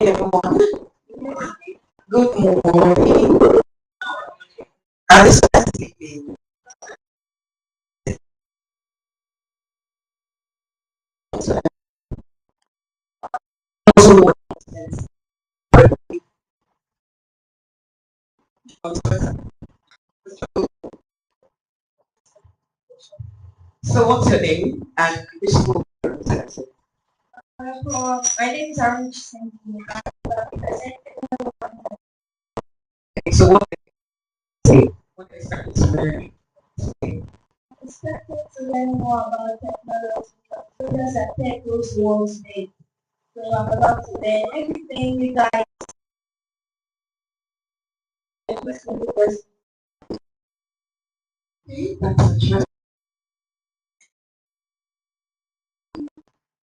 everyone. Good morning. Are you still sleeping? So what's your name and which school you represent? My name is Aaron. So what do you expect to learn? Expected to learn more about technology, progress that tech those worlds made. So I'm about to learn everything you guys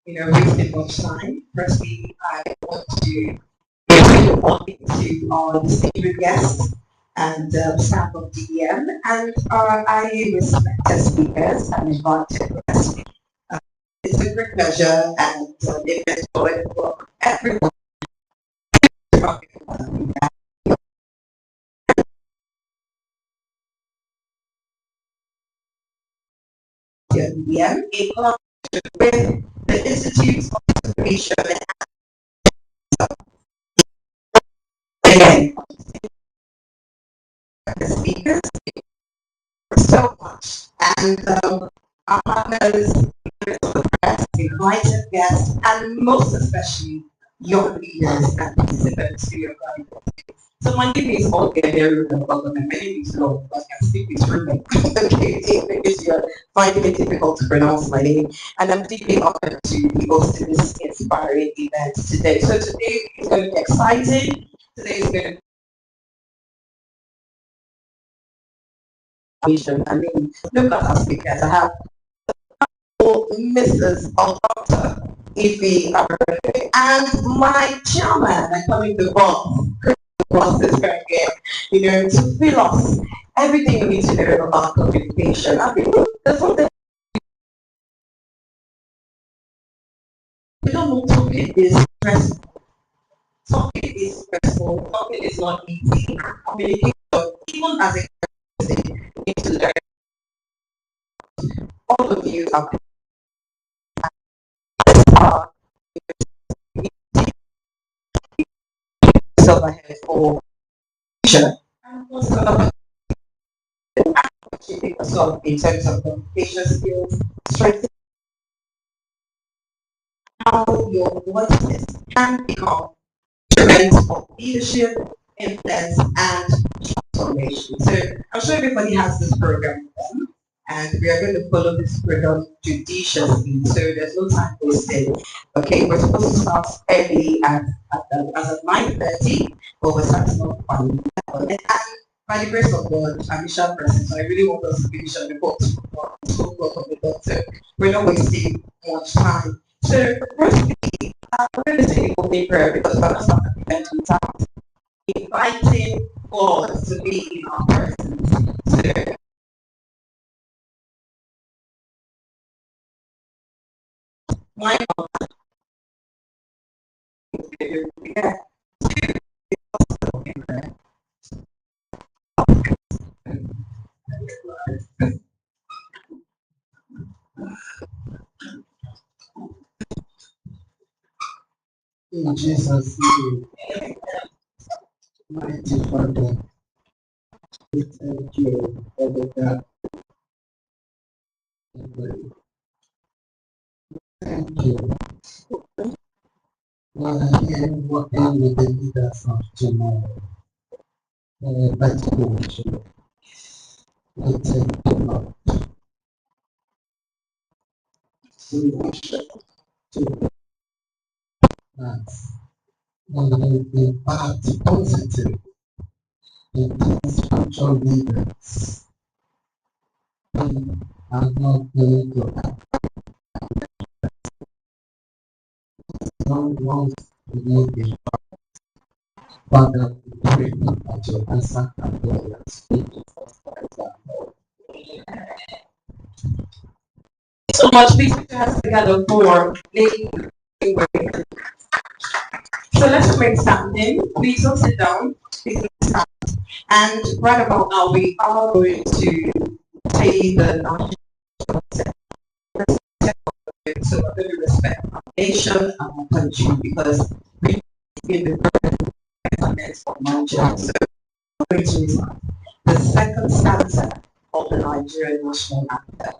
Wasting much time. Firstly, I want to give warning to our distinguished guests and staff of DDM and our highly respected speakers and invited guests. It's a great pleasure and event for everyone from DDM in collaboration with the Institute of Innovation and again, the speakers so much. And our partners, invited guests, and most especially young leaders and participants to your guidance. So my name is Olga Deruda. My name is Lord, but I speak with Ruben. Okay, because you're finding it difficult to pronounce my name. And I'm deeply honored to be hosting this inspiring event today. So today is going to be exciting. Today is going to be I mean, look at our speakers. I have Mrs. or Dr. Ify Arare, and my chairman, I call him the boss is very good, to fill us everything you need to know about communication. I mean, there's something we don't know talking is stressful. Talking is stressful, talking is not easy. Communication, even as a person, you need to learn. All of you are yourself ahead for future. And also achieving yourself in terms of communication skills, strengthening how your voices can become instruments of leadership, influence, and transformation. So I'm sure everybody has this program with them, and we are going to follow this program judiciously. So there's no time wasted. Okay, we're supposed to start early as at 9:30, but we're starting off by 11. And by the grace of God, I'm a sharp person, so I really want us to finish on the book of the doctor. We're not wasting much time. So firstly, we're going to say the opening prayer because we're going to start the event on time. Inviting God to be in our presence. So my yeah. In Jesus' name, mighty Father, we thank you for the God. Thank you for hearing working with the leaders of tomorrow. Better future. We thank you, Lord. We worship to us. And we impart positive in spiritual leaders. We are not going to have wrong to make it. Father, we pray that your answer and prayers be So much. Please put your hands together for Lady. So So let's remain standing. Please don't sit down. Please don't stand. And right about now, we are going to say the national anthem. So we're going to respect our nation and our country because we in the government of Nigeria. So we're going to recite the second stanza of the Nigerian national anthem.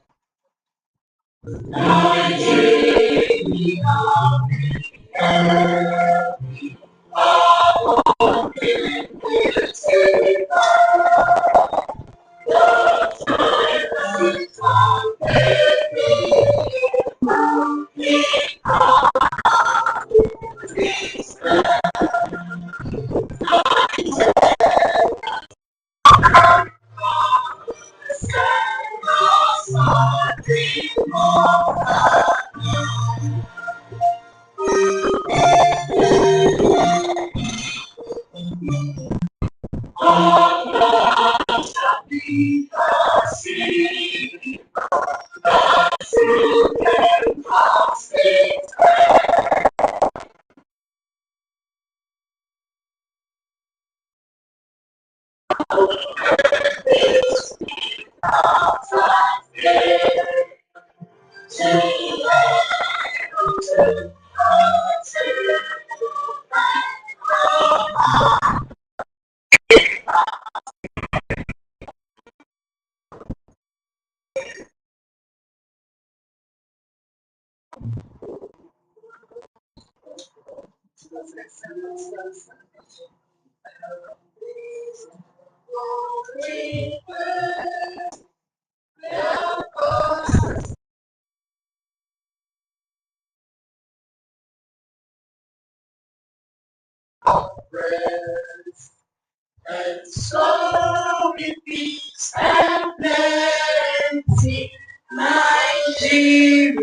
And so in peace and plenty, Nigeria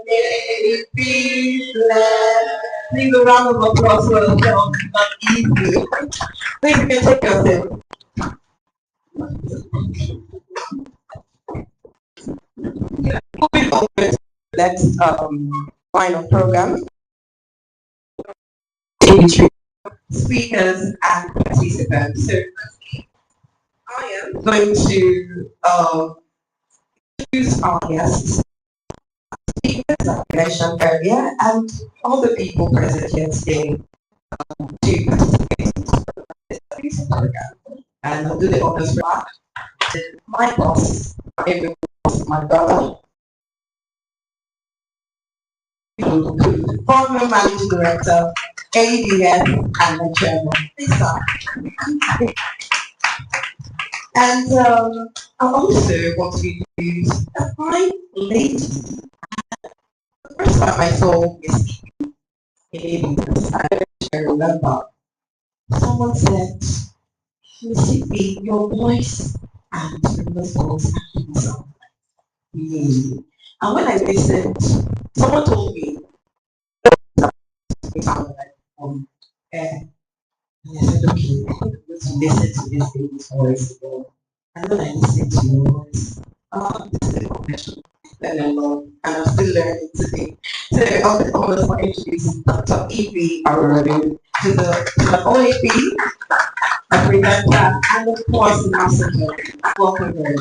may it be blessed. Please a round of applause for yourself, not easy. Please you can take yourself. Moving on to the next line of program. Speakers and participants. So I am going to introduce our guests, speakers like I mentioned earlier, and all the people present here today to participate in this program. And I'll do the honors for my boss, my brother, former managing director, ADS, and the chairman. Please start. And I also want to introduce a fine lady. The first time I saw Miss ADS, I remember someone said, Miss your voice and your voice sound like me. And when I listened, someone told me, it sounded like and I said, okay, I think I'm going to listen to this baby's voice again. And when I listened to your voice, this is a confession. Then I love, and I'm still learning today. So I was going to introduce Dr. Evie Arroyo to the OAP, a presenter, and of course, an ambassador. Welcome her.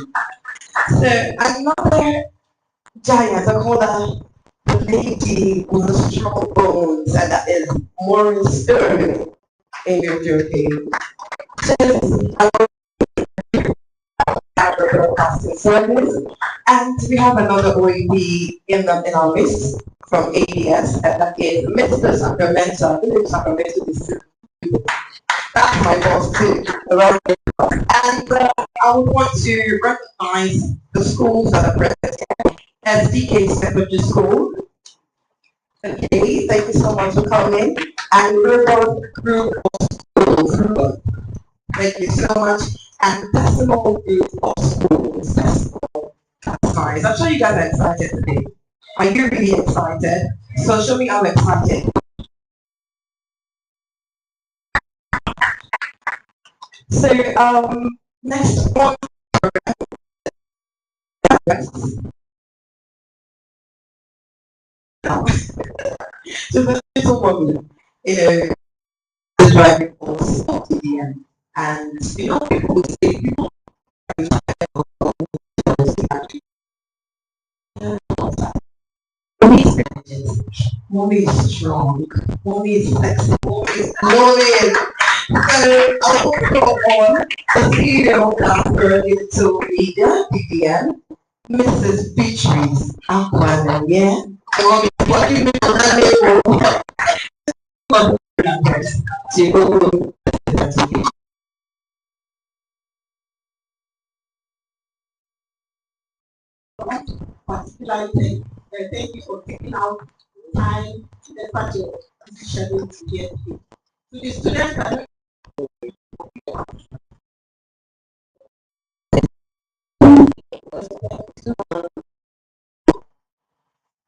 So another giant, I call her the lady with the strong bones, and that is Maureen Stern in your journey. Broadcasting service, and we have another OAP in our midst from ADS, and that is Mr. Sacramento. Sacramento is that's my boss too. And I would want to recognize the schools that are present here. SDK Secondary School. Okay, thank you so much for coming. And River Group of Schools. Thank you so much. And Decimal Group of Schools. Decimal. That's nice. I'm sure you guys are excited today. Are you really excited? So show me how excited. So next one. So the little woman. you know, the driving force of TDM. And, you know, people would say, people mommy is energetic, mommy is strong, mommy is flexible, mommy is so I will call on the CEO of Casper Digital Media, DDM, Mrs. Beatrice Aquana, yeah? What do you mean by that? Particularly, thank you for taking out time to despite your busy schedule to get here. To the students that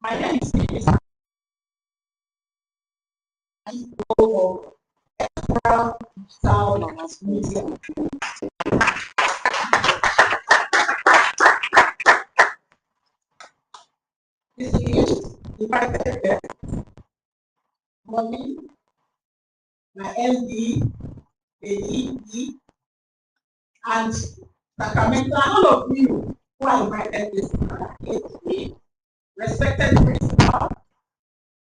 my name is Lisa. I'm of Extra Digital Media. This is invited guests, mommy, my MD, ADE, and Sacramento, and all of you who are invited this here today, respected principal,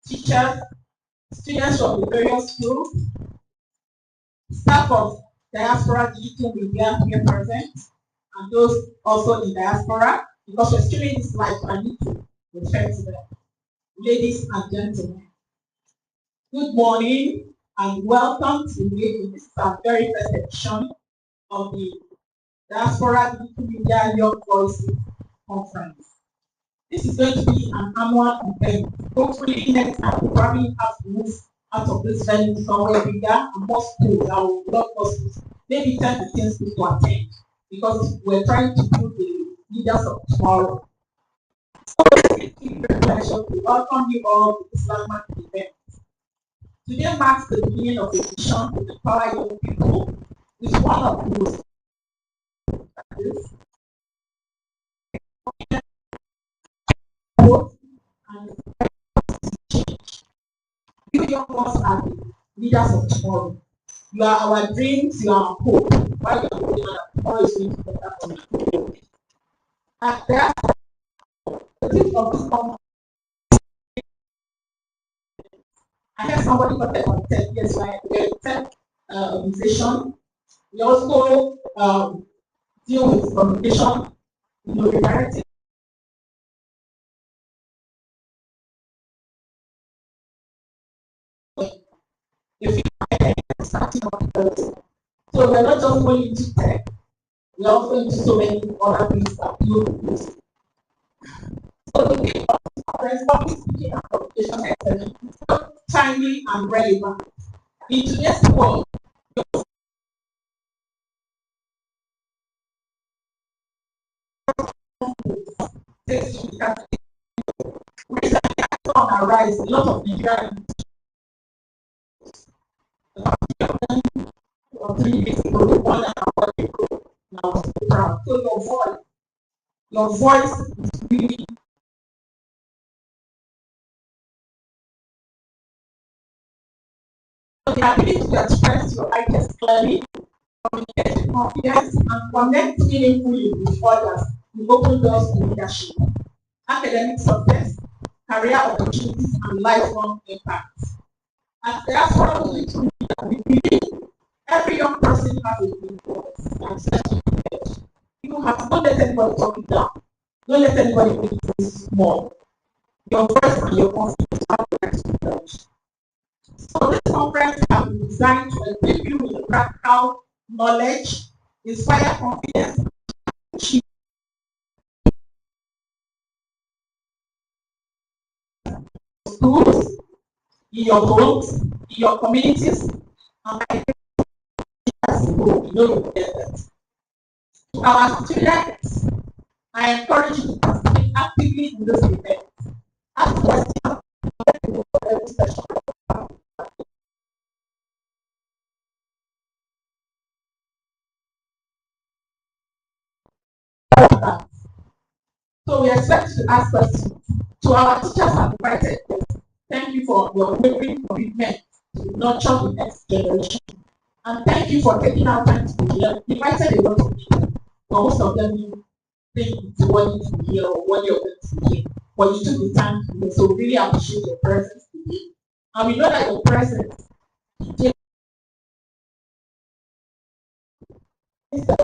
teachers, students from the various schools, staff of Diaspora Digital Media here present, and those also in diaspora, because we're streaming this live, I need to refer to them. Ladies and gentlemen, good morning and welcome to this our very first edition of the Diaspora Digital Media Young Voices Conference. This is going to be an annual event. Hopefully next time we probably have to move out of this venue somewhere bigger and more schools that will love us, maybe 10 to 15 schools to attend, because we're trying to build the leaders of tomorrow. So it's a pleasure to welcome you all to this landmark event. Today marks the beginning of a mission to empower young people with one of those and change. You young ones are the leaders of tomorrow. You are our dreams, you are our hope. Why you are holding on that tomorrow is going to be better for you. And therefore, the thing of this conference, I heard somebody talk about tech. Yes, right? We're a tech organization. We also deal with communication, redirecting. If you starting off, so we're not just going into tech, we're also into so many other things that you use. So the public speaking and communication excellence is so timely and relevant. In today's world, recently I saw on our rise a lot of Nigerian 3 years ago, 1 hour ago, and I was so proud. So your voice is really the ability to express your ideas clearly, communicate with confidence, and connect meaningfully with others will open doors to leadership, academic success, career opportunities, and lifelong impact. As Diaspora Digital Media, we believe every young person has a good voice and sense. You have to don't let anybody talk you down. Don't let anybody make you small. Your voice and your confidence are the right to judge. So this conference has been designed to equip you with practical knowledge, inspire confidence, achieve schools, in your homes, in your communities, and by you know that. To our students, I encourage you to participate actively in this event. Ask questions for every session. So we expect you to ask questions. To our teachers and invited guests, thank you for your unwavering commitment to nurture the next generation. And thank you for taking our time to be here. We invited a lot of people, but most of them didn't think it's worthy to be here or worthy of them to be here. But you took the time to be here, so we really appreciate your presence today. And we know that your presence today is the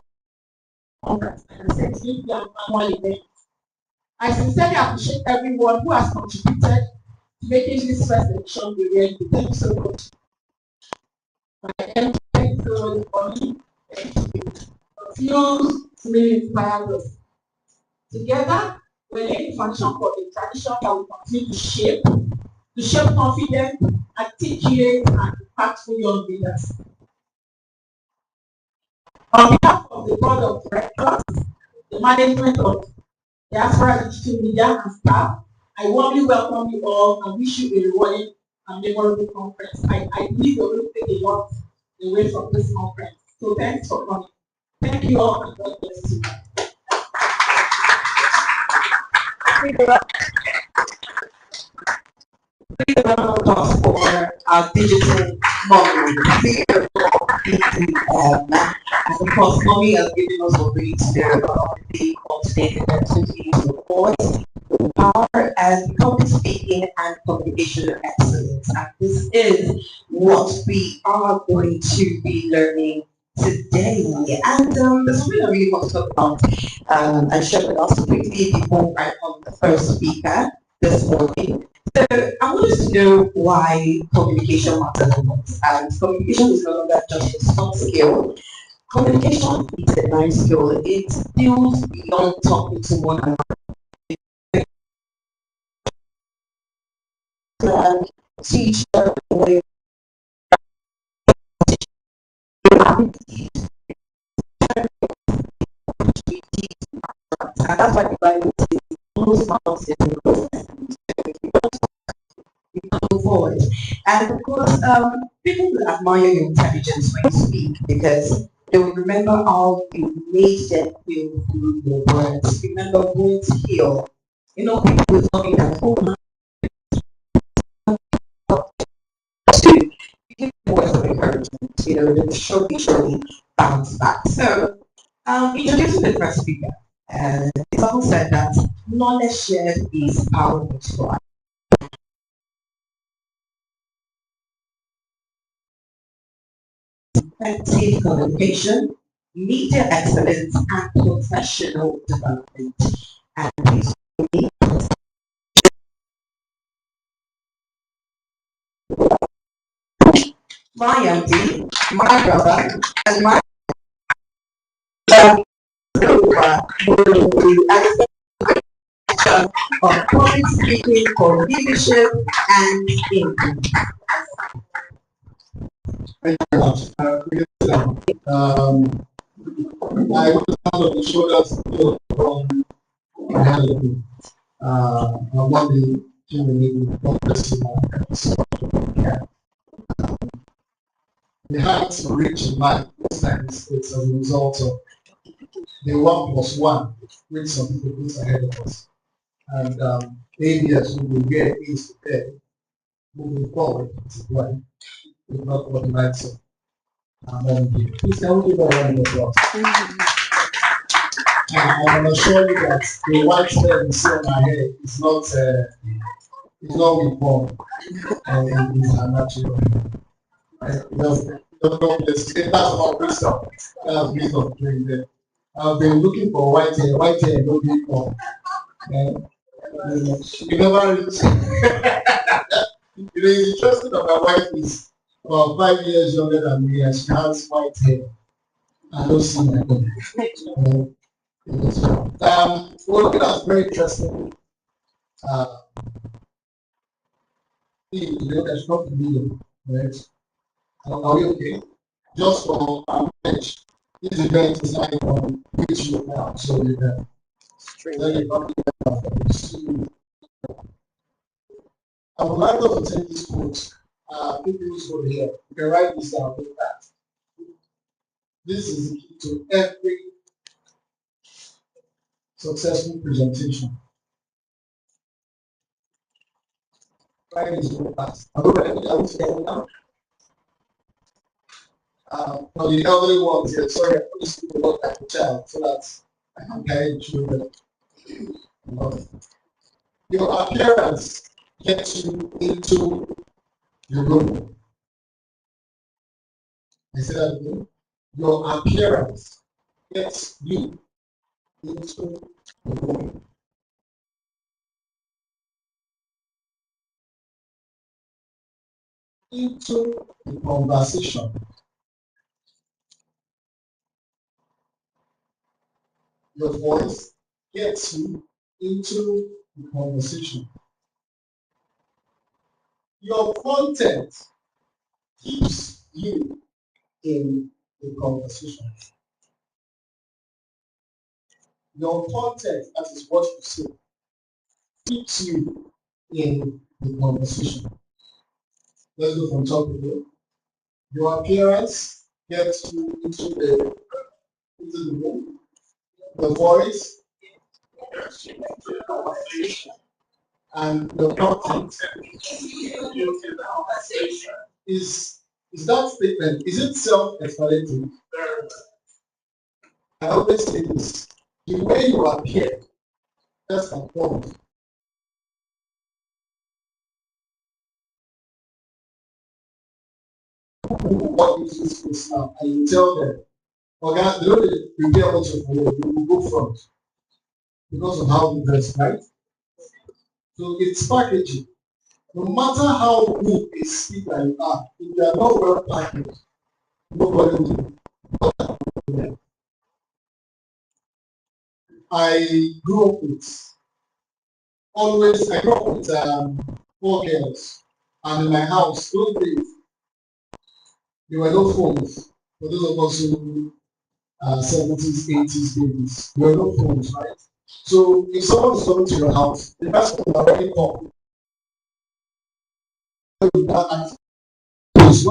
conference and essentially the annual event. I sincerely appreciate everyone who has contributed to making this first edition be ready. Thank you so much. My MD, thank you so much for me. Thank you. Fuels really inspired us. Together, we lay the foundation for the tradition that will continue to shape confident, articulate, and impactful young leaders. On behalf of the board of directors, the management of Diaspora Digital Media and staff, I warmly welcome you all and wish you a rewarding and memorable conference. I believe you're going to take a lot away from this conference. So thanks for coming. Thank you all and God bless you. Please a round of applause for our digital mommy. And of course, mommy has given us a read today about the updated activities report, power and public speaking and communication excellence. And this is what we are going to be learning today. And there's something I really want to talk about and share with us quickly before I come to the first speaker this morning. So I want us to know why communication matters a lot. And communication is no longer just a soft skill. Communication is a life skill. It builds beyond talking to one another. And teach them the way. And that's why the Bible says, close mouths go forward. And of course, people will admire your intelligence when you speak because they will remember how you made them feel through your words. Remember going to heal. You know, people will tell me that, oh my, to give words of encouragement, you know, they will surely bounce back. So, introducing the first speaker, it's often said that knowledge shared is power multiplied. Effective communication, media excellence, and professional development. And please, my MD, my brother, and my of public speaking for leadership and impact. Thank you very much. I want to stand on the shoulders from ahead of me. I'm not the human person. The heights we reach in life, most times it's as a result of the 1+1, which some people put ahead of us. And areas we will get is today, moving forward as well. If not what the likes of please can we give a round of applause? I can assure you that the white hair you see on my head is not reformed, and it is unnatural. That's not wisdom. That's wisdom doing there. I've been looking for white hair, no reform. You never reach. It's interesting that my wife is about 5 years younger than me and she has white hair. I don't see my own. Well, that's very interesting. There's not a million, right? Are we okay? Just for our page. This event is like on YouTube now, so you can. I would like us to take this quote. People who's over here, you can write this down. Look at. This is the key to every successful presentation. Write this real fast. Are we ready? Are we together now? For the elderly ones here, sorry, I put this to look like a child so that I can carry the children. Your appearance gets you into the room. I said that again. Your appearance gets you into the room. Into the conversation. Your voice gets you into the conversation. Your content keeps you in the conversation. Your content, that is what you say, keeps you in the conversation. Let's go from top again. Your appearance gets you into the room. The voice gets you into the conversation. And the content is that statement, is it self-explanatory? I always say this, the way you appear, first and foremost. What is this place now? And you tell them, okay, they don't prepare what you're for, you will go front because of how you dress, right? So it's packaging. No matter how good a speaker you are, if you are not well packaged, nobody will. I grew up with four girls, and in my house, those days, there were no phones. For those of us who 70s, 80s babies, there were no phones, right? So if someone is coming to your house, the person will already call. One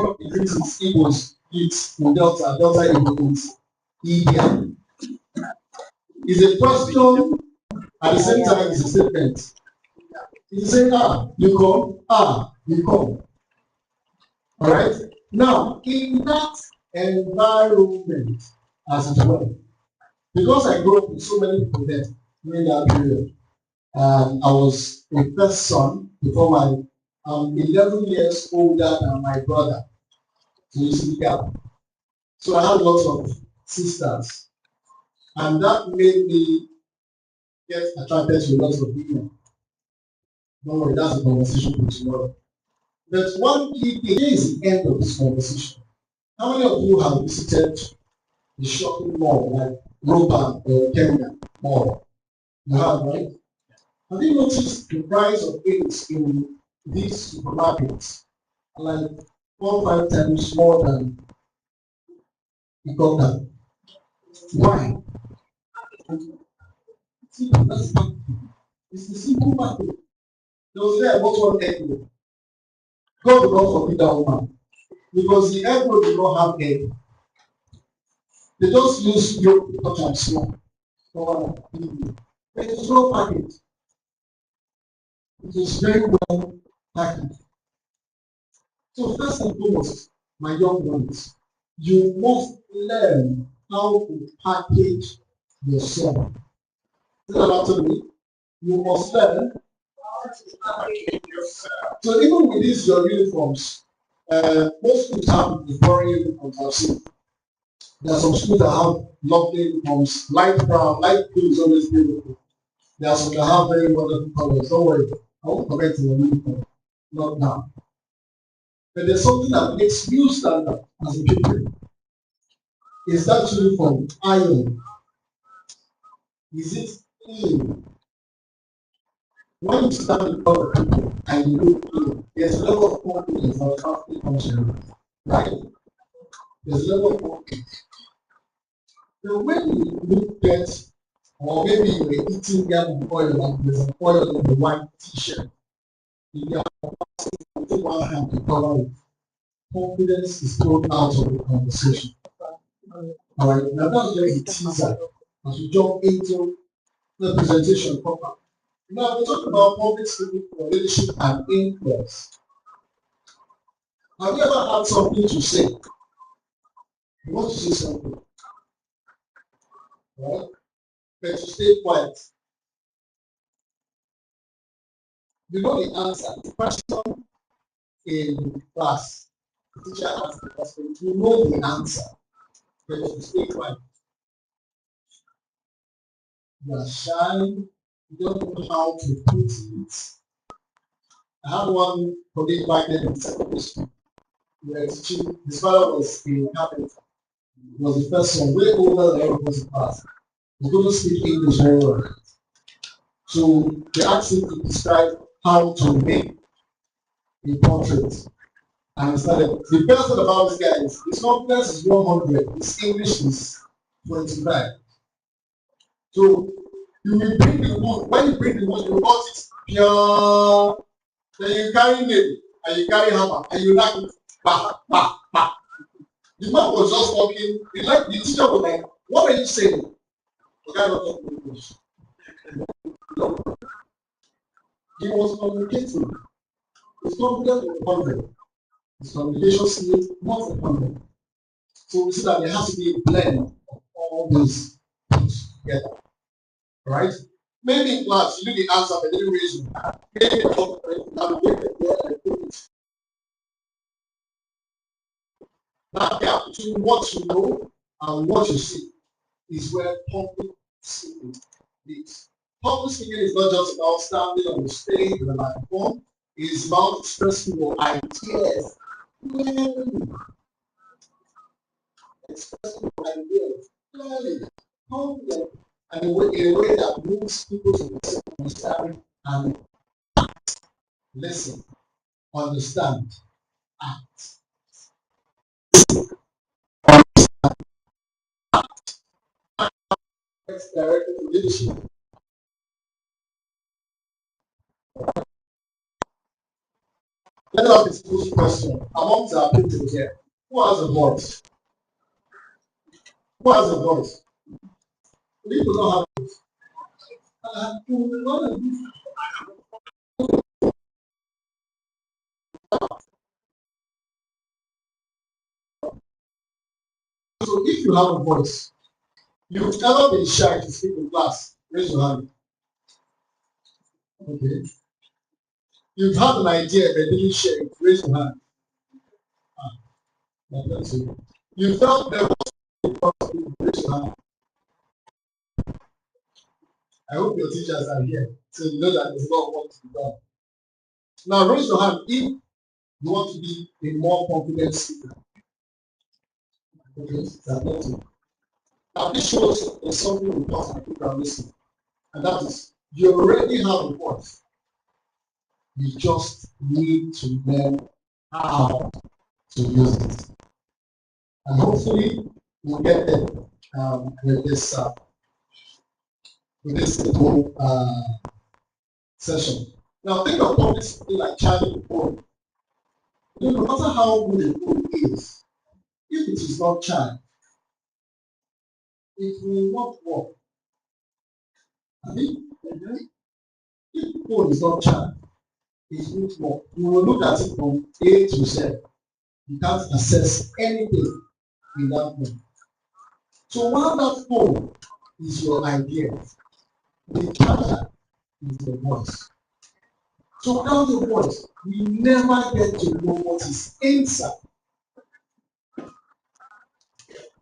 of the reasons Igbos eat Delta Igbo is India. Is a question at the same time is a statement. You say, you come, you come. All right? Now, in that environment, as it were, because I grew up with so many people there during that period, I was a first son before I'm 11 years older than my brother. So you see the gap. So I had lots of sisters, and that made me get attracted to lots of women. Don't worry, that's a conversation for tomorrow. But one key thing is the end of this conversation. How many of you have visited the shopping mall like Roban or Kenya Mall? You have, right? Have you noticed the price of things in these supermarkets are like 4 or 5 times more than the government? Why? It's the simple market. There was there about one egg. God will not forbid that woman. Because the egg did not have egg. They just use yolk to touch and small. But it is well packaged. It is very well packaged. So first and foremost, my young ones, you must learn how to package yourself. Is that after me? You must learn how to package yourself. So even with these your uniforms, most schools have the boring uniforms I've seen. There are some schools that have lovely uniforms, light brown, light blue is always beautiful. There are some that have very wonderful colors. Don't worry, I won't comment on the uniform, not now. But there's something that makes you stand out as a people. Is that uniform iron? Is it clean? When you stand in front of people and you look clean, there's a level of confidence that confidence comes in, right? There's a level of confidence. But when you look at, or maybe you were eating yam oil and there's an oil in the white t-shirt, you have to take one hand to cover it. Confidence is thrown out of the conversation. All right, now that's just a teaser as we jump into the presentation proper. Now we talk about public speaking for leadership and influence. Have you ever had something to say You want to say something, right? But you stay quiet. You know the answer. The question in class, the teacher asks the question, you know the answer, but you stay quiet. You are shy, you don't know how to put it. I had one colleague back then in secondary school. We were teaching, his father was a carpenter. He was the first one, way older than everyone in class. He couldn't speak English very well. So they asked him to describe how to make a portrait. And he started. The best thing about this guy is his confidence is 100, his English is 25. So you will bring the wood, when you bring the wood, you cut it pure, then you carry nail and you carry hammer and you knock it back, back, back. The man was just talking, the teacher was like, what are you saying? The guy was talking English. He was communicating. His confidence was 100. His communication skills not 100. So we see that there has to be a blend of all these things together. Right? Maybe in class you do the answer but didn't raise your hand. Maybe that gap between what you know and what you see is where public speaking is. Public speaking is not just about standing on the stage with a microphone, it is about expressing your ideas. Expressing your ideas clearly, confidently, and in a way that moves people to understand and listen, understand, act. It's directed to leadership. Let us pose a question. Amongst our people here, who has a voice? Who has a voice? People don't have a voice. So if you have a voice, you've never been shy to speak in class, raise your hand. Okay. You've had an idea but didn't share it, raise your hand. That's it. You felt there was raise your hand. I hope your teachers are here so you know that there's a lot of work to be done. Now raise your hand if you want to be a more confident speaker. Okay, that's it. Now this shows there's something important people are missing. And that is you already have a voice. You just need to learn how to use it. And hopefully we'll get there with this little session. Now think of public speaking like charging a phone. No matter how good a phone is, if it is not charged, it will not work. I mean, if the phone is not charged, it won't work. You will look at it from A to Z. You can't access anything in that phone. So while that phone is your idea, the charger is your voice. So without the voice, we never get to know what is inside.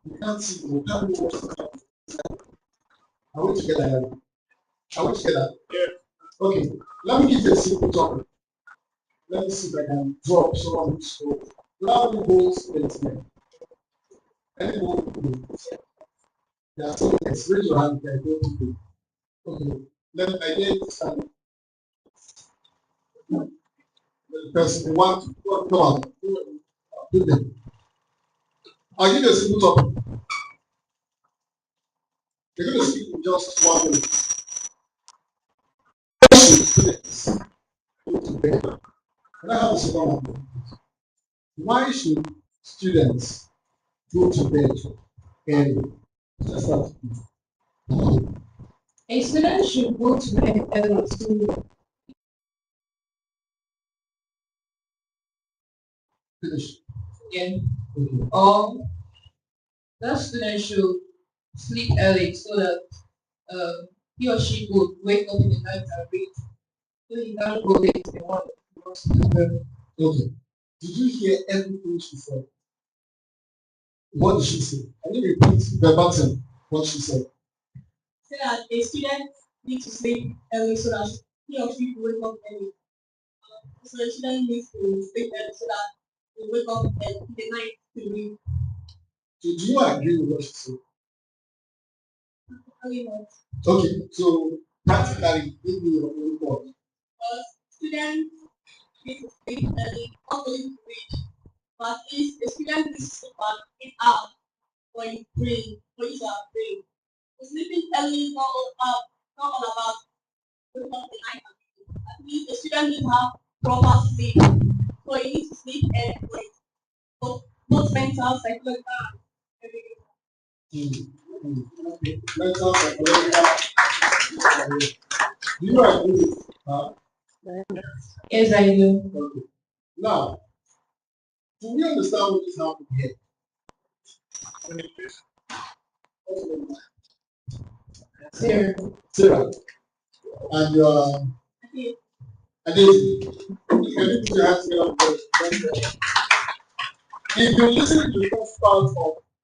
We can't see, we can't know what is inside. Are we together? Are we together? Yeah. Okay, let me give you a simple topic. Let me see if I can drop someone who's so loud goals statement. Any goal? There are some yes. Raise your hand if I go to do. Okay, let me identify the person who wants to come on. Do them. I'll give you a simple topic. We're going to speak in just 1 minute. Why should students go to bed? Can I have a second one? Why should students go to bed early? Let's start. A student should go to bed early to Finish. again Okay. or that student should sleep early so that he or she could wake up in the night and read. So he can't go late in the morning. He wants to do well. Okay. Did you hear everything she said? What did she say? Can you repeat verbatim what she said? Say that a student needs to sleep early so that he or she will wake up early. So a student needs to sleep early so that they wake up in the night to read. So do you agree with what she said? Early not. Okay, so practically give me your own thought. Students need to sleep early, not only to read, but if a student needs to sleep at 8 hours for his brain, for his brain. So sleeping early is not all about waking up the night and reading. At least a student needs to have proper sleep. So he needs to sleep early for his both mental, psychological, and everything. Okay. Mental, psychological. Do you agree with her? Yes, I do. Okay. Now, do we understand what is happening here? Sarah. Sarah, and Okay. Adesi, can you put your hands together first? If you listen to the first part of,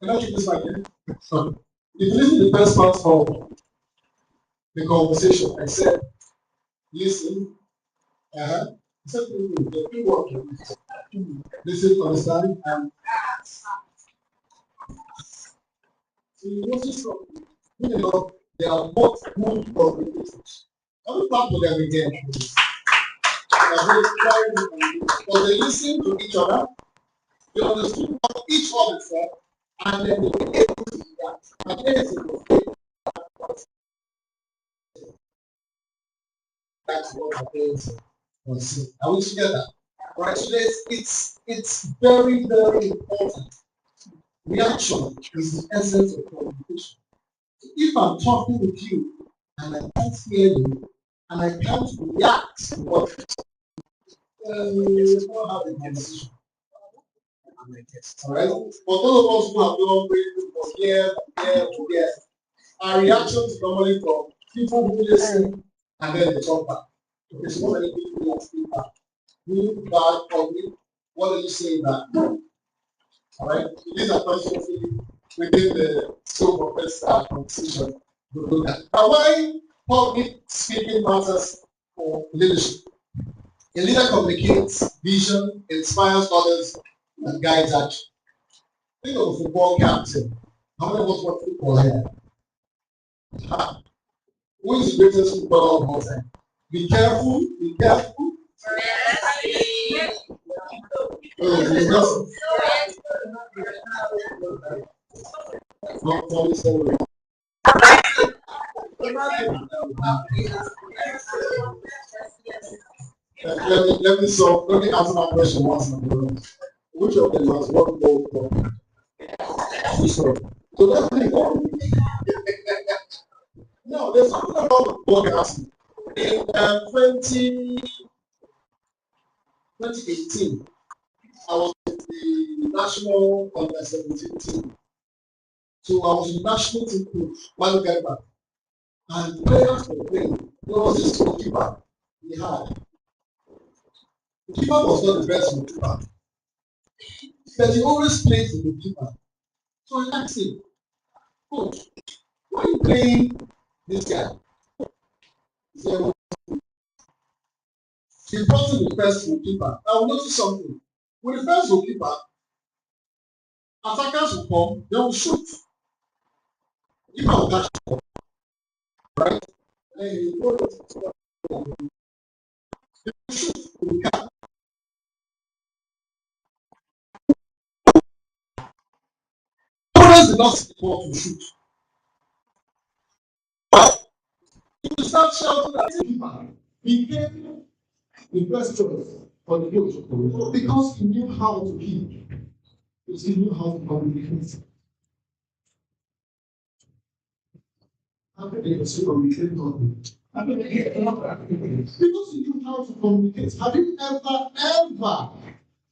can I keep this mic in? Sorry. If you listen to the first part of the conversation, I said, listen, the three words, listen, understand, and so you notice something. You know, they are both good communicators. I will talk to them again. But they listen to each other, they understood what each other said, and then they were able to react. And that's what happens on scene. Are we together? Right, so it's very, very important. Reaction is the essence of communication. If I'm talking with you and I can't hear you and I can't react to what you don't have a conversation. Alright? For those of us who have done reading for years, our reactions normally from people who listen and then they talk back. Okay, so what many people speak back? Good, bad, ugly. What are you saying back? Alright? So these are questions within the scope of this conversation. Now, why public speaking matters for leadership? A leader communicates vision, inspires others, and guides action. Think of a football captain. How many of us watch football here? Who is the greatest footballer of all time? Be careful, be careful. Oh, let me answer my question once and for all. Which of them has one goal for? So let's think of no, there's something about the broadcasting. In 2018, I was in the national under 17 team. So I was in the national team coach, one guy back. And the players were playing. There was this goalkeeper we had. The keeper was not the best goalkeeper. But he always plays the goalkeeper. So I asked him, Coach, why are you playing this guy? He said, well, he brought in the first goalkeeper. I will notice something. With the first goalkeeper, attackers will come, they will shoot. If I will catch the ball, right? And he will shoot. Opponents did not see the ball to shoot. If you start shouting at the keeper, he became the first choice for the coach because he knew how to keep. Because he knew how to communicate. Because he knew how to communicate. Have you ever,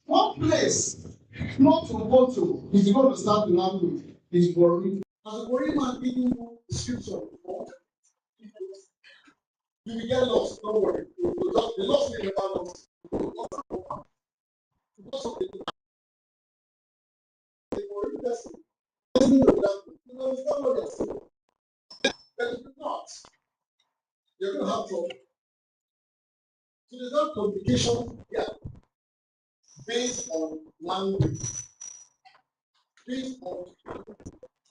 one place not to go to if you don't understand the language, is worry. As a worry man giving you the scripture before, you will get lost. Don't worry. The lost will never lost. Because of the worry person. It's not what you're saying. But if you're not, you're going to have trouble. So there's no communication here based on language. Based on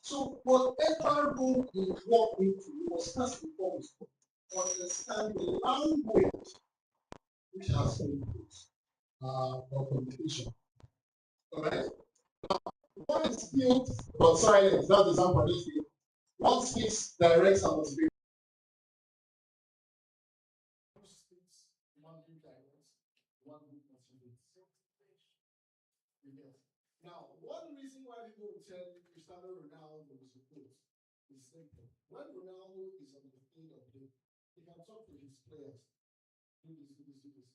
so whatever role you walk into, you must first and foremost understand the language which has input or communication. Alright? One is built on silence, that's the example I just gave. One speaks direct and motivates. One speaks, one gives direct, one gives motivates. Yes. Now, one reason why people will tell you Cristiano Ronaldo is a coach is simple. When Ronaldo is on the field of play, he can talk to his players. Do this, do this, do this.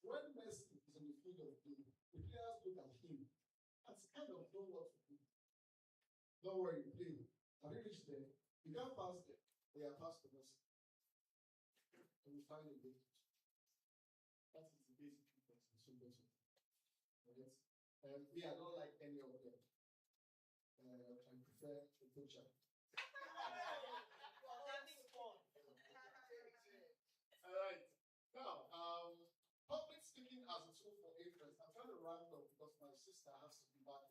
When Messi is on the field of play, the players look at him and kind of know what to do. Don't worry, play. Have you reached there? You can't pass there. They are past the Messi. And you find a way. That is the basic difference in so much. Yes. Me, I don't like any of them. I prefer the coach. All right. Now, public speaking as a tool for influence. I'm trying to round up because my sister has to be back.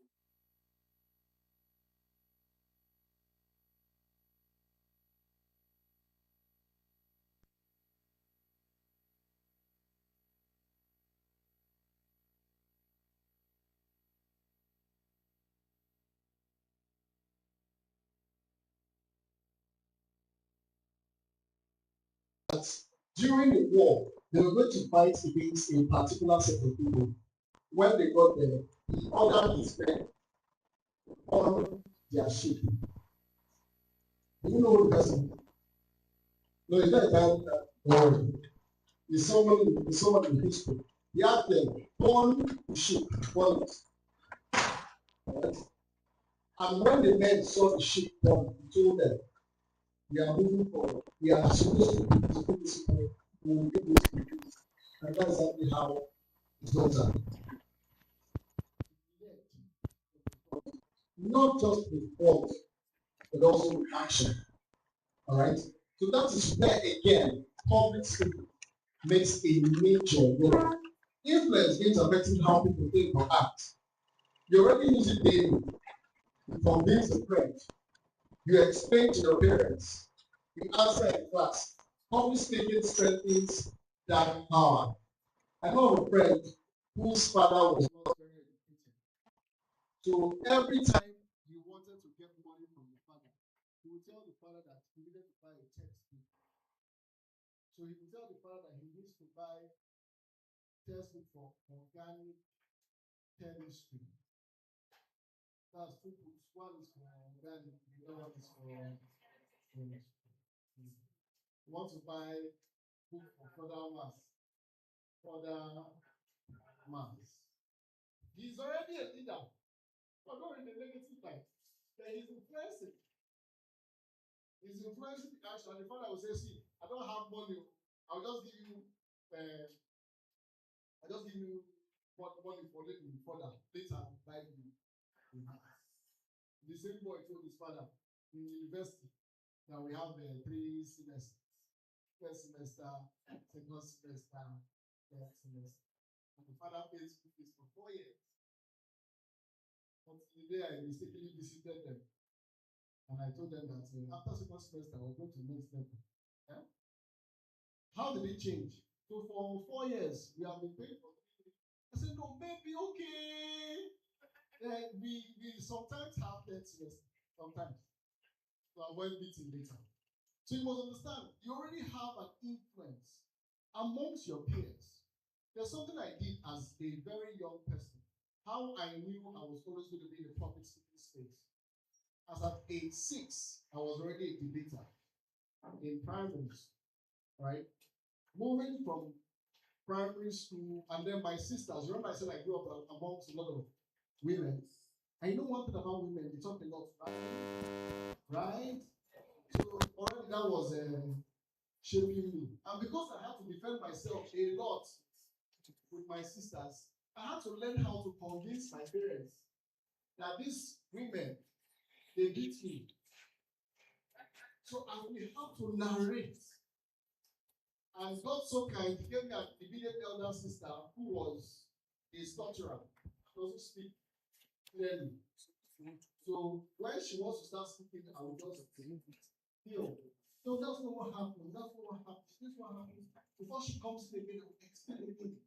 During the war, they were going to fight against a particular set of people. When they got there, he ordered his men on their ship. Do you know what the person? No, it's not about that. No. It's someone in history. He had them on the ship, on it. Right? And when the men saw the ship burn, he told them, we are moving forward. We are supposed to do this. We will do this. And that's exactly how it's done. Not just with words, but also with action. All right? So that is where, again, public speaking makes a major role. Influence means affecting how people think or act. You already use it daily. You convince a friend. You explain to your parents. You answer in class. Public speaking strengthens that power. I know a friend whose father was not very educated. So every time he wanted to get money from the father, he would tell the father that he needed to buy a textbook. So he would tell the father that he needs to buy textbook for organic chemistry. That's two books. One is for organic, the other one is for chemistry. You want to buy book for further maths. He's already a leader. But not in the negative light. But he's influencing. He's influencing the action. And the father will say, see, I don't have money. I'll just give you money for little further. Later I'll buy you. The same boy told his father in university that we have 3 semesters. First semester, second semester, third semester. And the father pays school fees for 4 years. Until the day I mistakenly visited them. And I told them that after second semester, I was going to next level. Yeah? How did it change? So for 4 years, we have been paying for it. I said, no, maybe okay. We sometimes have third semester, sometimes. So I went meeting later. So you must understand, you already have an influence amongst your peers. There's something I did as a very young person. How I knew I was always going to be in the public speaking space. As at age 6, I was already a debater in primary school, right? Moving from primary school, and then my sisters, remember I said I grew up amongst a lot of women. I know one thing about women, they talk a lot, right? So already that was shaping me. And because I had to defend myself a lot with my sisters, I had to learn how to convince my parents that these women, they beat me. So I will have to narrate. And God so kind, he gave me an immediate elder sister who was a stutterer. She doesn't speak clearly. So when she wants to start speaking, I will just feel. No, that's not what happened. That's not what happened. This is what happened. Before she comes in again, I will explain again.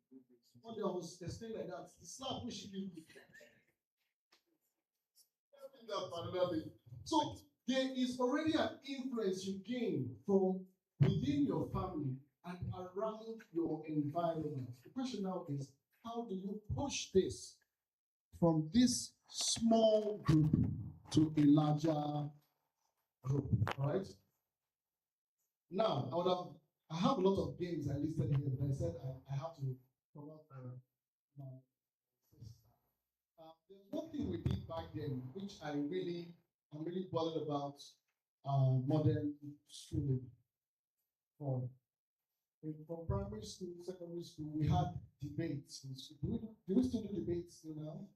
One day I was explaining like that. The slap which she gave me. So there is already an influence you gain from within your family and around your environment. The question now is, how do you push this from this small group to a larger group? All right. Now, I have a lot of games I listed here, but I said I have to cover for my sister. There's one thing we did back then, which I'm really bothered about modern schooling. From primary school, secondary school, we had debates. Do we still do debates now?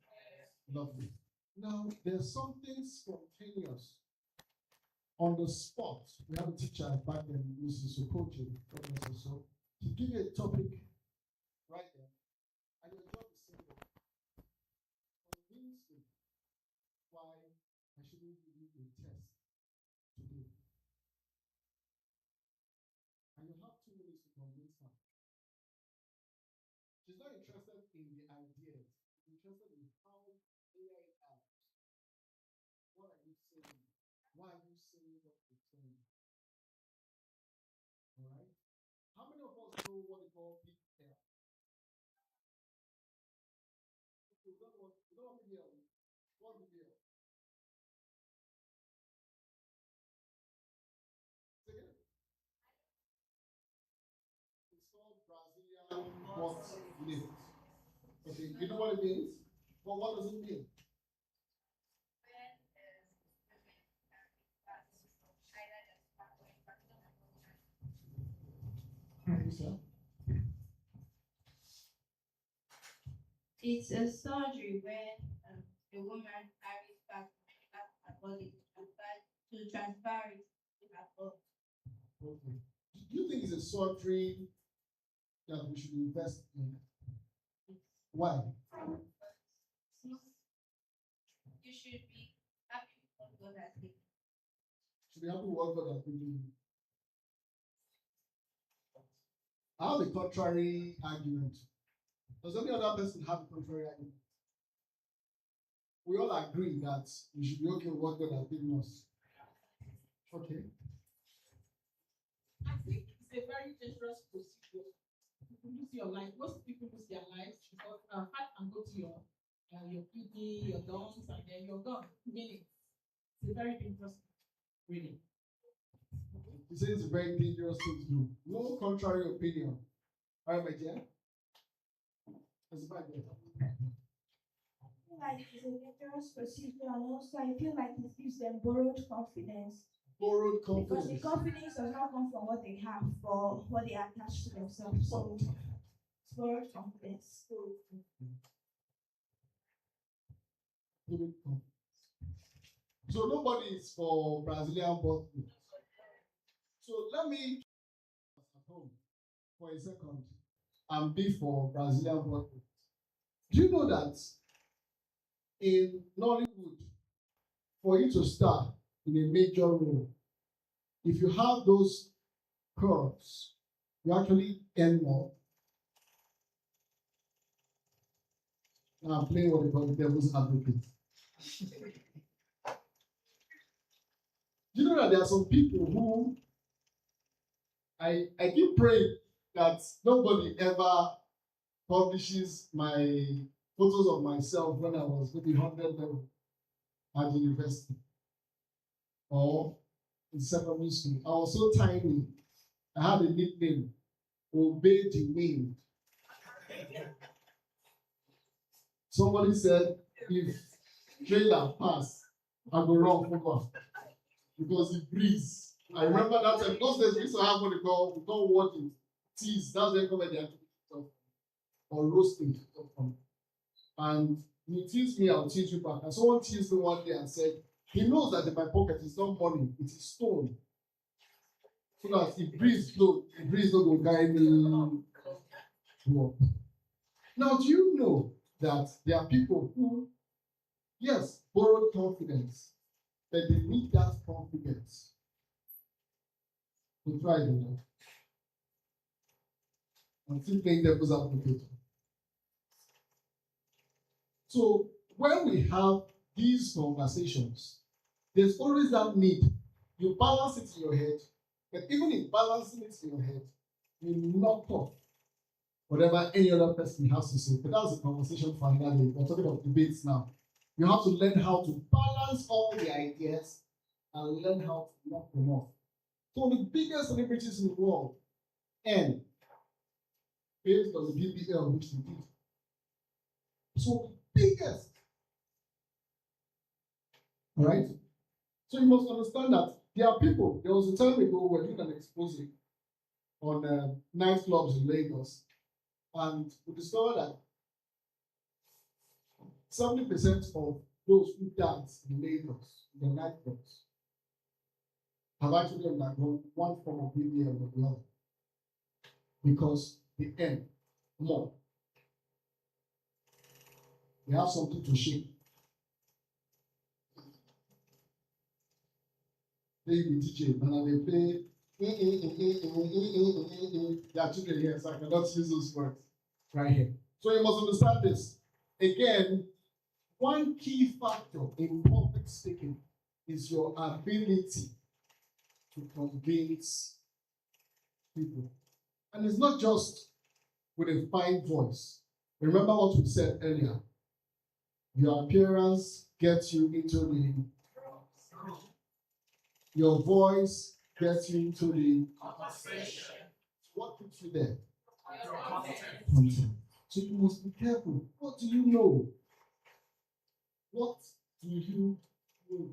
Lovely. Now, there's something spontaneous. On the spot, we have a teacher back then, Mrs. Sokoji, so to give you a topic right there, and your job is simple. Convince me why I shouldn't give you a test today. And you have 2 minutes to convince her. She's not interested in the ideas, she's interested in how AI out. What are you saying? Why are you saying what you're saying? All right? How many of us know what they call big L? You don't want big L. What big L? Say again? It's called Brazilian butt lift. Okay, you know what it means? But what does it mean? It's a surgery where a woman carries back her body to transfer it to her body. Okay. Do you think it's a surgery that we should invest in? Why? You should be happy with what God has given. Should be happy with what God has given. I have a contrary argument. Does any other person have a contrary argument? We all agree that we should be okay with what God has given us. Okay. I think it's a very dangerous procedure. You lose your life. Most people lose their lives because fat can go to your kidney, your lungs, and then you're gone. Meaning, it's a very dangerous thing, really. He says it's a very dangerous thing to do. No contrary opinion. All right, my dear. That's about it. I feel like it's a dangerous procedure, and also I feel like it gives them borrowed confidence. Borrowed confidence. Because the confidence does not come from what they have, but what they attach to themselves. So it's borrowed confidence. So nobody is for Brazilian butt lift. So let me at home for a second and be for Brazilian butt lift. Do you know that in Nollywood, for you to star in a major role, if you have those curves, you actually earn more. Now I'm playing what they call the devil's advocate. Do you know that there are some people who I keep praying that nobody ever publishes my photos of myself when I was maybe 100 level at university or in secondary school. I was so tiny. I had a nickname, Obey the Wind. Somebody said, if trailer pass, I go run forward because it breeze. I remember that time. Those days we used to have what we call walking teas. That's where they are stuff or roasting stuff from. And he teased me, I'll tease you back. And someone teased me one day and said, he knows that in my pocket is not money, it is stone. So that if breeze blow, the breeze not go carry me. Now, do you know that there are people who, yes, borrowed confidence, but they need that confidence to try it now. I'm still playing devil's advocate. So when we have these conversations, there's always that need. You balance it in your head, but even in balancing it in your head, you knock off whatever any other person has to say. But that's a conversation for another day. We're talking about debates now. You have to learn how to balance all the ideas and learn how to knock them off. So the biggest celebrities in the world end based on the BBL which they did. So the biggest. All right? So you must understand that there are people. There was a time ago when we did an expose on nightclubs in Lagos, and we discovered that 70% of those who dance in Lagos, in the nightclubs, have actually undergone one form of BBL or the other because they earn more. They have something to shake. They be DJ, and they play. There are children here, so I cannot use those words right here. So you must understand this. Again, one key factor in public speaking is your ability to convince people. And it's not just with a fine voice. Remember what we said earlier. Your appearance gets you into the your voice gets you into the conversation. What puts you there? Content. So you must be careful. What do you know? What do you know?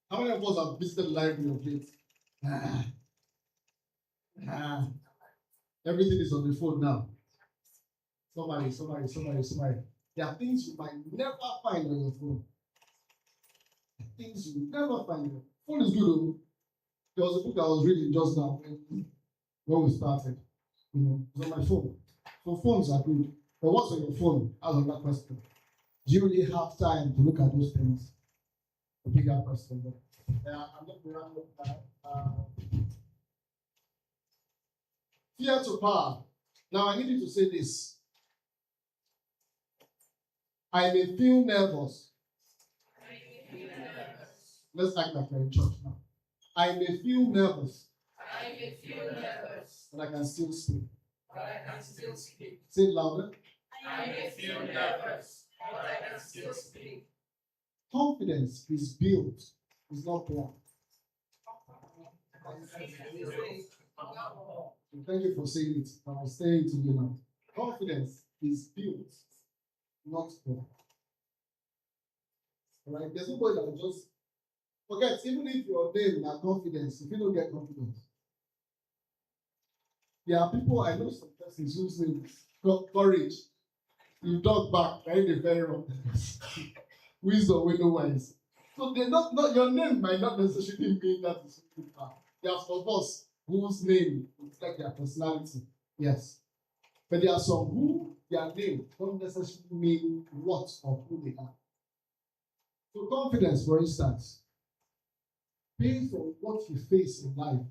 How many of us have visited the library of late? Everything is on the phone now. Somebody. There are things you might never find on your phone. Things you never find. Phone is good. Though. There was a book I was reading just now when we started. You know, it's on my phone. So phones are good. But what's on your phone? That's another question. Do you really have time to look at those things? A bigger question. But I'm not going to fear to power. Now I need you to say this. I may feel nervous. Let's act like we're in church now. I may feel nervous. But I can still speak. Say it louder. I may feel nervous, but I can still speak. Confidence is built, it's not born. Thank you for saying it. I was saying to you now. Confidence is built, not born. Alright? There's nobody that will just forget, even if your name is confidence, if you don't get confidence. There are people, I know some persons whose name is courage. You talk back, right? The very wrong. Wisdom, we know wise. So they're not your name might not necessarily mean that is good power. There are some of us whose name reflect their personality. Yes. But there are some who their name don't necessarily mean what or who they are. So confidence, for instance, based on what you face in life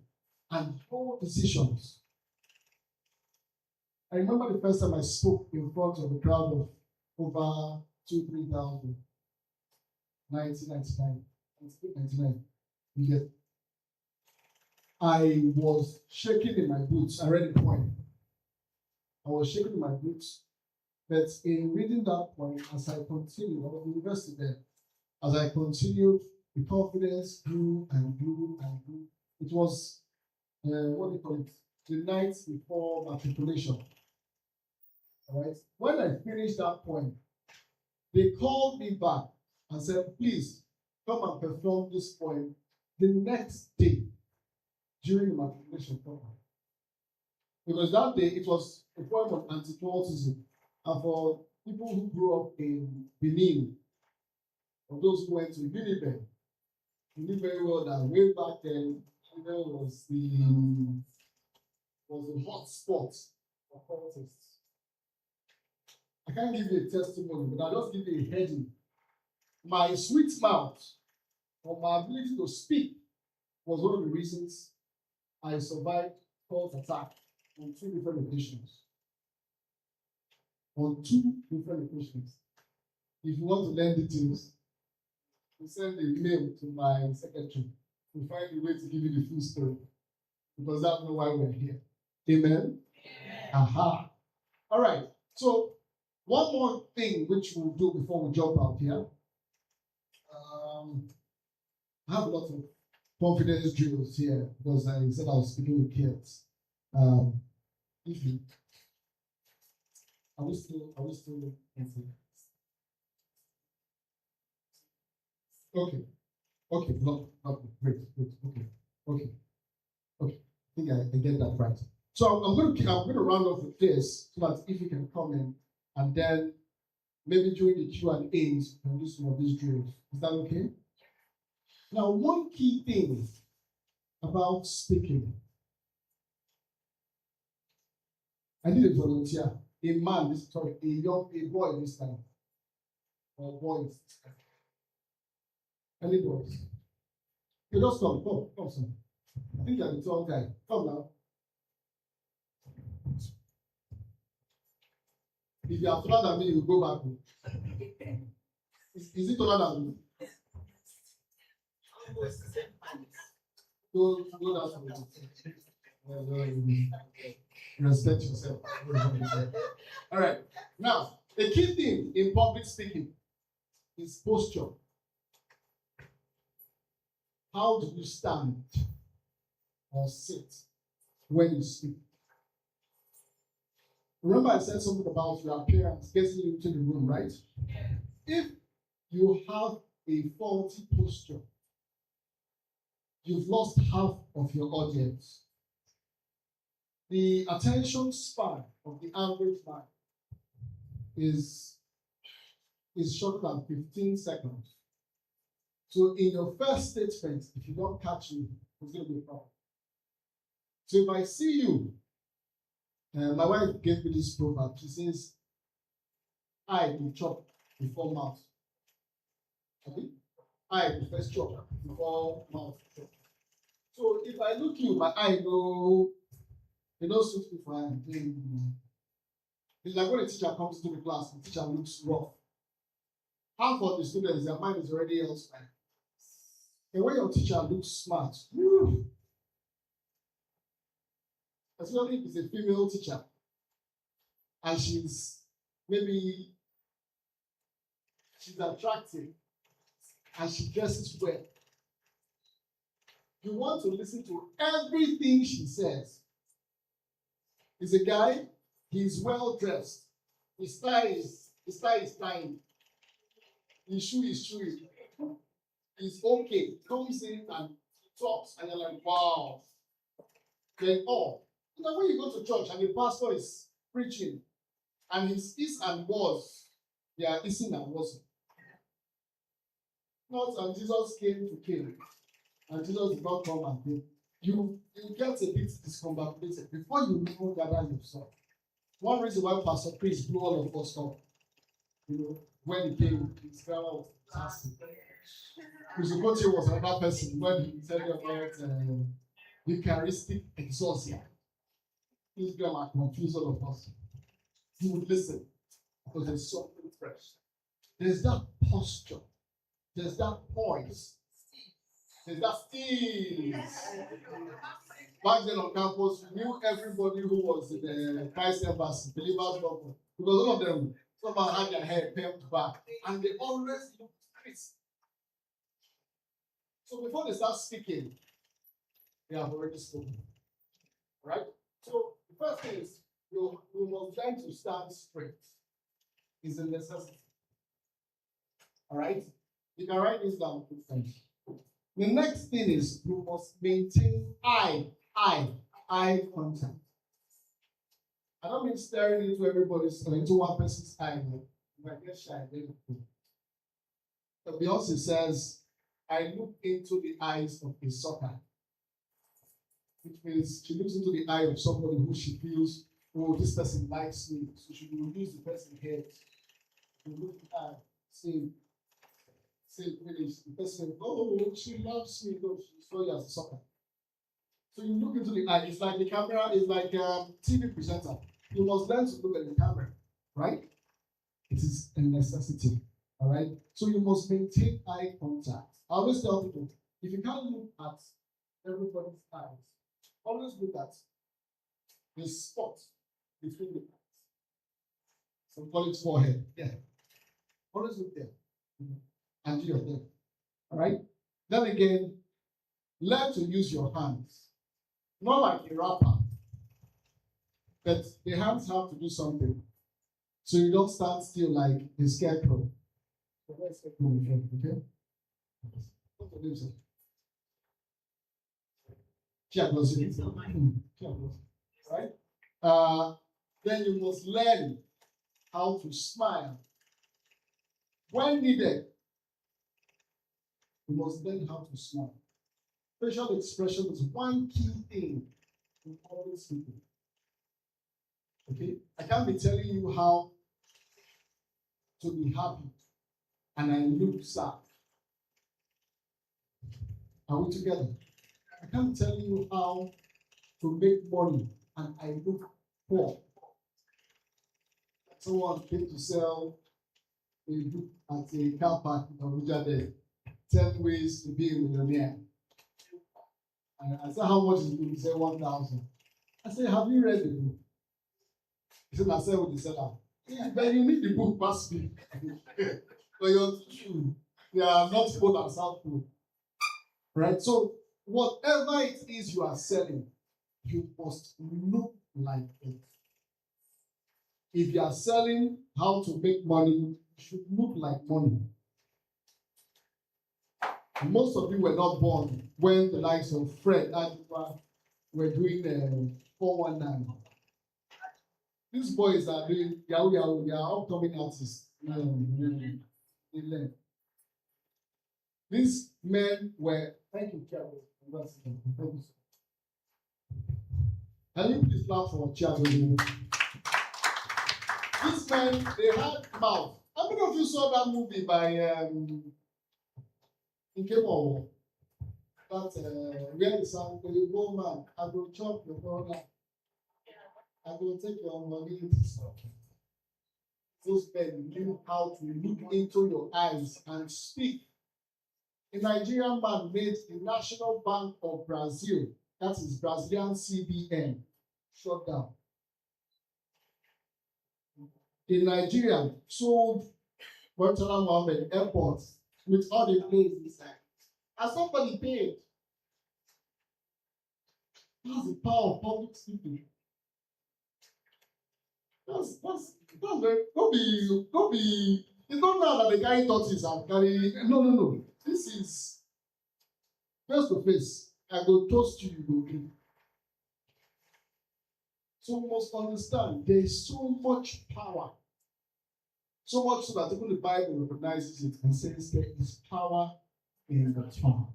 and your decisions. I remember the first time I spoke in front of a crowd of over 2,000-3,000. 1999. Yes. I was shaking in my boots. I read the poem. I was shaking in my boots. But in reading that poem, as I continued, I was in university there. As I continued, the confidence grew and grew and grew. It was, what do you call it? The night before matriculation. All right. When I finished that poem, they called me back and said, please come and perform this poem the next day during the matriculation program. Because that day it was a poem of anti-cultism. And for people who grew up in Benin, or those who went to Uniben, you knew very well that way back then, Uniben was the hot spot for cultists. I can't give you a testimony, but I'll just give you a heading. My sweet mouth or my ability to speak was one of the reasons I survived cult attack on 2 different occasions. On 2 different occasions. If you want to learn details, you send a mail to my secretary. We'll find a way to give you the full story. Because that's not why we're here. Amen? Amen. Aha. All right. So, one more thing which we'll do before we jump out here. I have a lot of confidence drills here because I said I was speaking with kids. If you are we still okay. Okay, no, great, okay. I think I get that right. So I'm going to round off with this so that if you can comment and then maybe during the Q&As you can do some of these drills. Is that okay? Now, one key thing about speaking. I need a volunteer, a man, a boy this time, or boys. Any boys? You just come, son. I think you're the tall guy. Come now. If you are taller than me, you go back. Is it taller than me? Go down. Respect yourself. All right. Now, the key thing in public speaking is posture. How do you stand or sit when you speak? Remember, I said something about your appearance getting you into the room, right? If you have a faulty posture, you've lost half of your audience. The attention span of the average man is shorter than 15 seconds. So in your first statement, if you don't catch me, it's going to be a problem. So if I see you, my wife gave me this proverb. She says, "I will chop before mouth." Okay? I will first chop before mouth. So if I look you, my eye go, suit me for it's like when a teacher comes to the class, the teacher looks rough. Half of the students, their mind is already elsewhere. And when your teacher looks smart, especially if it's a female teacher, and she's attractive, and she dresses well, you want to listen to everything she says. He's a guy, he's well dressed, his tie is tying, his shoe is shoey, he's okay, comes in and talks, and you're like, wow. Then when you go to church and the pastor is preaching, and his is and was, they are ising and wasn't. Not and Jesus came to kill, and Jesus did not come and kill. You get a bit discombobulated before you even gather yourself. One reason why Pastor Chris blew all of us up, when he came, his grandma was fantastic. Kuzukochi was another person when he said about Eucharistic exousia. His grandma confused all of us. He would listen because there's something fresh. There's that posture. There's that poise. There's that steeze. Back then on campus, we knew everybody who was in the Christ Embassy, believers level, because all of them somehow had their hair permed back, and they always looked crisp. So before they start speaking, they have already spoken. Right? So the first thing is you must learn to stand straight. It's a necessity. All right? You can write this down, good friends. The next thing is you must maintain eye contact. I don't mean staring into into one person's eye. You might get shy. Beyonce says, I look into the eyes of a sucker. Which means she looks into the eye of somebody who she feels, oh, this person likes me. So she will use the person's head. You look at the eye, say, finish. The person, oh, she loves me. No, she saw you as a sucker. So you look into the eye. It's like the camera is like a TV presenter. You must learn to look at the camera, right? It is a necessity, all right? So you must maintain eye contact. I always tell people, if you can't look at everybody's eyes, always look at the spot between the eyes. Some call it forehead. Yeah. Always look there. And you're there. All right? Then again, learn to use your hands. Not like a rapper. But the hands have to do something. So you don't stand still like a scarecrow. So let's get moving, okay? What's the name, sir? Right? Then you must learn how to smile. When needed, you must learn how to smile. Facial expression is one key thing in all people. Okay? I can't be telling you how to be happy and I look sad. Are we together? I can't tell you how to make money and I look poor. Someone came to sell a book at a car park in Abuja there, 10 ways to be a millionaire. And I said, how much is the book? He said, 1,000. I said, have you read the book? He said, I said with the seller. Yeah, but you need the book, must be. But you're true. They are not both and South Pole. Right? So, whatever it is you are selling, you must look like it. If you are selling how to make money, you should look like money. Most of you were not born when the likes of Fred and were doing 419. These boys are doing Yahoo Yahoo, they are upcoming artists. They learn. These men were, thank you, Chiago. Thank you, sir. Can you please clap for Chiago? These men, they had mouth. How many of you saw that movie by Nkemo? That where the song, the woman, I will chop your brother. I will take your money into stuff. Those men knew how to look into your eyes and speak. A Nigerian man made the National Bank of Brazil, that is Brazilian CBN, shut down. A Nigerian sold Murtala Mohammed airports with all the planes inside. And somebody paid. That's the power of public speaking. That's very, don't be, it's not now that the guy thought he's carry. No. This is face to face. I go toast you, you go drink. So you must understand there is so much power. So much so that even the Bible recognizes it and says there is power in the tongue.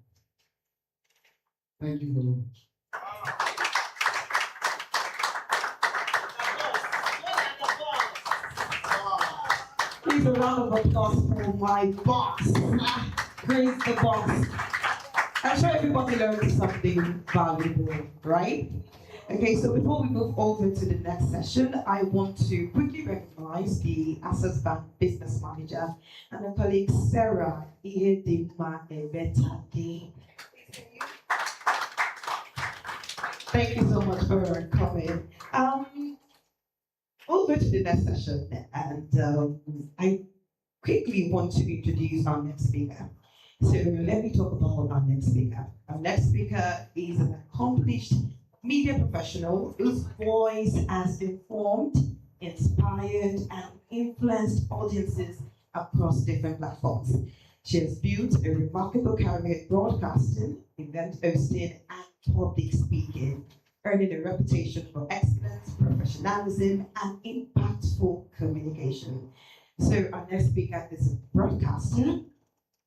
Thank you very much. Please a round of applause for my boss. Praise the boss. I'm sure everybody learned something valuable, right? Okay, so before we move over to the next session, I want to quickly recognize the Access Bank Business Manager and her colleague Sarah Ihedema Ebetade. Thank you so much for coming. Over to the next session, and I quickly want to introduce our next speaker. So let me talk about our next speaker. Our next speaker is an accomplished media professional whose voice has informed, inspired, and influenced audiences across different platforms. She has built a remarkable career in broadcasting, event hosting, and public speaking, earning a reputation for excellence, professionalism, and impactful communication. So our next speaker is a broadcaster.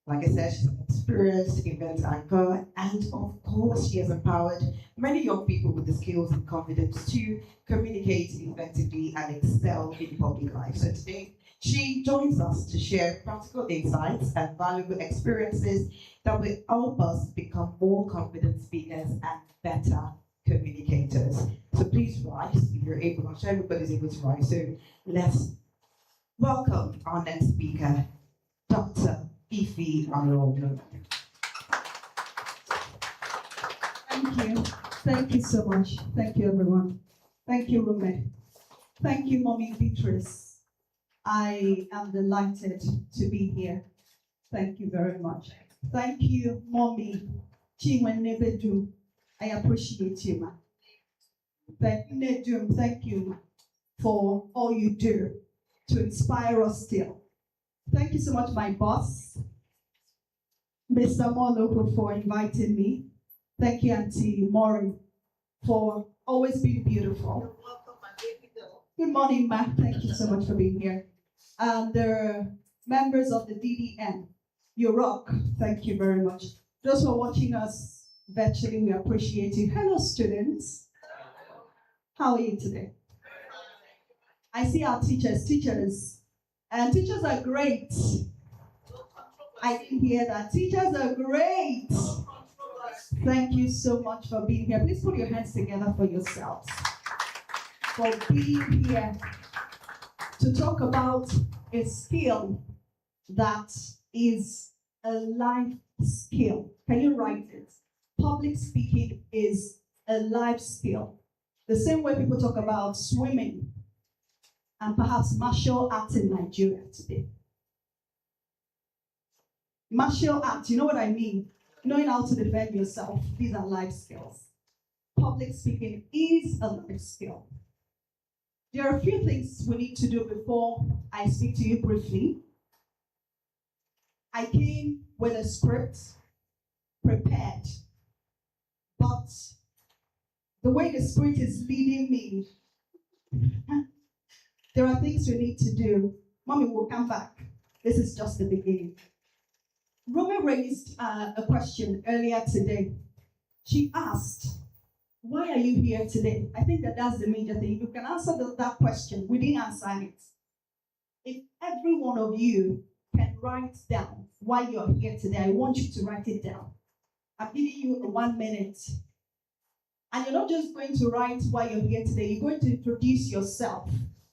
Like I said, she's an experienced event anchor, and of course, she has empowered many young people with the skills and confidence to communicate effectively and excel in public life. So today, she joins us to share practical insights and valuable experiences that will help us become more confident speakers and better communicators. So please rise if you're able. I'm sure everybody's able to rise. So let's welcome our next speaker, Dr. Ife Arono. Thank you. Thank you so much. Thank you, everyone. Thank you, Rume. Thank you, Mommy Beatrice. I am delighted to be here. Thank you very much. Thank you, Mommy Chinwenebedu. I appreciate you, ma. Thank you, Nedum. Thank you for all you do to inspire us still. Thank you so much, my boss, Mr. Moloko, for inviting me. Thank you, Auntie Maureen, for always being beautiful. You're welcome, my baby girl. Good morning, Ma. Thank you so much for being here. The members of the DDN, you rock. Thank you very much. Those who are watching us virtually, we appreciate you. Hello, students. How are you today? I see our teachers. And teachers are great. I didn't hear that. Teachers are great. Thank you so much for being here. Please put your hands together for yourselves. For being here to talk about a skill that is a life skill. Can you write it? Public speaking is a life skill. The same way people talk about swimming and perhaps martial arts in Nigeria today. Martial arts, you know what I mean? Knowing how to defend yourself. These are life skills. Public speaking is a life skill. There are a few things we need to do before I speak to you briefly. I came with a script prepared, but the way the Spirit is leading me, there are things we need to do. Mommy will come back. This is just the beginning. Roma raised a question earlier today. She asked, why are you here today? I think that's the major thing. You can answer that question. We didn't answer it. If every one of you can write down why you're here today, I want you to write it down. I'm giving you 1 minute. And you're not just going to write why you're here today. You're going to introduce yourself.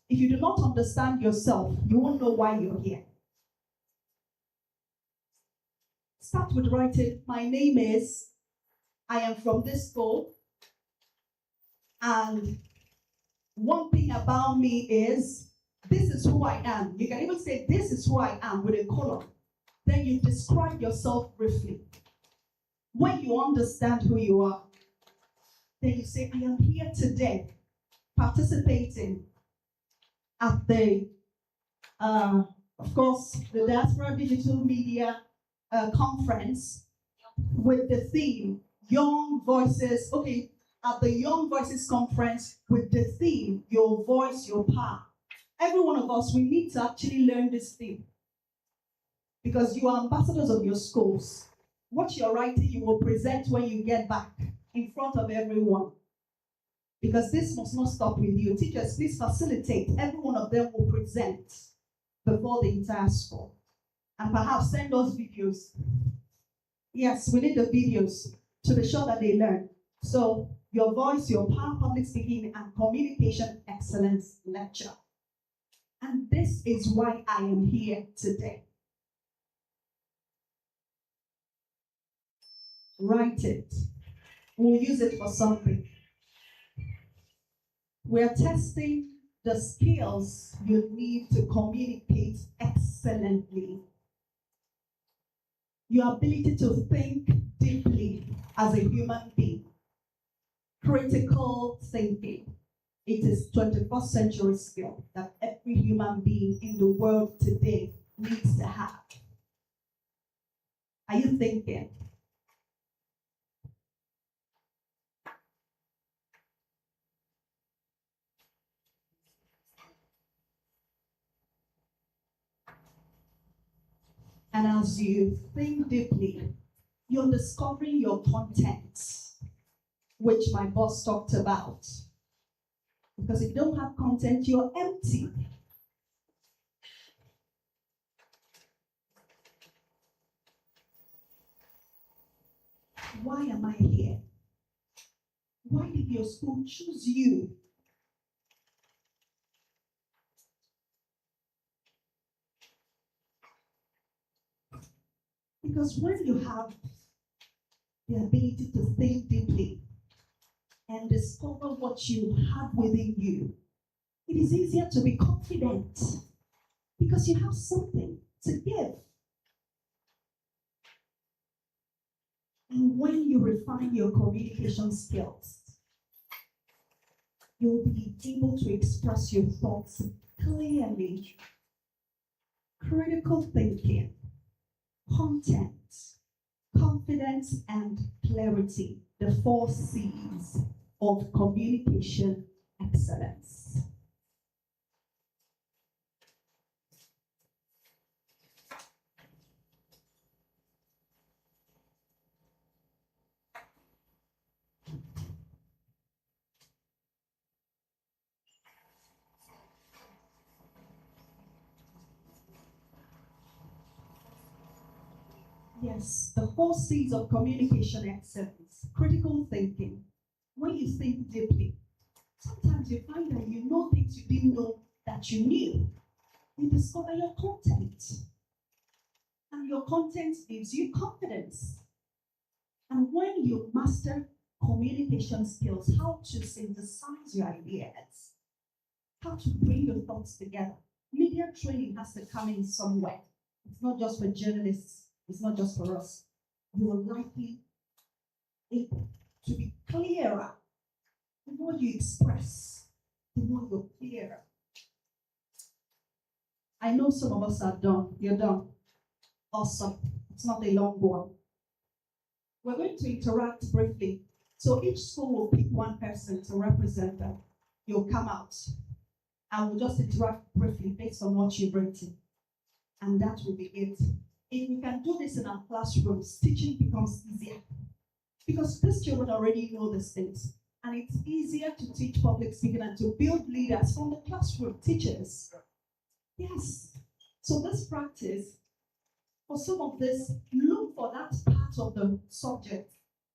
If you do not understand yourself, you won't know why you're here. Start with writing, my name is, I am from this school, and one thing about me is, this is who I am. You can even say, this is who I am with a column. Then you describe yourself briefly. When you understand who you are, then you say, I am here today participating at the, of course, the Diaspora Digital Media Conference with the theme, Young Voices, at the Young Voices Conference with the theme, Your Voice, Your Power. Every one of us, we need to actually learn this theme because you are ambassadors of your schools. What you're writing, you will present when you get back in front of everyone. Because this must not stop with you. Teachers, please facilitate. Every one of them will present before the entire school. And perhaps send us videos. Yes, we need the videos to be sure that they learn. So, Your Voice, Your Power, Public Speaking, and Communication Excellence Lecture. And this is why I am here today. Write it. We'll use it for something. We're testing the skills you need to communicate excellently. Your ability to think deeply as a human being. Critical thinking. It is 21st century skill that every human being in the world today needs to have. Are you thinking? And as you think deeply, you're discovering your content, which my boss talked about. Because if you don't have content, you're empty. Why am I here? Why did your school choose you? Because when you have the ability to think deeply and discover what you have within you, it is easier to be confident because you have something to give. And when you refine your communication skills, you'll be able to express your thoughts clearly. Critical thinking, content, confidence, and clarity, the 4 C's of communication excellence. Yes, the 4 C's of communication excellence. Critical thinking. When you think deeply, sometimes you find that you know things you didn't know that you knew. You discover your content. And your content gives you confidence. And when you master communication skills, how to synthesize your ideas, how to bring your thoughts together, media training has to come in somewhere. It's not just for journalists. It's not just for us. You are likely able to be clearer. The more you express, the more you're clearer. I know some of us are done. You're done. Awesome. It's not a long one. We're going to interact briefly. So each school will pick one person to represent them. You'll come out and we'll just interact briefly based on what you've written. And that will be it. If we can do this in our classrooms, teaching becomes easier. Because these children already know these things. And it's easier to teach public speaking and to build leaders from the classroom, teachers. Yes. So this practice, for some of this, look for that part of the subject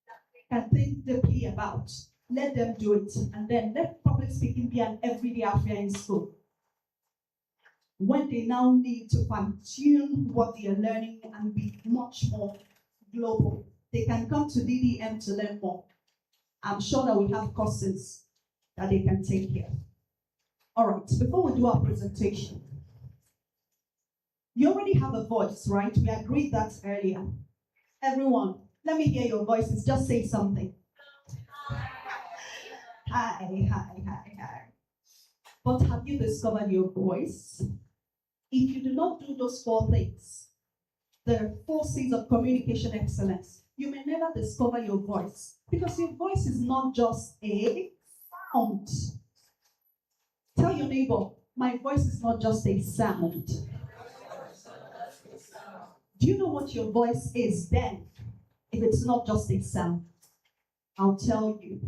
that they can think deeply about. Let them do it. And then let public speaking be an everyday affair in school. When they now need to fine-tune what they are learning and be much more global, they can come to DDM to learn more. I'm sure that we have courses that they can take here. All right, before we do our presentation, you already have a voice, right? We agreed that earlier. Everyone, let me hear your voices. Just say something. Hi. But have you discovered your voice? If you do not do those 4 things, the 4 C's of communication excellence, you may never discover your voice. Because your voice is not just a sound. Tell your neighbor, my voice is not just a sound. Do you know what your voice is then, if it's not just a sound? I'll tell you.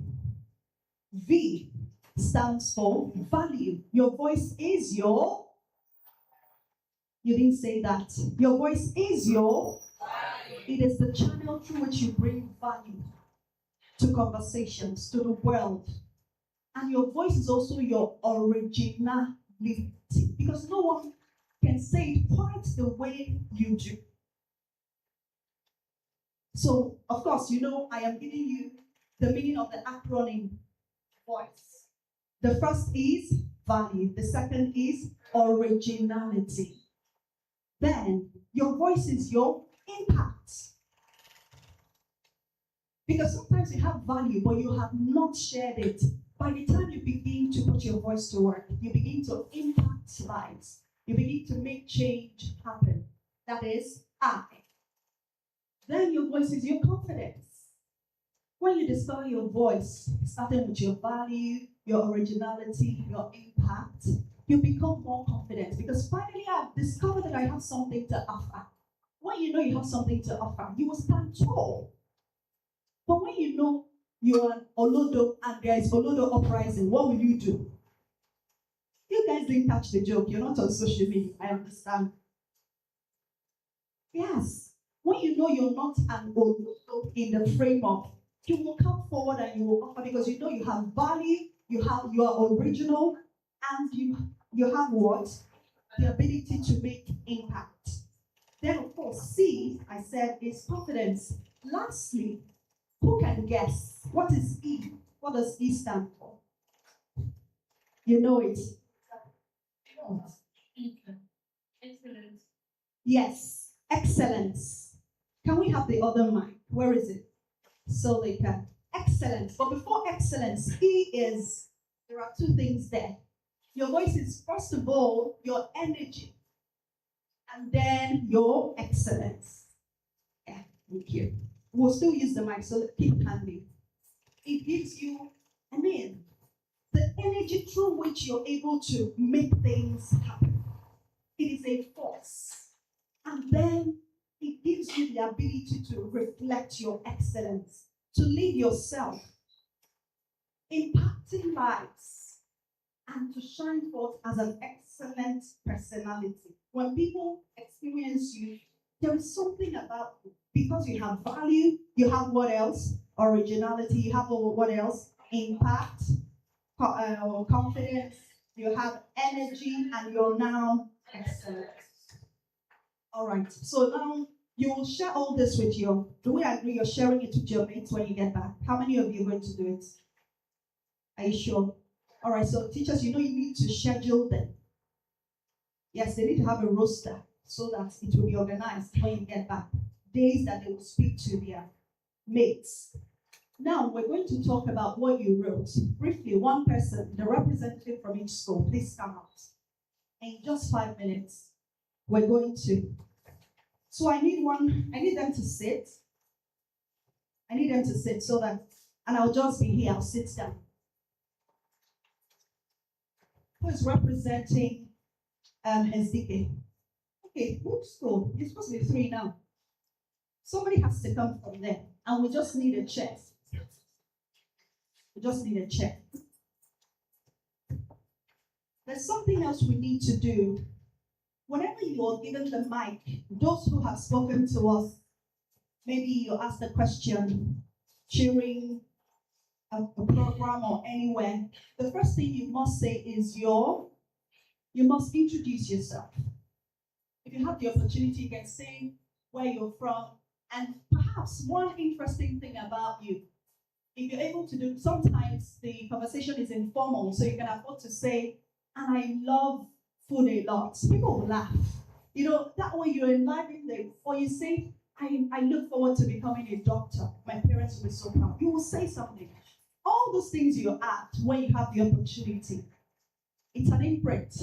V stands for value. Your voice is your... You didn't say that. Your voice is your... It is the channel through which you bring value to conversations, to the world. And your voice is also your originality. Because no one can say it quite the way you do. So, of course, you know I am giving you the meaning of the acronym voice. The first is value. The second is originality. Then, your voice is your impact. Because sometimes you have value, but you have not shared it. By the time you begin to put your voice to work, you begin to impact lives. You begin to make change happen. That is I. Then your voice is your confidence. When you discover your voice, starting with your value, your originality, your impact, you become more confident because finally I've discovered that I have something to offer. When you know you have something to offer, you will stand tall. But when you know you're an Olodo and there is Olodo uprising, what will you do? You guys didn't catch the joke. You're not on social media. I understand. Yes. When you know you're not an Olodo in the frame of, you will come forward and you will offer because you know you have value, you are original, and you have what? The ability to make impact. Then of course, C, I said, is confidence. Lastly, who can guess? What is E? What does E stand for? You know it. Excellent. Yes, excellence. Can we have the other mic? Where is it? So they can. Excellence. But before excellence, E is, there are two things there. Your voice is, first of all, your energy, and then your excellence. Yeah, thank you. We'll still use the mic, so keep handy. It gives you, the energy through which you're able to make things happen. It is a force. And then it gives you the ability to reflect your excellence, to lead yourself, impacting lives, and to shine forth as an excellent personality. When people experience you, there is something about you. Because you have value, you have what else? Originality, you have what else? Impact, confidence, you have energy, and you're now excellent. All right, so now you will share all this with you. Do we agree you're sharing it with your mates when you get back? How many of you are going to do it? Are you sure? All right, so teachers, you need to schedule them. Yes, they need to have a roster so that it will be organized when you get back. Days that they will speak to their mates. Now, we're going to talk about what you wrote. Briefly, one person, the representative from each school, please come out. In just 5 minutes, we're going to. So I need them to sit. I need them to sit so that, and I'll just be here, I'll sit down. Who is representing SDK? Okay, which school? You're supposed to be 3 now. Somebody has to come from there, and we just need a chair. We just need a chair. There's something else we need to do. Whenever you are given the mic, those who have spoken to us, maybe you asked a question during a program or anywhere, the first thing you must say is you must introduce yourself. If you have the opportunity, you can say where you're from, and perhaps one interesting thing about you, if you're able to do, sometimes the conversation is informal, so you can afford to say, and I love food a lot. People will laugh. That way you're enlivening them. Or you say, I look forward to becoming a doctor. My parents will be so proud. You will say something. All those things you add when you have the opportunity, it's an imprint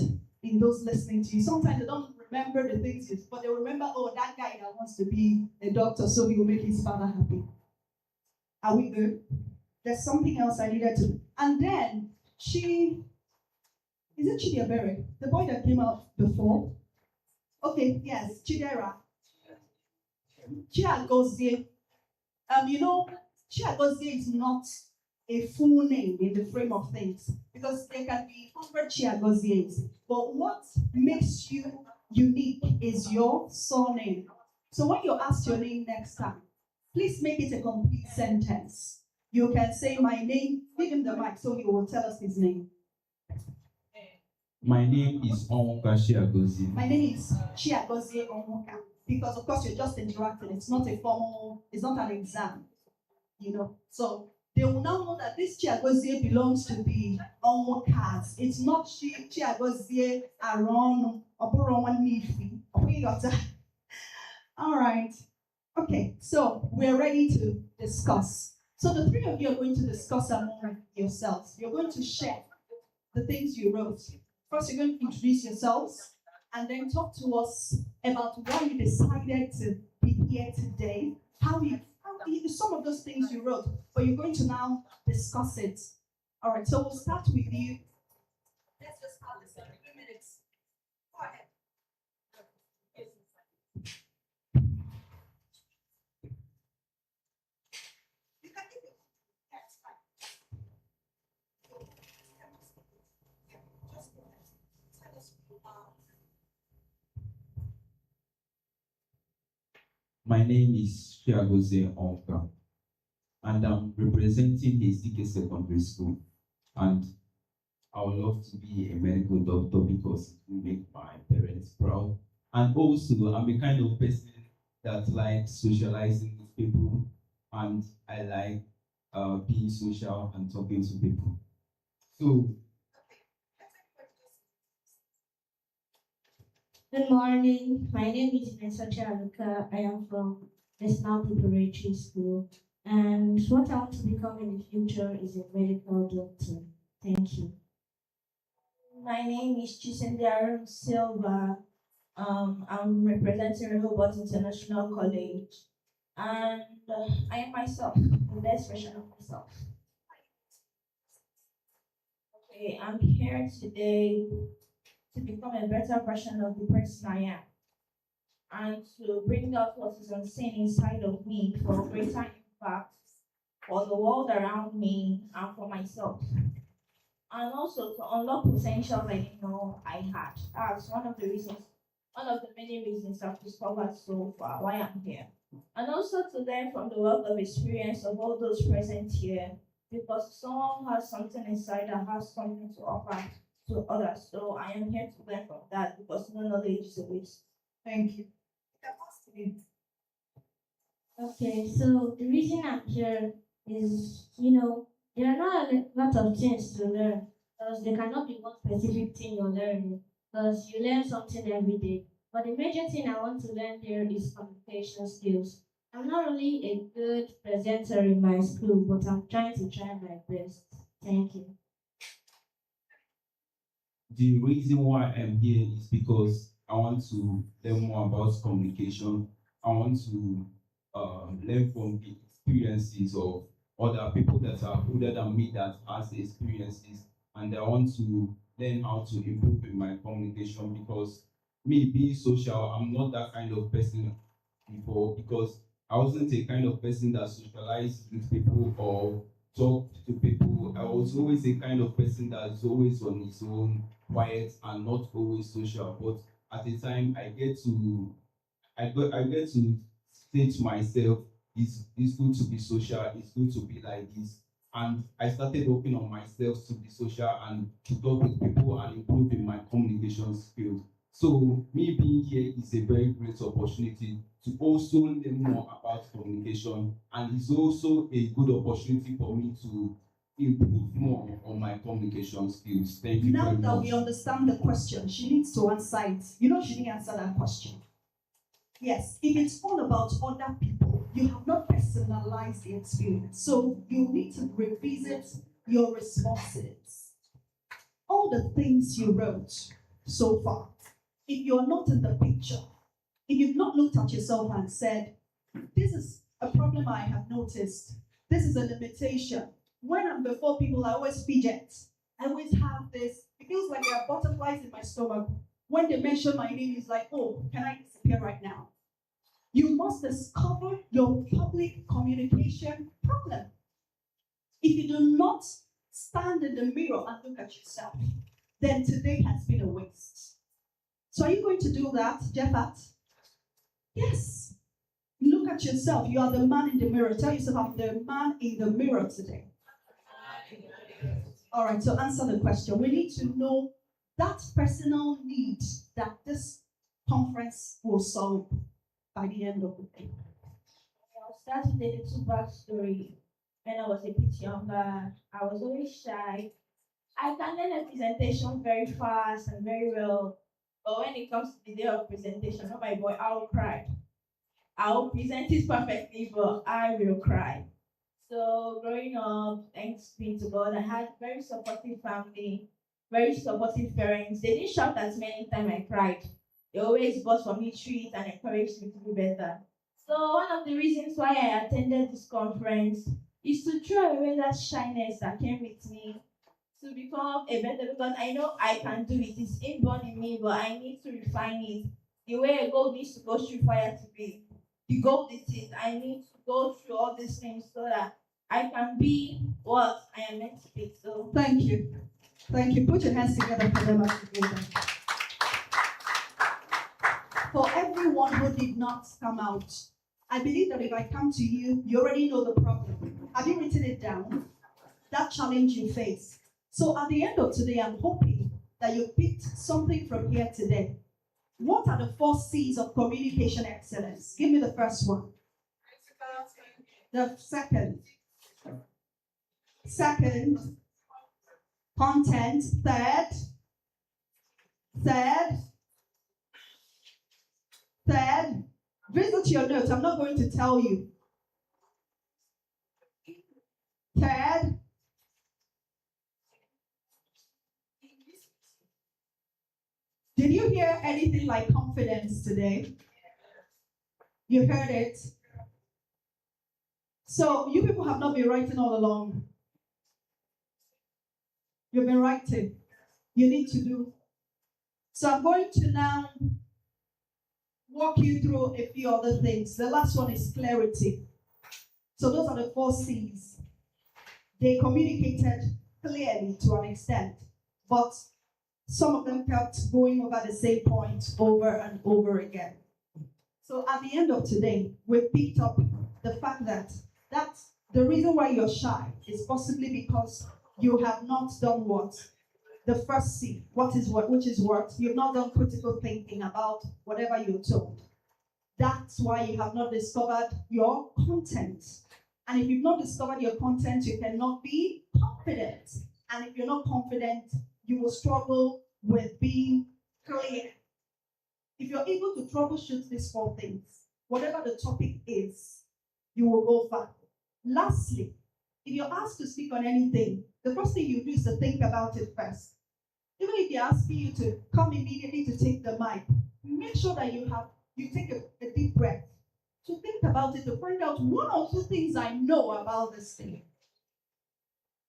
in those listening to you. Sometimes they don't remember the things, but they remember, that guy that wants to be a doctor, so he will make his father happy. Are we good? There's something else I needed to. And then is it Chidiebere? The boy that came out before? Okay, yes, Chidera. Chiagozie. Chiagozie is not a full name in the frame of things because there can be 100 Chiagozies. But what makes you unique is your surname. So when you're asked your name next time, please make it a complete sentence. You can say my name, give him the mic so he will tell us his name. My name is Onwuka Chiagozie. My name is Chiagozie Onwuka. Because of course you're just interacting. It's not an exam. So they will now know that this Chiagozie belongs to the Onwukas. It's not Chiagozie Aron Oburonwa Nifi. All right. Okay, so we're ready to discuss. So the three of you are going to discuss among yourselves. You're going to share the things you wrote. First, you're going to introduce yourselves and then talk to us about why you decided to be here today, some of those things you wrote, but you're going to now discuss it. All right, so we'll start with you. Let's just have this in 3 minutes. Go ahead. You can keep it. That's fine. Just go ahead. Tell us who you are. My name is Chiagozie Onka, and I'm representing Hasty Secondary School. And I would love to be a medical doctor because it will make my parents proud. And also, I'm a kind of person that likes socializing with people, and I like being social and talking to people. So, Good morning. My name is Mesacha Aluka. I am from National Preparatory School. And what I want to become in the future is a medical doctor. Thank you. My name is Chisendiarum Silva. I'm representing Rehoboth International College. And I am myself, the best version of myself. Okay, I'm here today to become a better version of the person I am and to bring out what is unseen inside of me for greater impact for the world around me and for myself. And also to unlock potentials I didn't know I had. That's one of the many reasons I've discovered so far why I'm here. And also to learn from the wealth of experience of all those present here, because someone has something inside that has something to offer to others. So I am here to learn from that because no knowledge is a waste. Thank you. Okay, so the reason I'm here is, there are not a lot of things to learn because there cannot be one specific thing you're learning because you learn something every day. But the major thing I want to learn here is communication skills. I'm not only a good presenter in my school, but I'm trying to try my best. Thank you. the reason why I'm here is because I want to learn more about communication. I want to learn from the experiences of other people that are older than me that has the experiences, and I want to learn how to improve in my communication because me being social, I'm not that kind of person before because I wasn't a kind of person that socialized with people or talk to people. I was always a kind of person that's always on his own, quiet and not always social. But at the time I get to say to myself, it's good to be social, it's good to be like this. And I started working on myself to be social and to talk with people and improve in my communication skills. So me being here is a very great opportunity to also learn more about communication, and it's also a good opportunity for me to improve more on my communication skills. Thank you Now very that much. we understand the question, she needs to answer it. She didn't answer that question. Yes, if it's all about other people, you have not personalized the experience. So you need to revisit your responses. All the things you wrote so far, if you're not in the picture, if you've not looked at yourself and said, this is a problem I have noticed, this is a limitation. When I'm before people, I always fidget. I always have this, it feels like there are butterflies in my stomach. When they mention my name, it's like, oh, can I disappear right now? You must discover your public communication problem. If you do not stand in the mirror and look at yourself, then today has been a waste. So are you going to do that, Jeffat? Yes. Look at yourself. You are the man in the mirror. Tell yourself, I'm the man in the mirror today. All right, so answer the question. We need to know that personal need that this conference will solve by the end of the day. I'll start with a little backstory. When I was a bit younger, I was always shy. I can learn a presentation very fast and very well, but when it comes to the day of presentation, oh my boy, I'll cry. I'll present it perfectly, but I will cry. So growing up, thanks be to God, I had very supportive family, very supportive parents. They didn't shout at me anytime I cried. They always bought for me treats and encouraged me to do better. So one of the reasons why I attended this conference is to throw away that shyness that came with me to become a better, because I know I can do it. It's inborn in me, but I need to refine it. The way a gold needs to go through fire to be the gold it is, I need to go through all these things so that I can be what I am meant to be. So Thank you. Thank you. Put your hands together for them as you give them. For everyone who did not come out, I believe that if I come to you, you already know the problem. Have you written it down? That challenge you face. So at the end of today, I'm hoping that you picked something from here today. What are the 4 C's of communication excellence? Give me the first one. The second. Second. Content. Third. Visit your notes. I'm not going to tell you. Third. Did you hear anything like confidence today? You heard it. So you people have not been writing all along. You've been writing. You need to do. So I'm going to now walk you through a few other things. The last one is clarity. So those are the 4 C's. They communicated clearly to an extent, but some of them kept going over the same point over and over again. So at the end of today, we've picked up the fact that the reason why you're shy is possibly because you have not done what? The first C, what is what, which is what? You've not done critical thinking about whatever you're told. That's why you have not discovered your content. And if you've not discovered your content, you cannot be confident. And if you're not confident, you will struggle with being clear. If you're able to troubleshoot these 4 things, whatever the topic is, you will go far. Lastly, if you're asked to speak on anything, the first thing you do is to think about it first. Even if they're asking you to come immediately to take the mic, make sure that you take a deep breath to think about it, to find out 1 or 2 things I know about this thing.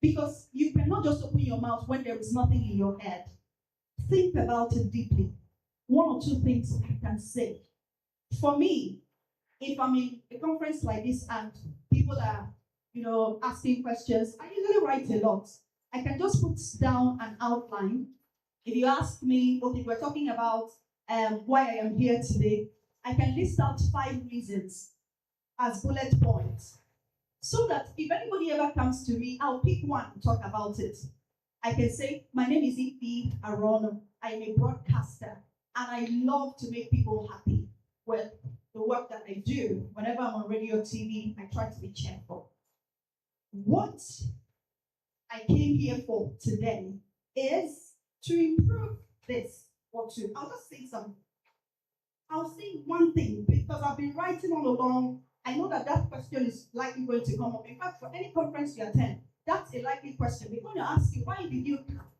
Because you cannot just open your mouth when there is nothing in your head. Think about it deeply. 1 or 2 things I can say. For me, if I'm in a conference like this and people are, asking questions, I usually write a lot. I can just put down an outline. If you ask me, okay, we're talking about why I am here today, I can list out 5 reasons as bullet points. So that if anybody ever comes to me, I'll pick one and talk about it. I can say, my name is Ife Arono. I am a broadcaster, and I love to make people happy with the work that I do. Whenever I'm on radio, TV, I try to be cheerful. What I came here for today is to improve this or to. I'll just say something. I'll say one thing because I've been writing all along. I know that question is likely going to come up. In fact, for any conference you attend, that's a likely question. We're going to ask you, why did you come?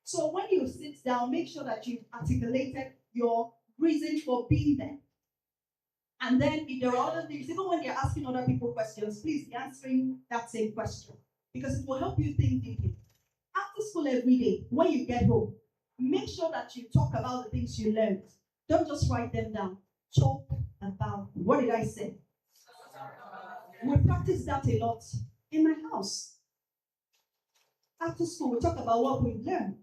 So when you sit down, make sure that you've articulated your reason for being there. And then if there are other things, even when you're asking other people questions, please be answering that same question because it will help you think deeply. After school every day, when you get home, make sure that you talk about the things you learned. Don't just write them down. Talk about, what did I say? We practice that a lot in my house. After school, we talk about what we've learned.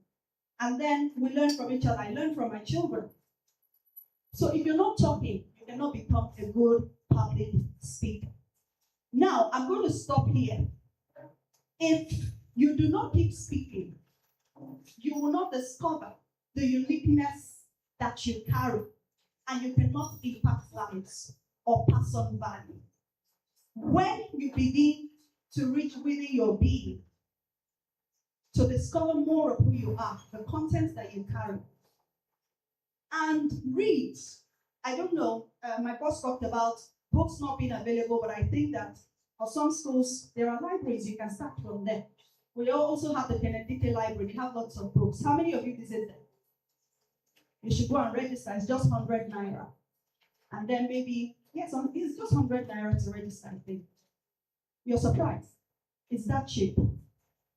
And then we learn from each other. I learn from my children. So if you're not talking, you cannot become a good public speaker. Now, I'm going to stop here. If you do not keep speaking, you will not discover the uniqueness that you carry, and you cannot impact lives or pass on value. When you begin to reach within your being, to discover more of who you are, the content that you carry, and read. I don't know, my boss talked about books not being available, but I think that For some schools, there are libraries, you can start from there. We also have the Benedictine Library, they have lots of books. How many of you visit them? You should go and register, it's just 100 naira. And then maybe, yes, it's just 100 naira to register, I think. You're surprised. It's that cheap.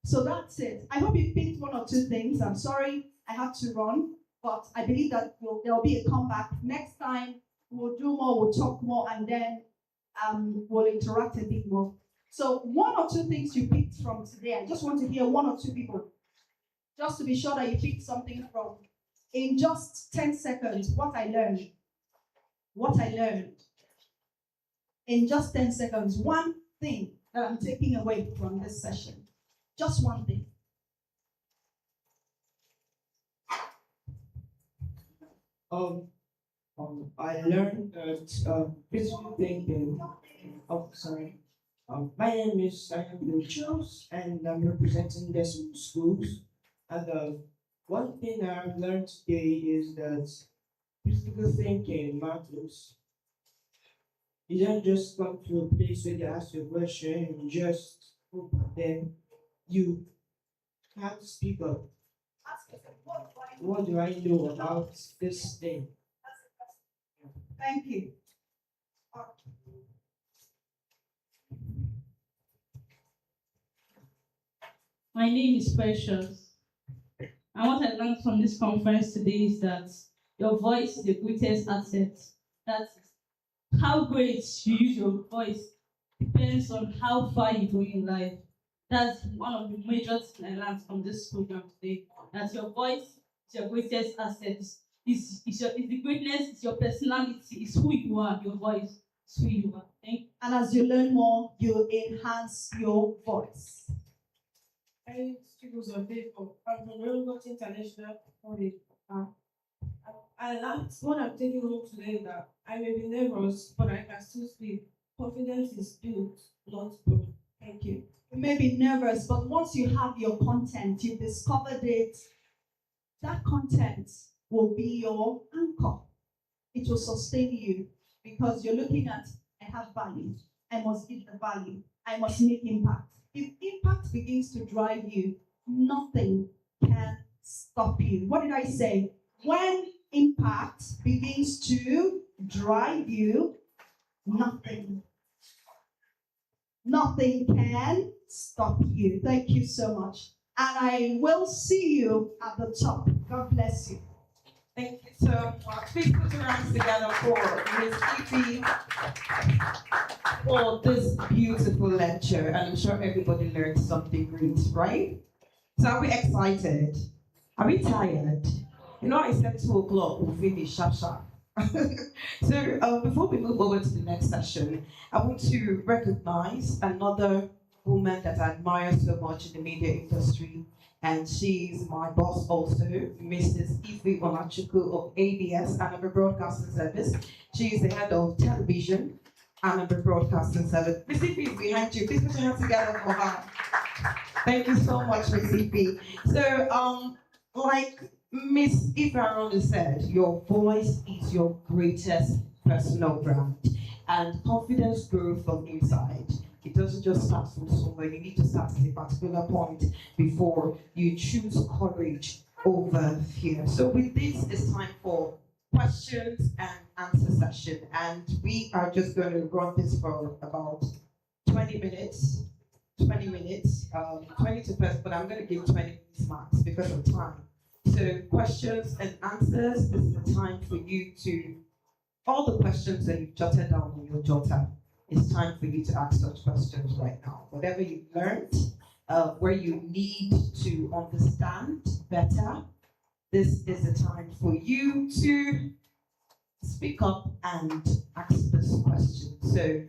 So that's it. I hope you picked one or two things. I'm sorry I had to run, but I believe that there'll be a comeback. Next time, we'll do more, we'll talk more, and then we'll interact a bit more. So one or two things you picked from today. I just want to hear one or two people, just to be sure that you picked something from. In just 10 seconds, what I learned. In just 10 seconds, one thing that I'm taking away from this session. Just one thing. I learned that critical thinking. Oh, sorry. My name is Simon Charles, and I'm representing Decimal Schools. And one thing I've learned today is that critical thinking matters. You don't just come to a place where they ask you a question and just hope, then you have to speak up. What do I know about this thing? Thank you. My name is Precious. And what I learned from this conference today is that your voice is the greatest asset. That's how great you use your voice depends on how far you go in life. That's one of the major things I learned from this program today. That your voice is your greatest asset. It's the greatness, it's your personality, it's who you are, your voice is who you are. Thank you. And as you learn more, you enhance your voice. I students are faithful. I'm from Railroad International College. I learned what I'm taking home today that I may be nervous, but I can still speak. Confidence is built, not grown. Thank you. You may be nervous, but once you have your content, you've discovered it, that content will be your anchor. It will sustain you because you're looking at, I have value. I must give the value. I must make impact. If impact begins to drive you, nothing can stop you. What did I say? When impact begins to drive you, nothing can stop you. Thank you so much. And I will see you at the top. God bless you. Thank you so much. Please put your hands together for Ms. Ify for this beautiful lecture. And I'm sure everybody learned something great, right? So are we excited? Are we tired? You know, I said 2 o'clock, we'll finish sharp. So before we move over to the next session, I want to recognize another woman that I admire so much in the media industry. And she's my boss also, Mrs. Ify Onachukwu of ABS, Anambra Broadcasting Service. She is the head of television, Anambra Broadcasting Service. Miss Ify is behind you. Please put your hands together for her. Thank you so much, Miss Ify. So, like Miss Ify said, your voice is your greatest personal brand, and confidence grows from inside. It doesn't just start from somewhere. You need to start at a particular point before you choose courage over fear. So with this, it's time for questions and answer session. And we are just going to run this for about 20 minutes. 20 to first, but I'm going to give 20 minutes max because of time. So questions and answers, this is the time for you to, all the questions that you've jotted down on your jotter, it's time for you to ask such questions right now. Whatever you've learned, where you need to understand better, this is the time for you to speak up and ask this question. So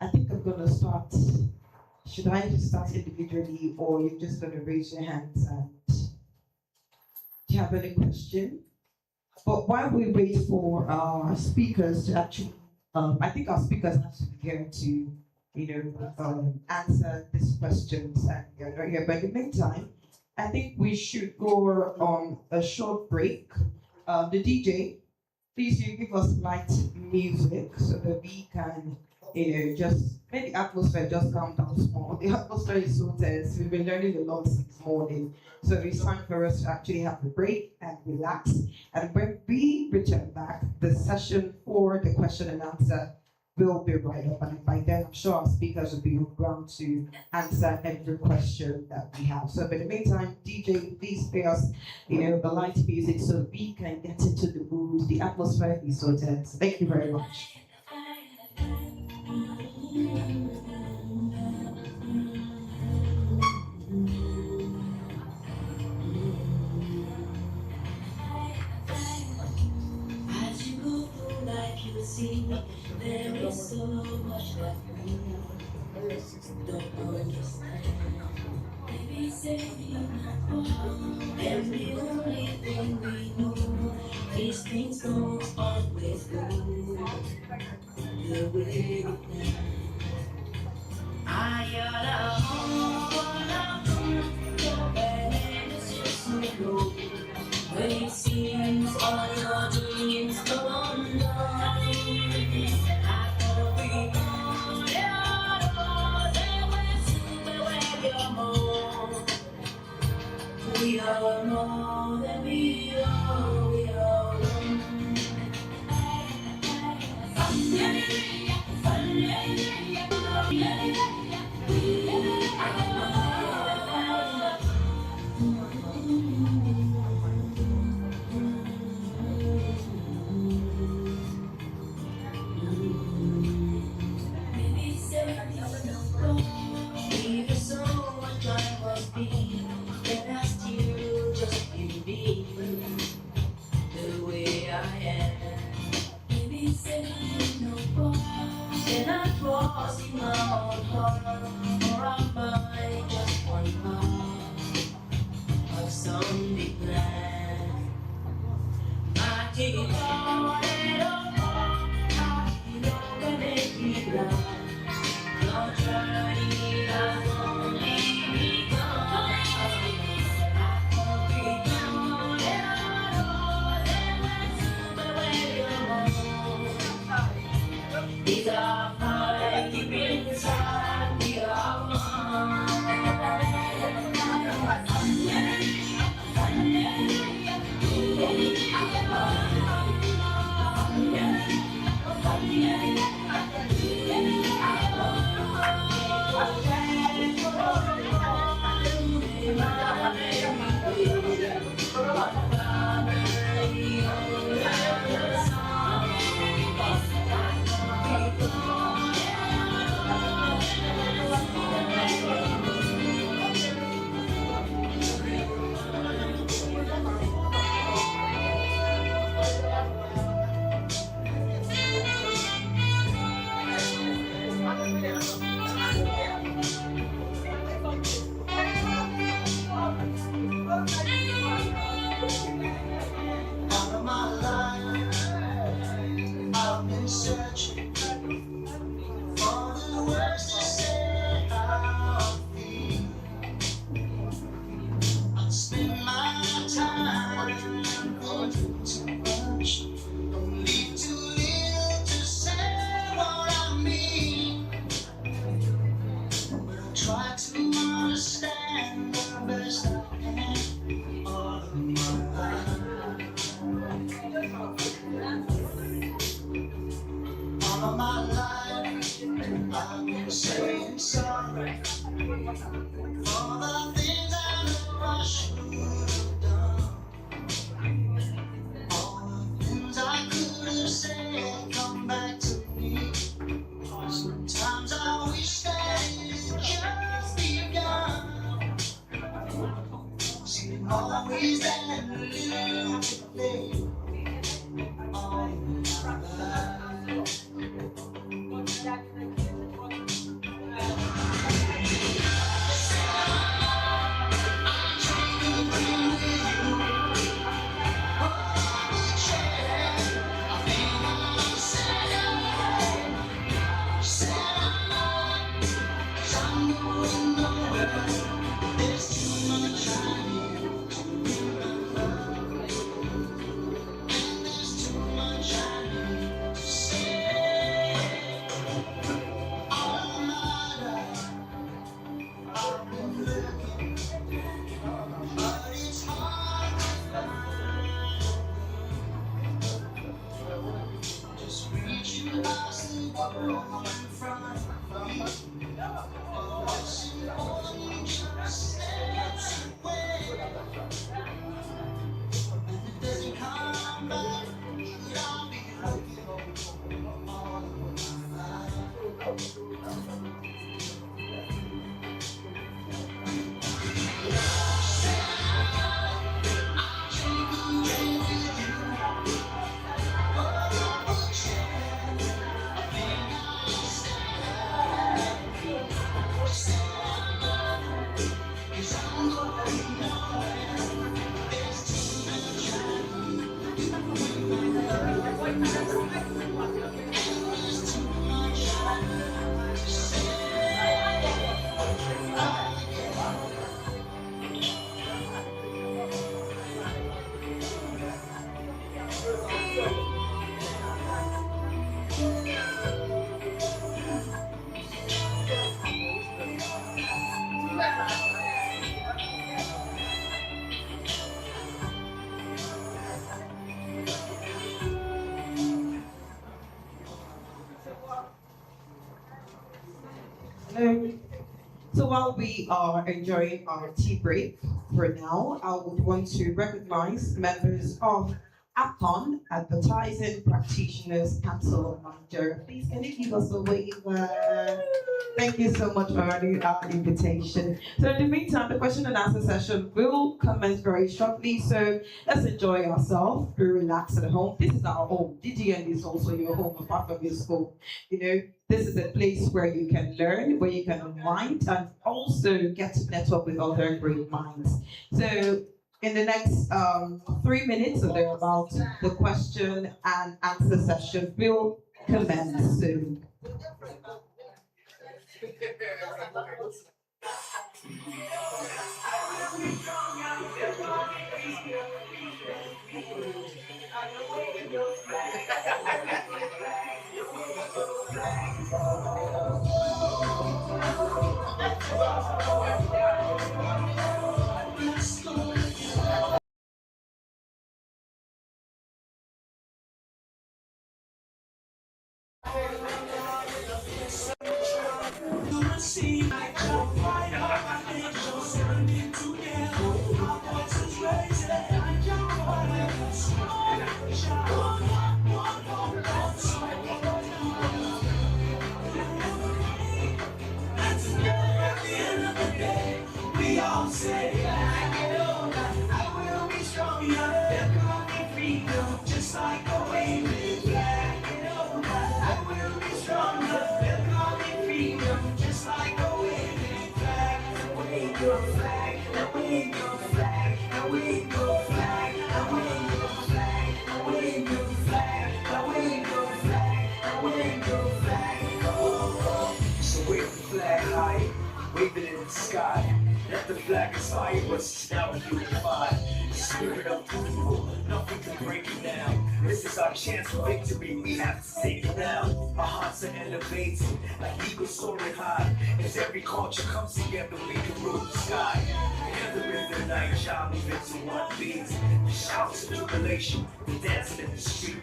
I think I'm going to start. Should I just start individually, or you're just going to raise your hands and do you have any question? But while we wait for our speakers to actually I think our speakers have to be here to, answer these questions and right here. But in the meantime, I think we should go on a short break. The DJ, please you give us light music so that we can just make the atmosphere just calm down small. The atmosphere is so tense. We've been learning a lot since morning. So it's time for us to actually have a break and relax. And when we return back, the session for the question and answer will be right up. And by then, I'm sure our speakers will be on ground to answer every question that we have. So, in the meantime, DJ, please play us, the light music so we can get into the mood. The atmosphere is so tense. Thank you very much. As you go through life, you'll see there is so much that we don't understand. Maybe saying and the only thing we know, these things don't always go the way we plan. I gotta hold on, and it's just so low. When it seems all your dreams don't lie, I thought we all they were super where you're more. We are more than we are, we are one. Even so much I must be, that I still just believe the way I am. Maybe say no more, then I cross in my own heart, or I might just one part of some big plan. I take it all and all, I don't make me blind. Your journey has only begun. I hope we don't ever know that we're super where you're. These are fire deep inside. We are one. All of my life, I've been searching for the words to say how I feel. I spend my time going too much, don't leave too little to say what I mean. But I try to understand the best I can all of my life. All of my life, I've been saying sorry for the things I know I should have done. All the things I could have said come back to me. Sometimes I wish that it had just begun. See, always that little thing. All of my life. I'm dreaming. Hello. So while we are enjoying our tea break for now, I would want to recognize members of ACON, Advertising Practitioners Council Manager. Please can you give us a wave? Thank you so much for our invitation. So in the meantime, the question and answer session will commence very shortly. So let's enjoy ourselves, be relaxed at home. This is our home. DGN is also your home apart from your school. You know, this is a place where you can learn, where you can unwind, and also get to network with other great minds. So in the next 3 minutes or thereabout, the question and answer session will commence soon. Waving in the sky, let the flag inspire us now unified. The spirit of the people, nothing can break it down. This is our chance for victory, we have to take it now. Our hearts are elevated, like eagles soaring high. As every culture comes together, we can rule the sky. Together in the night, child, move into one beat. The shouts of jubilation, the dancing in the street.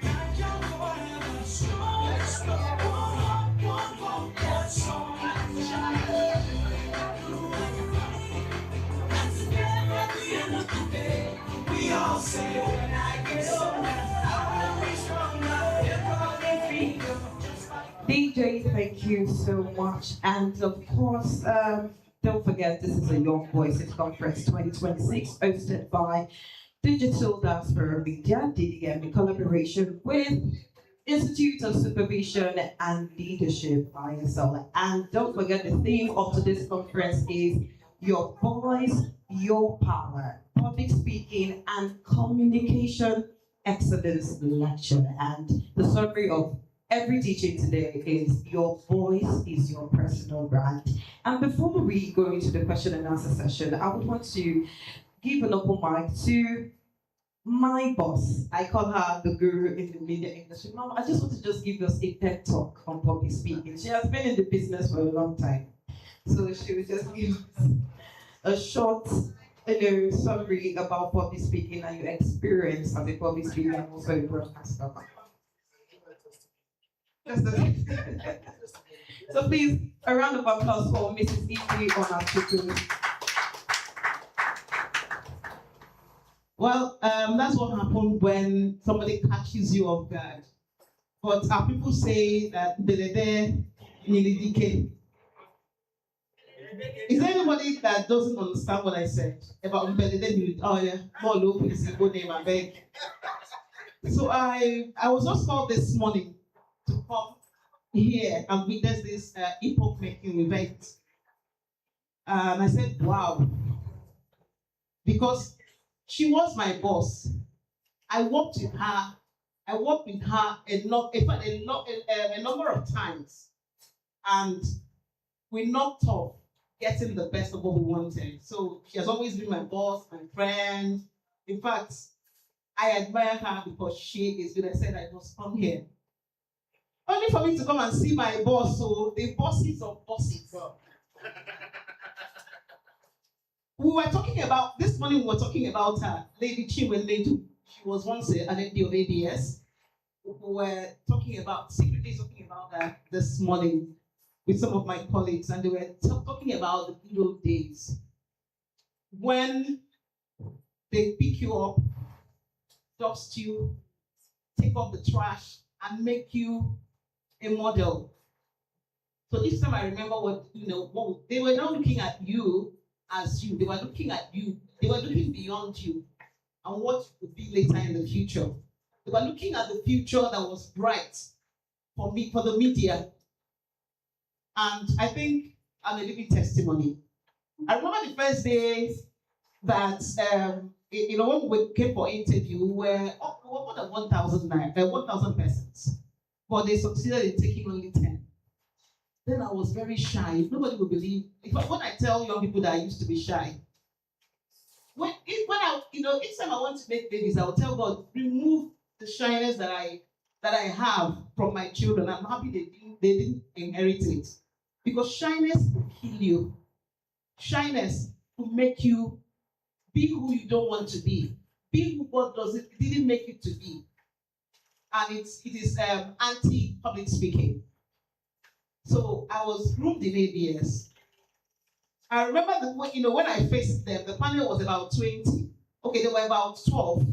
DJ, thank you so much. And of course, don't forget, this is a Young Voices Conference 2026 hosted by Digital Diaspora Media, DDM, in collaboration with Institute of Supervision and Leadership, ISL. And don't forget, the theme of today's conference is Your Voice, Your Power, Public Speaking and Communication Excellence Lecture. And the summary of every teaching today is your voice is your personal brand. And before we go into the question and answer session, I would want to give an open mic to my boss. I call her the guru in the media industry. Mama, I just want to give us a TED talk on public speaking. She has been in the business for a long time. So she will just give us a short summary about public speaking and your experience as a public speaker and also a broadcaster. Just so please, a round of applause for Mrs. Ify Onachukwu. Well, that's what happened when somebody catches you off guard. But our people say that Belede Nilidike. Is there anybody that doesn't understand what I said about Belede Nilidike? Oh yeah, more low, please, go name, I beg. So I was just called this morning to come here and witness this epoch making event. And I said, wow. Because she was my boss. I worked with her. I worked with her a number of times. And we knocked off getting the best of what we wanted. So she has always been my boss, my friend. In fact, I admire her because she is good. I said I must come here. Only for me to come and see my boss, so the bosses of bosses. We were talking about, this morning we were talking about Lady Chinwendu. She was once an MD of ABS. We were secretly talking about that this morning with some of my colleagues, and they were talking about the good old days. When they pick you up, dust you, take up the trash, and make you a model. So each time I remember what they were not looking at you as you, they were looking at you, they were looking beyond you and what would be later in the future. They were looking at the future that was bright for the media. And I think I'm a living testimony. I remember the first day that when we came for interview, were more than 1,000 persons, but they succeeded in taking only 10. Then I was very shy. Nobody would believe. When I tell young people that I used to be shy, each time I want to make babies, I will tell God, remove the shyness that I have from my children. I'm happy they didn't inherit it, because shyness will kill you. Shyness will make you be who you don't want to be. Be who God didn't make you to be. And it is anti-public speaking. So I was groomed in ABS. I remember when I faced them, the panel was about 20. Okay, there were about 12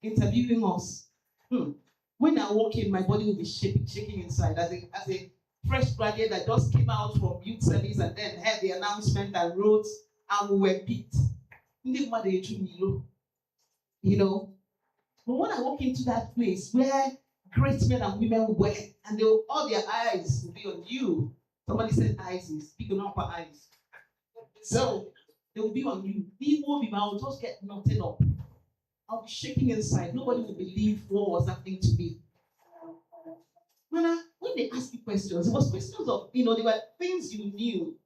interviewing us. When I walk in, my body will be shaking inside as a fresh graduate that just came out from youth service and then had the announcement and wrote, and we were picked. But when I walk into that place where great men and women were, and all their eyes will be on you. Somebody said eyes is speaking up for eyes. So they will be on you. People will just get nothing up. I'll be shaking inside. Nobody will believe what was happening to me. When they asked me questions, it was questions of, they were things you knew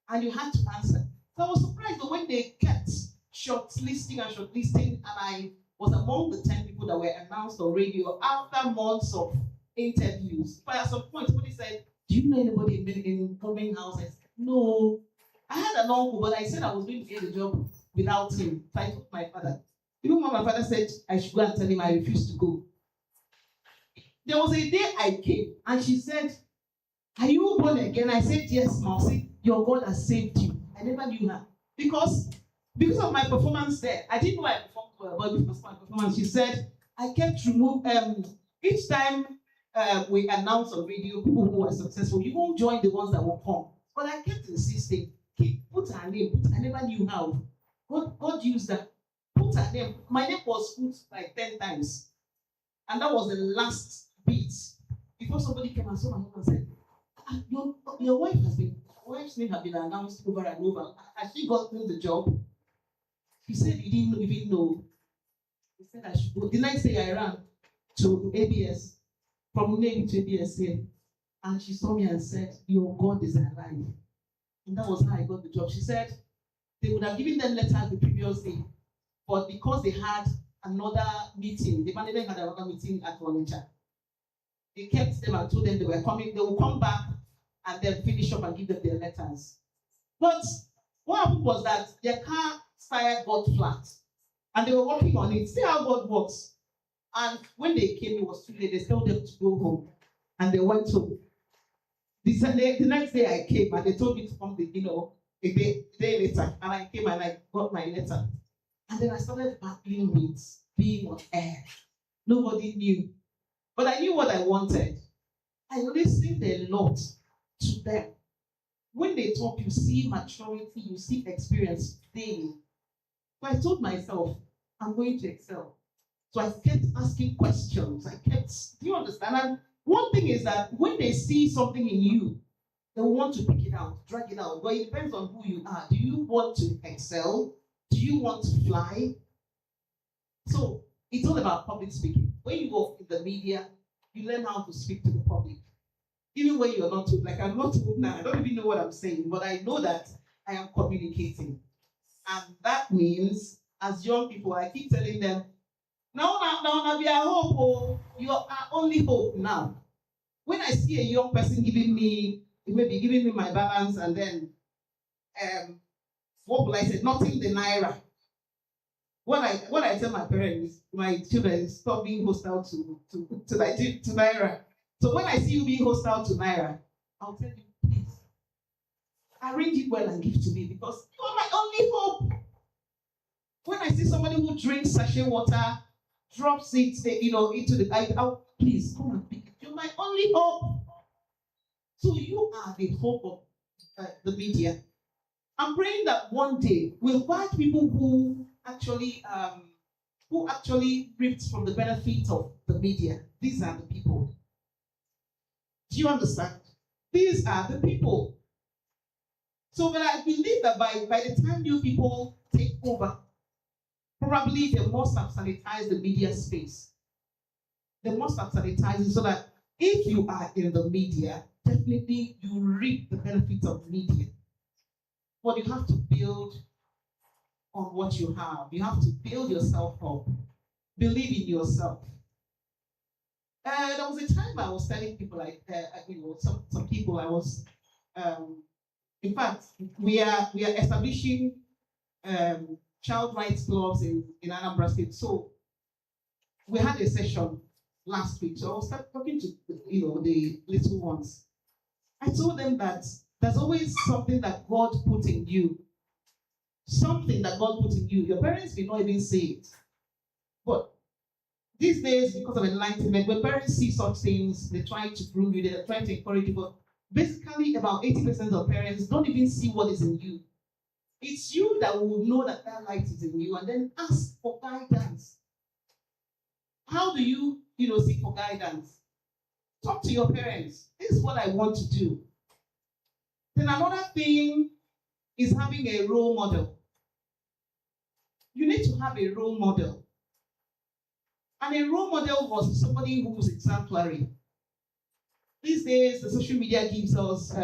and you had to answer. So I was surprised that when they kept shortlisting, and I was among the 10 people that were announced on radio after months of interviews. But at some point, somebody said, do you know anybody in Government House? I said, no. I had an uncle, but I said I was going to get a job without him. So I told my father. Even when my father said I should go and tell him, I refused to go. There was a day I came, and she said, are you born again? I said, yes, Mom. See, your God has saved you. I never knew her. Because of my performance there, I didn't know I performed well, but because of my performance, she said, I kept each time we announced on radio people who were successful, you won't join the ones that will come. But I kept insisting, put her name, I never knew how. God used that. Put her name. My name was put like 10 times. And that was the last bit. Before somebody came and saw my name and said, your wife's name has been announced over and over. Has she gotten the job? He said he didn't even know. He said I should go. The next day I ran to ABS, from Navy to ABS here. And she saw me and said, your God is alive. And that was how I got the job. She said they would have given them letters the previous day, but because they had another meeting, the management had another meeting at Onitsha. They kept them and told them they were coming, they will come back and then finish up and give them their letters. But what happened was that their car tire got flat and they were working on it. See how God works. And when they came, it was too late. They told them to go home. and they went home. The next day I came and they told me to come, a day later, and I came and I got my letter. And then I started battling with being on air. Nobody knew. But I knew what I wanted. I listened a lot to them. When they talk, you see maturity, you see experience daily. So I told myself, I'm going to excel. So I kept asking questions. Do you understand? And one thing is that when they see something in you, they want to pick it out, drag it out. But it depends on who you are. Do you want to excel? Do you want to fly? So it's all about public speaking. When you go in the media, you learn how to speak to the public. Even when you're not told, like I'm not told now, I don't even know what I'm saying, but I know that I am communicating. And that means, as young people, I keep telling them, now, be a hope, oh, you are our only hope now. When I see a young person giving me my balance, and then, what will I say? Nothing the naira. When I tell my parents, my children, stop being hostile to naira. So when I see you being hostile to naira, I'll tell you, please, arrange it well and give to me because you are my only hope. When I see somebody who drinks sachet water, drops it, into the please come and pick it. You're my only hope. So you are the hope of the media. I'm praying that one day we'll find people who actually reaped from the benefits of the media. These are the people. Do you understand? These are the people. So, but I believe that by the time new people take over, probably they must have sanitized the media space. They must have sanitized it so that if you are in the media, definitely you reap the benefits of media. But you have to build on what you have. You have to build yourself up. Believe in yourself. There was a time I was telling people, some people I was, in fact, we are establishing child rights clubs in Anambra State. So we had a session last week. So I was talking to the little ones. I told them that there's always something that God put in you. Something that God put in you. Your parents may not even say it. But these days, because of enlightenment, when parents see such things, they try to groom you, they try to encourage you. But basically, about 80% of parents don't even see what is in you. It's you that will know that light is in you and then ask for guidance. How do you, seek for guidance? Talk to your parents. This is what I want to do. Then another thing is having a role model. You need to have a role model. And a role model was somebody who was exemplary. These days, the social media gives us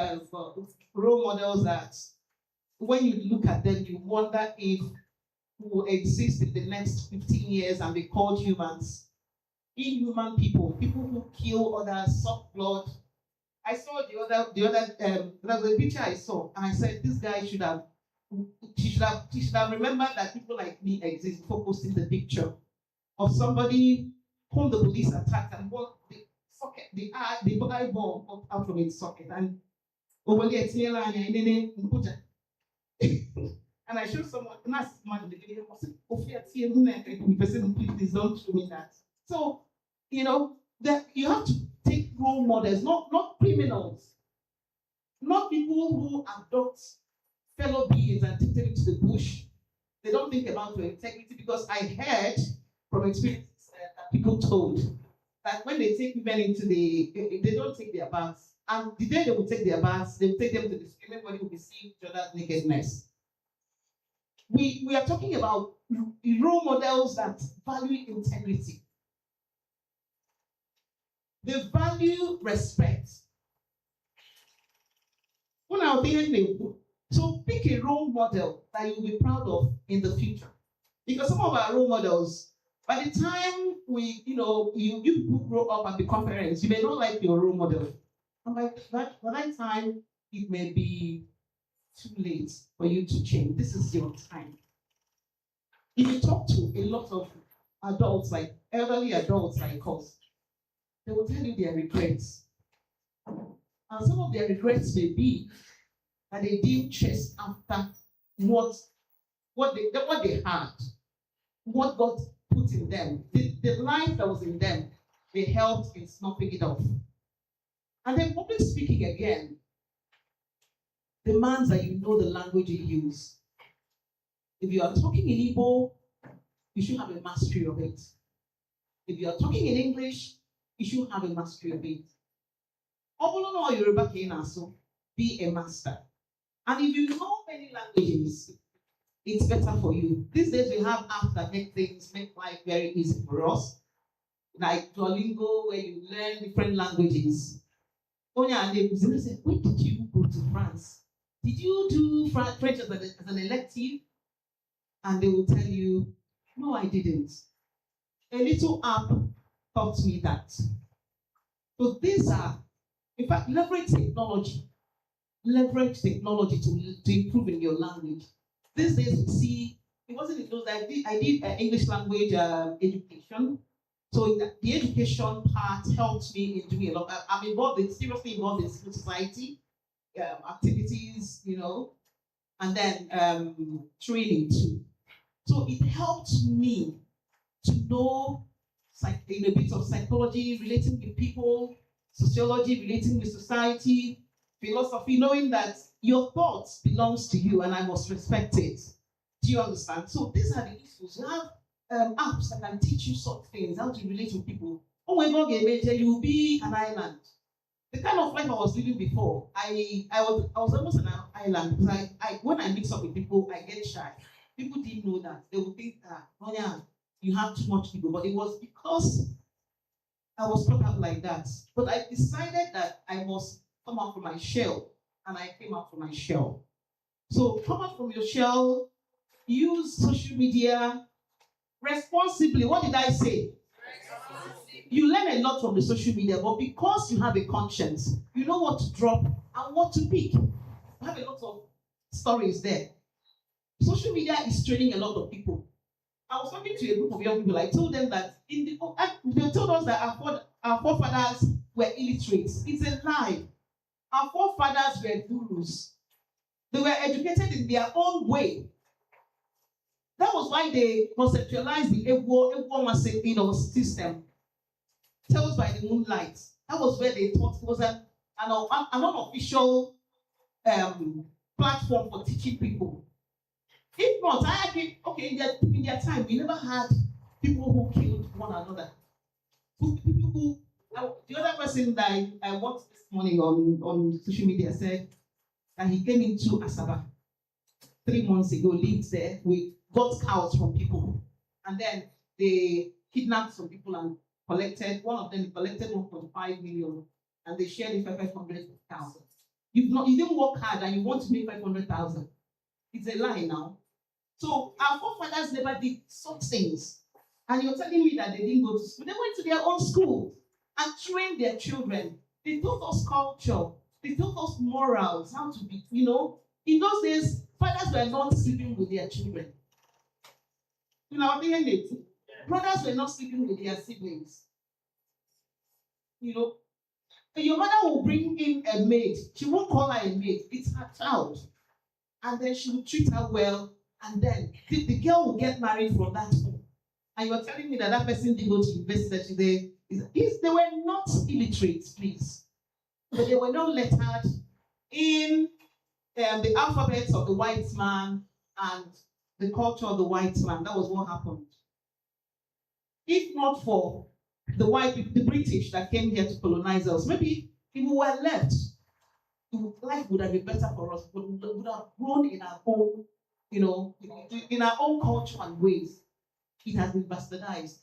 role models that when you look at them, you wonder if will exist in the next 15 years and be called humans. Inhuman people who kill others, suck blood. I saw there was a picture I saw, and I said, this guy she should have remembered that people like me exist before posting the picture of somebody whom the police attacked and brought the eyeball out from its socket and and I showed someone, and asked someone in the video, I said, please don't show me that. So, that you have to take role models, not criminals, not people who adopt fellow beings and take them to the bush. They don't think about your integrity, because I heard from experiences that people told that when they take women into they don't take their baths. And the day they will take their baths, they will take them to the screen, everybody will be seeing each other's nakedness. We are talking about role models that value integrity. They value respect. So pick a role model that you'll be proud of in the future. Because some of our role models, by the time you people grow up and become parents, you may not like your role model. And by that time, it may be too late for you to change. This is your time. If you talk to a lot of adults, like elderly adults like us, they will tell you their regrets. And some of their regrets may be that they didn't chase after what they had, what God put in them, the life that was in them. They helped in snuffing it off. And then public speaking again demands that you know the language you use. If you are talking in Igbo, you should have a mastery of it. If you are talking in English, you should have a mastery of it. Obolono or Yoruba Kenaso, be a master. And if you know many languages, it's better for you. These days we have apps that make life very easy for us. Like Duolingo, where you learn different languages. Onya and they say, when did you go to France? Did you do French as an elective? And they will tell you, no, I didn't. A little app taught me that. So these are, in fact, leverage technology. Leverage technology to improve in your language. These days we see, it wasn't in those, I did English language education. So the education part helped me in doing a lot. I'm seriously involved in civil society activities, and then training too. So it helped me to know a bit of psychology, relating with people, sociology, relating with society, philosophy, knowing that your thoughts belongs to you and I must respect it. Do you understand? So these are the issues. You have apps that can teach you sort of things, how to relate with people. Oh my God, you will be an island. The kind of life I was living before, I was almost an island because when I mix up with people, I get shy. People didn't know that. They would think, oh yeah, you have too much people. But it was because I was brought up like that. But I decided that I must come out from my shell, and I came out from my shell. So come out from your shell, use social media responsibly. What did I say? You learn a lot from the social media, but because you have a conscience, you know what to drop and what to pick. You have a lot of stories there. Social media is training a lot of people. I was talking to a group of young people. I told them that they told us that our forefathers were illiterate. It's a lie. Our forefathers were gurus. They were educated in their own way. That was why they conceptualized the Egwo system. Tales by the Moonlight. That was where they thought it was an unofficial platform for teaching people. If not, in their time, we never had people who killed one another. The other person that I watched this morning on social media said that he came into Asaba 3 months ago, lived there, we got cows from people. And then they kidnapped some people and one of them collected 1.5 million, and they shared it for 500,000. You didn't work hard and you want to make 500,000. It's a lie now. So our forefathers never did such things. And you're telling me that they didn't go to school. They went to their own school and trained their children. They taught us culture. They taught us morals, how to be, in those days, fathers were not sleeping with their children. Brothers were not sleeping with their siblings. Your mother will bring in a maid. She won't call her a maid. It's her child. And then she will treat her well. And then the girl will get married from that home. And you're telling me that person didn't go to university. They were not illiterate, please. But they were not lettered in the alphabets of the white man and the culture of the white man. That was what happened. If not for the British that came here to colonize us, maybe if we were left, life would have been better for us. We would have grown in our own, in our own culture and ways. It has been bastardized.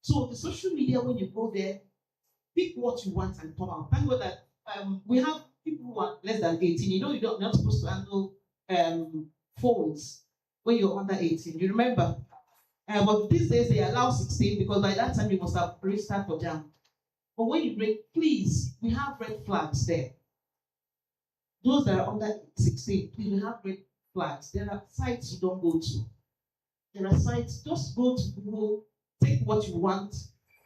So the social media, when you go there, pick what you want and come out. Thank God that we have people who are less than 18. You're not supposed to handle phones when you're under 18. You remember? But these days they allow 16 because by that time you must have registered for JAM. But when you break, please, we have red flags there. Those that are under 16, please, we have red flags. There are sites you don't go to. There are sites, just go to Google, take what you want,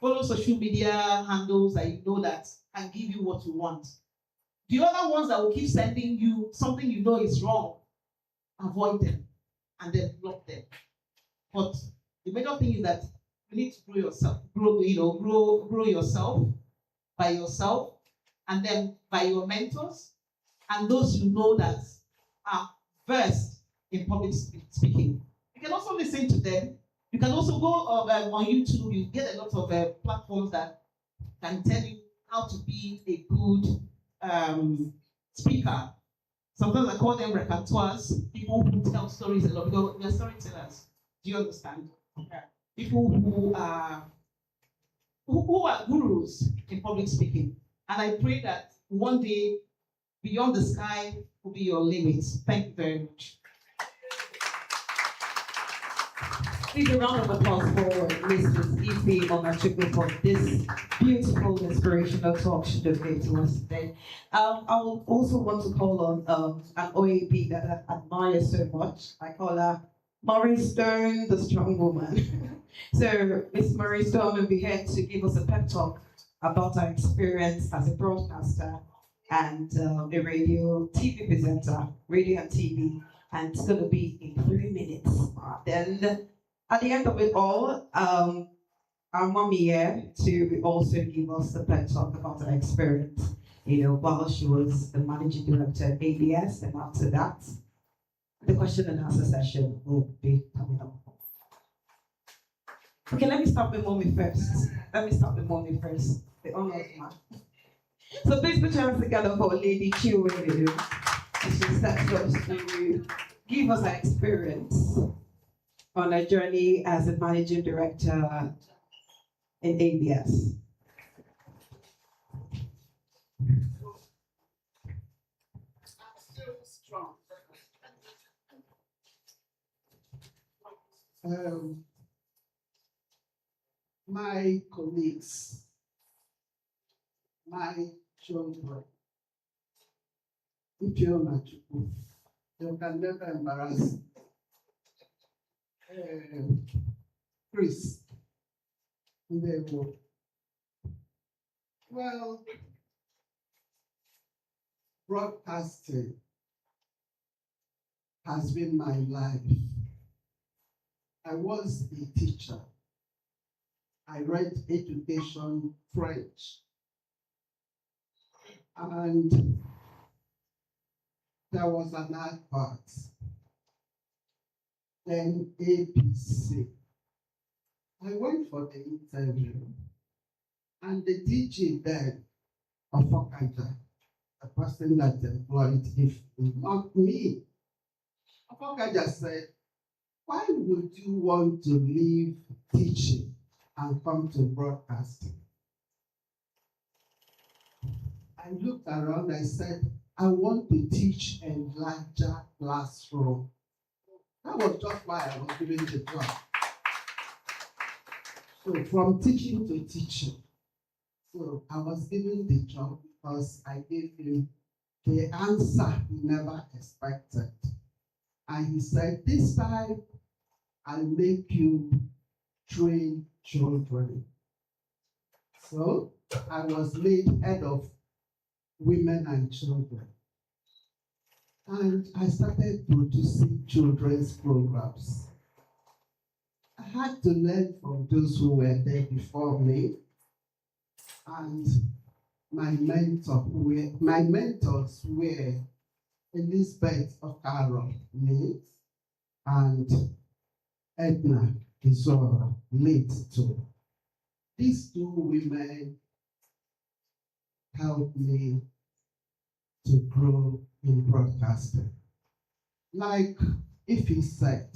follow social media handles that you know that can give you what you want. The other ones that will keep sending you something you know is wrong, avoid them and then block them. But the major thing is that you need to grow yourself, grow yourself by yourself, and then by your mentors and those you know that are versed in public speaking. You can also listen to them. You can also go on YouTube. You get a lot of platforms that can tell you how to be a good speaker. Sometimes I call them repertoires, people who tell stories a lot, because we are storytellers. Do you understand? Yeah. People who are gurus in public speaking. And I pray that one day, beyond the sky will be your limits. Thank you very much. Please a round of applause for Mrs. Ife Onachukwu for this beautiful, inspirational talk she gave to us today. I will also want to call on an OAP that I admire so much. I call her Maureen Stone, the strong woman. So Miss Maureen Stone will be here to give us a pep talk about her experience as a broadcaster and a radio TV presenter, radio and TV, and it's going to be in 3 minutes. Then at the end of it all, our mommy here to also give us a pep talk about her experience, while she was the managing director at ABS, and after that, the question and answer session will be coming up. Okay, let me start with mommy first. The honors man. So please put your hands together for Lady Chiwedu. She steps up to give us her experience on her journey as a managing director in ABS. My colleagues, my children, Ife Onachukwu, you can never embarrass Chris. Well, broadcasting has been my life. I was a teacher. I read education French. And there was an advert. Then ABC. I went for the interview, and the DJ then of Okaja, the person that employed if not me, Okaja said, "Why would you want to leave teaching and come to broadcasting?" I looked around, I said, "I want to teach in larger classroom." That was just why I was given the job. So from teaching to teaching. So I was given the job because I gave him the answer he never expected. And he said, "This time I'll make you train children." So I was made head of women and children. And I started producing children's programs. I had to learn from those who were there before me. And my mentors were Elizabeth Okaro, late, and Edna Izora, late too. These two women helped me to grow in broadcasting. Like if he said,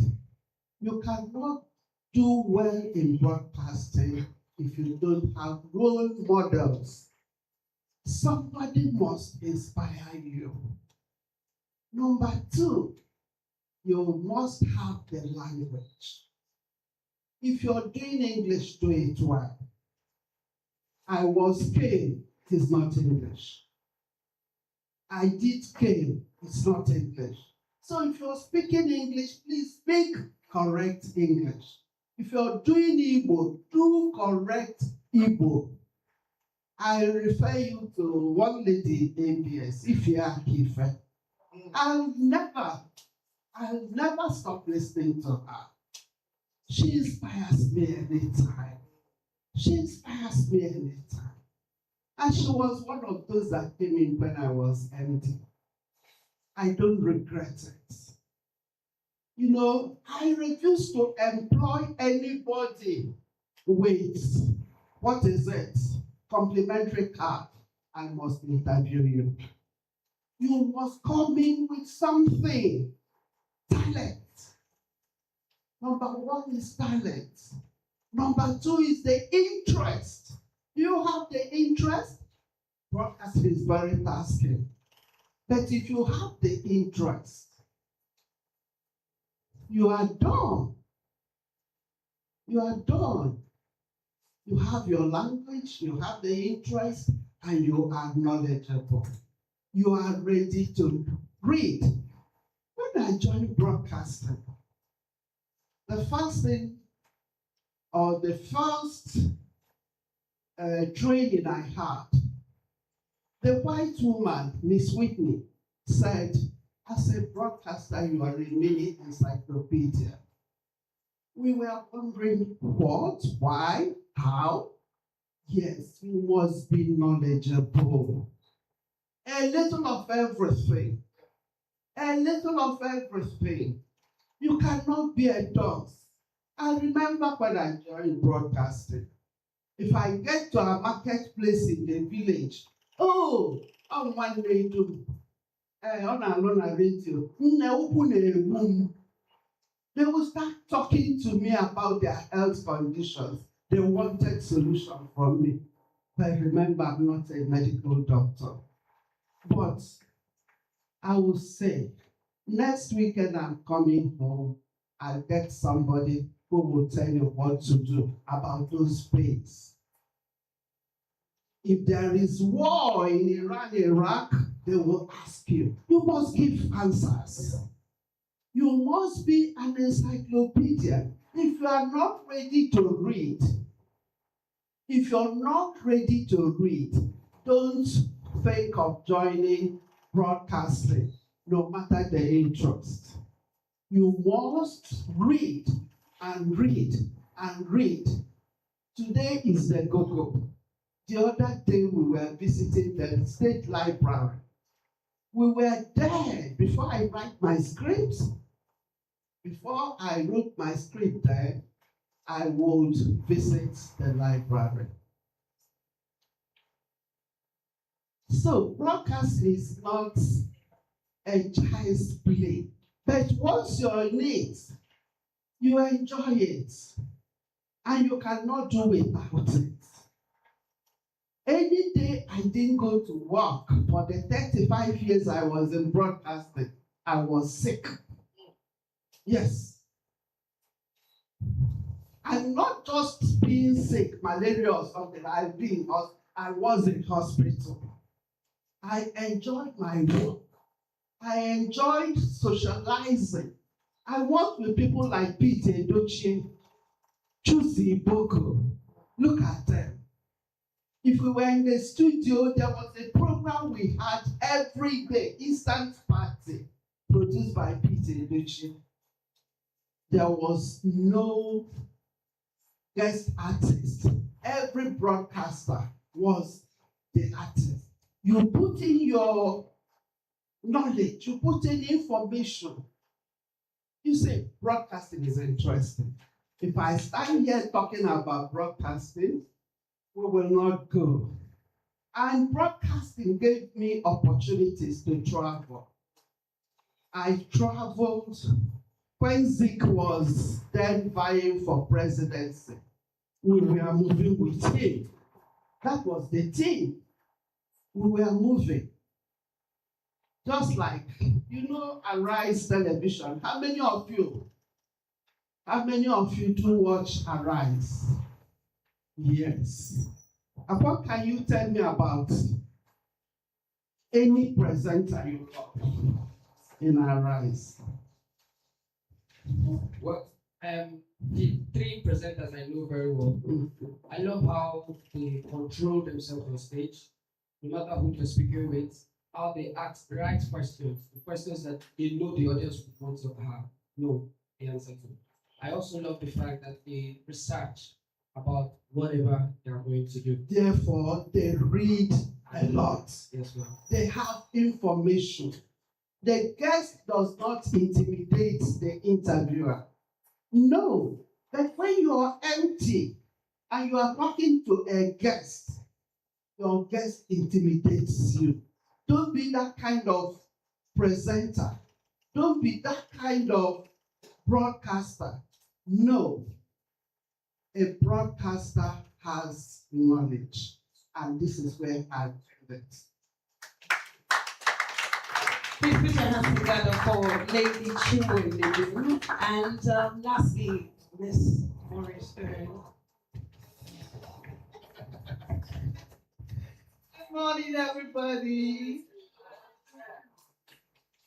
you cannot do well in broadcasting if you don't have role models. Somebody must inspire you. Number two, you must have the language. If you're doing English, do it well. I was Spain, it is not English. I did Cane, it's not English. So if you're speaking English, please speak correct English. If you're doing Igbo, do correct Igbo. I refer you to one lady, ABS, Ifya Kife. I'll never stop listening to her. She inspires me anytime. She inspires me anytime. And she was one of those that came in when I was empty. I don't regret it. You know, I refuse to employ anybody with, what is it? Complimentary card. I must interview you. You must come in with something. Talent. Number one is talent. Number two is the interest. You have the interest, broadcasting is very tasking. But if you have the interest, you are done. You are done. You have your language, you have the interest, and you are knowledgeable. You are ready to read. When I joined broadcasting, the first thing, or the first training I had, the white woman, Miss Whitney, said, as a broadcaster, you are a mini encyclopedia. We were wondering what, why, how? Yes, you must be knowledgeable. A little of everything. A little of everything. You cannot be a dunce. I remember when I joined broadcasting, if I get to a marketplace in the village, oh, on one day to on a radio, they will start talking to me about their health conditions. They wanted solution from me. But remember, I'm not a medical doctor. But I will say, next weekend I'm coming home, I'll get somebody who will tell you what to do about those pains. If there is war in Iran, Iraq, they will ask you. You must give answers. You must be an encyclopedia. If you are not ready to read, don't think of joining broadcasting, no matter the interest. You must read and read and read. Today is the go-go. The other day we were visiting the state library. We were there before I write my script. Before I wrote my script there, I would visit the library. So broadcasting is not a child's play. But once you're in it, you enjoy it. And you cannot do without it. Any day I didn't go to work for the 35 years I was in broadcasting, I was sick. Yes. I'm not just being sick, malaria or something. I was in hospital. I enjoyed my work. I enjoyed socializing. I worked with people like Peter Edochie, Chuzi Boko. Look at them. If we were in the studio, there was a program we had every day, Instant Party, produced by Peter Edochie. There was no guest artist. Every broadcaster was the artist. You put in your knowledge, you put in information. You say broadcasting is interesting. If I stand here talking about broadcasting, we will not go. And broadcasting gave me opportunities to travel. I traveled when Zik was then vying for presidency. We were moving with him. That was the team. We were moving. Just like, Arise television. How many of you do watch Arise? Yes. And what can you tell me about any presenter you love in Arise? Well, the three presenters I know very well. I love how they control themselves on stage, no matter who they're speaking with, how they ask the right questions, the questions that they know the audience would want to have, know the answer to. I also love the fact that they research about whatever they are going to do. Therefore, they read a lot. Yes, ma'am. They have information. The guest does not intimidate the interviewer. No, but when you are empty and you are talking to a guest, your guest intimidates you. Don't be that kind of presenter. Don't be that kind of broadcaster. No, a broadcaster has knowledge, and this is where I do it. Please put your hands together for Lady Chinwe, and lastly, Miss Morris. Good morning, everybody.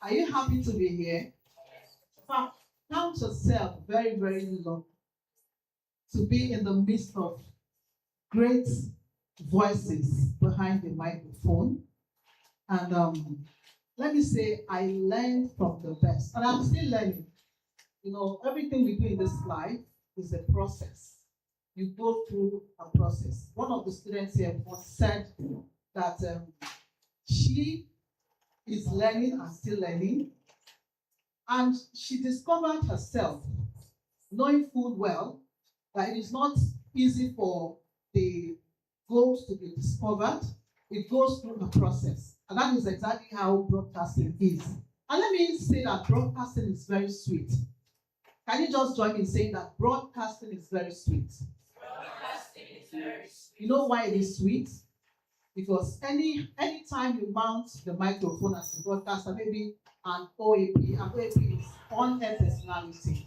Are you happy to be here? Count yourself very, very lucky to be in the midst of great voices behind the microphone. And let me say, I learned from the best, and I'm still learning. You know, everything we do in this life is a process. You go through a process. One of the students here once said that she is learning and still learning, and she discovered herself, knowing full well that it is not easy for the goals to be discovered. It goes through a process. And that is exactly how broadcasting is. And let me say that broadcasting is very sweet. Can you just join me in saying that broadcasting is very sweet? Broadcasting is very sweet. You know why it is sweet? Because anytime you mount the microphone as a broadcaster, maybe an OAP is on-air personality.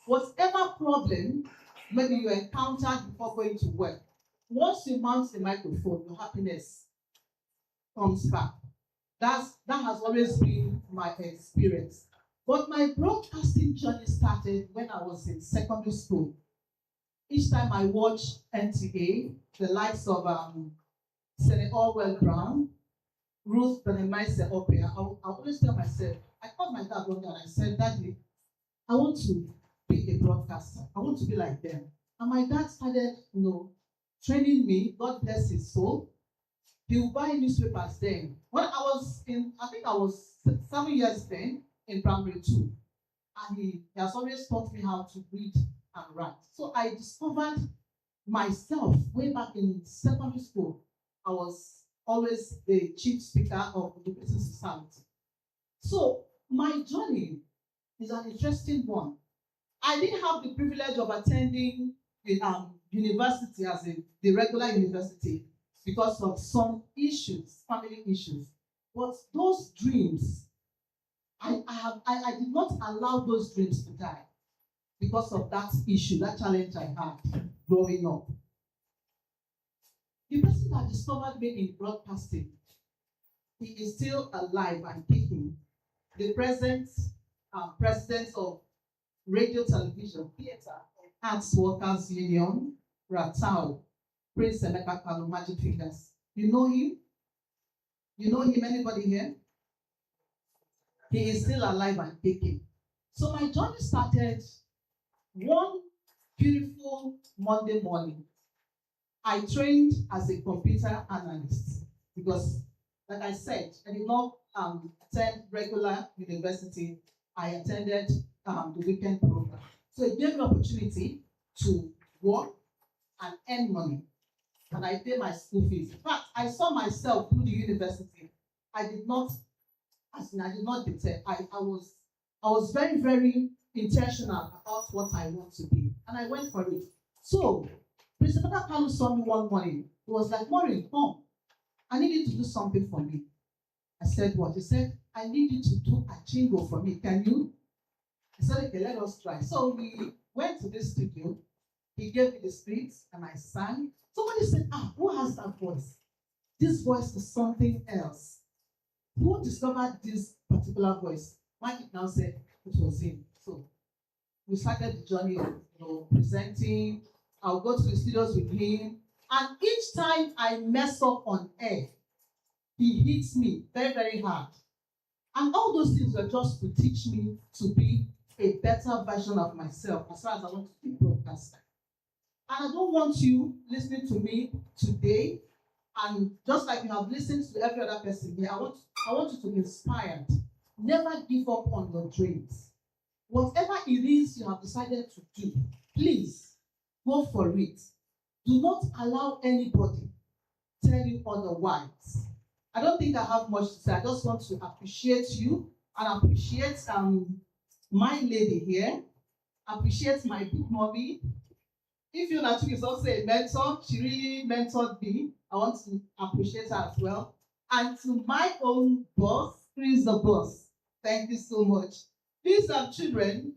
Whatever problem maybe you encountered before going to work, once you mount the microphone, your happiness comes back. That has always been my experience. But my broadcasting journey started when I was in secondary school. Each time I watched NTA, the likes of Senator Orwell Brown, Ruth Benemais Opera, I always tell myself, I called my dad one day and I said, Daddy, I want to be a broadcaster. I want to be like them. And my dad started, training me. God bless his soul. He would buy newspapers then. When I was I think I was 7 years then in primary 2. And he has always taught me how to read and write. So I discovered myself way back in secondary school. I was always the chief speaker of the Business Society. So my journey is an interesting one. I didn't have the privilege of attending university as the regular university because of some issues, family issues. But those dreams, I did not allow those dreams to die because of that issue, that challenge I had growing up. The person that discovered me in broadcasting, he is still alive and kicking. The present president of Radio Television Theatre Arts Workers Union, Ratau, Prince Emeka Kalu, Magic Fingers. You know him? You know him? Anybody here? He is still alive and kicking. So my journey started one beautiful Monday morning. I trained as a computer analyst because, like I said, I did not attend regular university. I attended the weekend program. So it gave me opportunity to work and earn money. And I pay my school fees. In fact, I saw myself through the university. I did not detect. I was very, very intentional about what I want to be. And I went for it. So Prince Emeka Kalu saw me one morning. He was like, Maureen, come. I need you to do something for me. I said, what? He said, I need you to do a jingle for me. Can you? I said, okay, let us try. So we went to this studio. He gave me the script and I sang. Somebody said, who has that voice? This voice is something else. Who discovered this particular voice? Mike now said it was him. So we started the journey of presenting. I'll go to the studios with him. And each time I mess up on air, he hits me very, very hard. And all those things were just to teach me to be a better version of myself as far as I want to be a broadcaster. And I don't want you listening to me today, and just like you have listened to every other person here, I want you to be inspired. Never give up on your dreams. Whatever it is you have decided to do, please go for it. Do not allow anybody tell you otherwise. I don't think I have much to say. I just want to appreciate you and appreciate my lady here. Appreciate my big mommy. If Yonatu is also a mentor, she really mentored me. I want to appreciate her as well. And to my own boss, Chris the boss, thank you so much. These are children.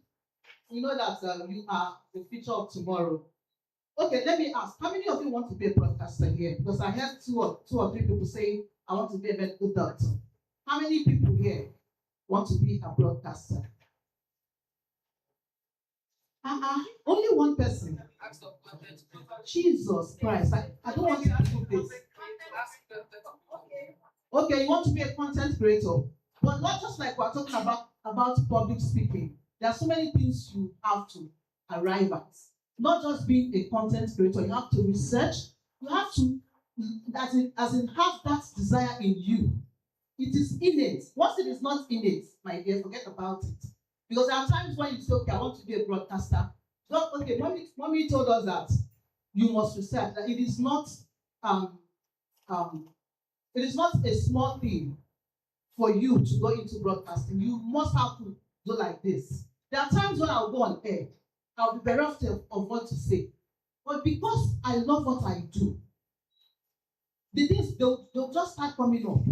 We know that you are the future of tomorrow. Okay, let me ask, how many of you want to be a broadcaster here? Because I heard two or three people say, I want to be a medical doctor. How many people here want to be a broadcaster? Only one person. Jesus Christ, I don't want you to do this. Okay, you want to be a content creator, but not just like we're talking about public speaking. There are so many things you have to arrive at. Not just being a content creator, you have to research, you have to, as in have that desire in you. It is innate. Once it is not innate, my dear, forget about it. Because there are times when you say, okay, I want to be a broadcaster. So, okay, mommy told us that you must research, that it is not a small thing for you to go into broadcasting. You must have to do like this. There are times when I'll go on air, I'll be bereft of what to say. But because I love what I do, the things, they'll just start coming up.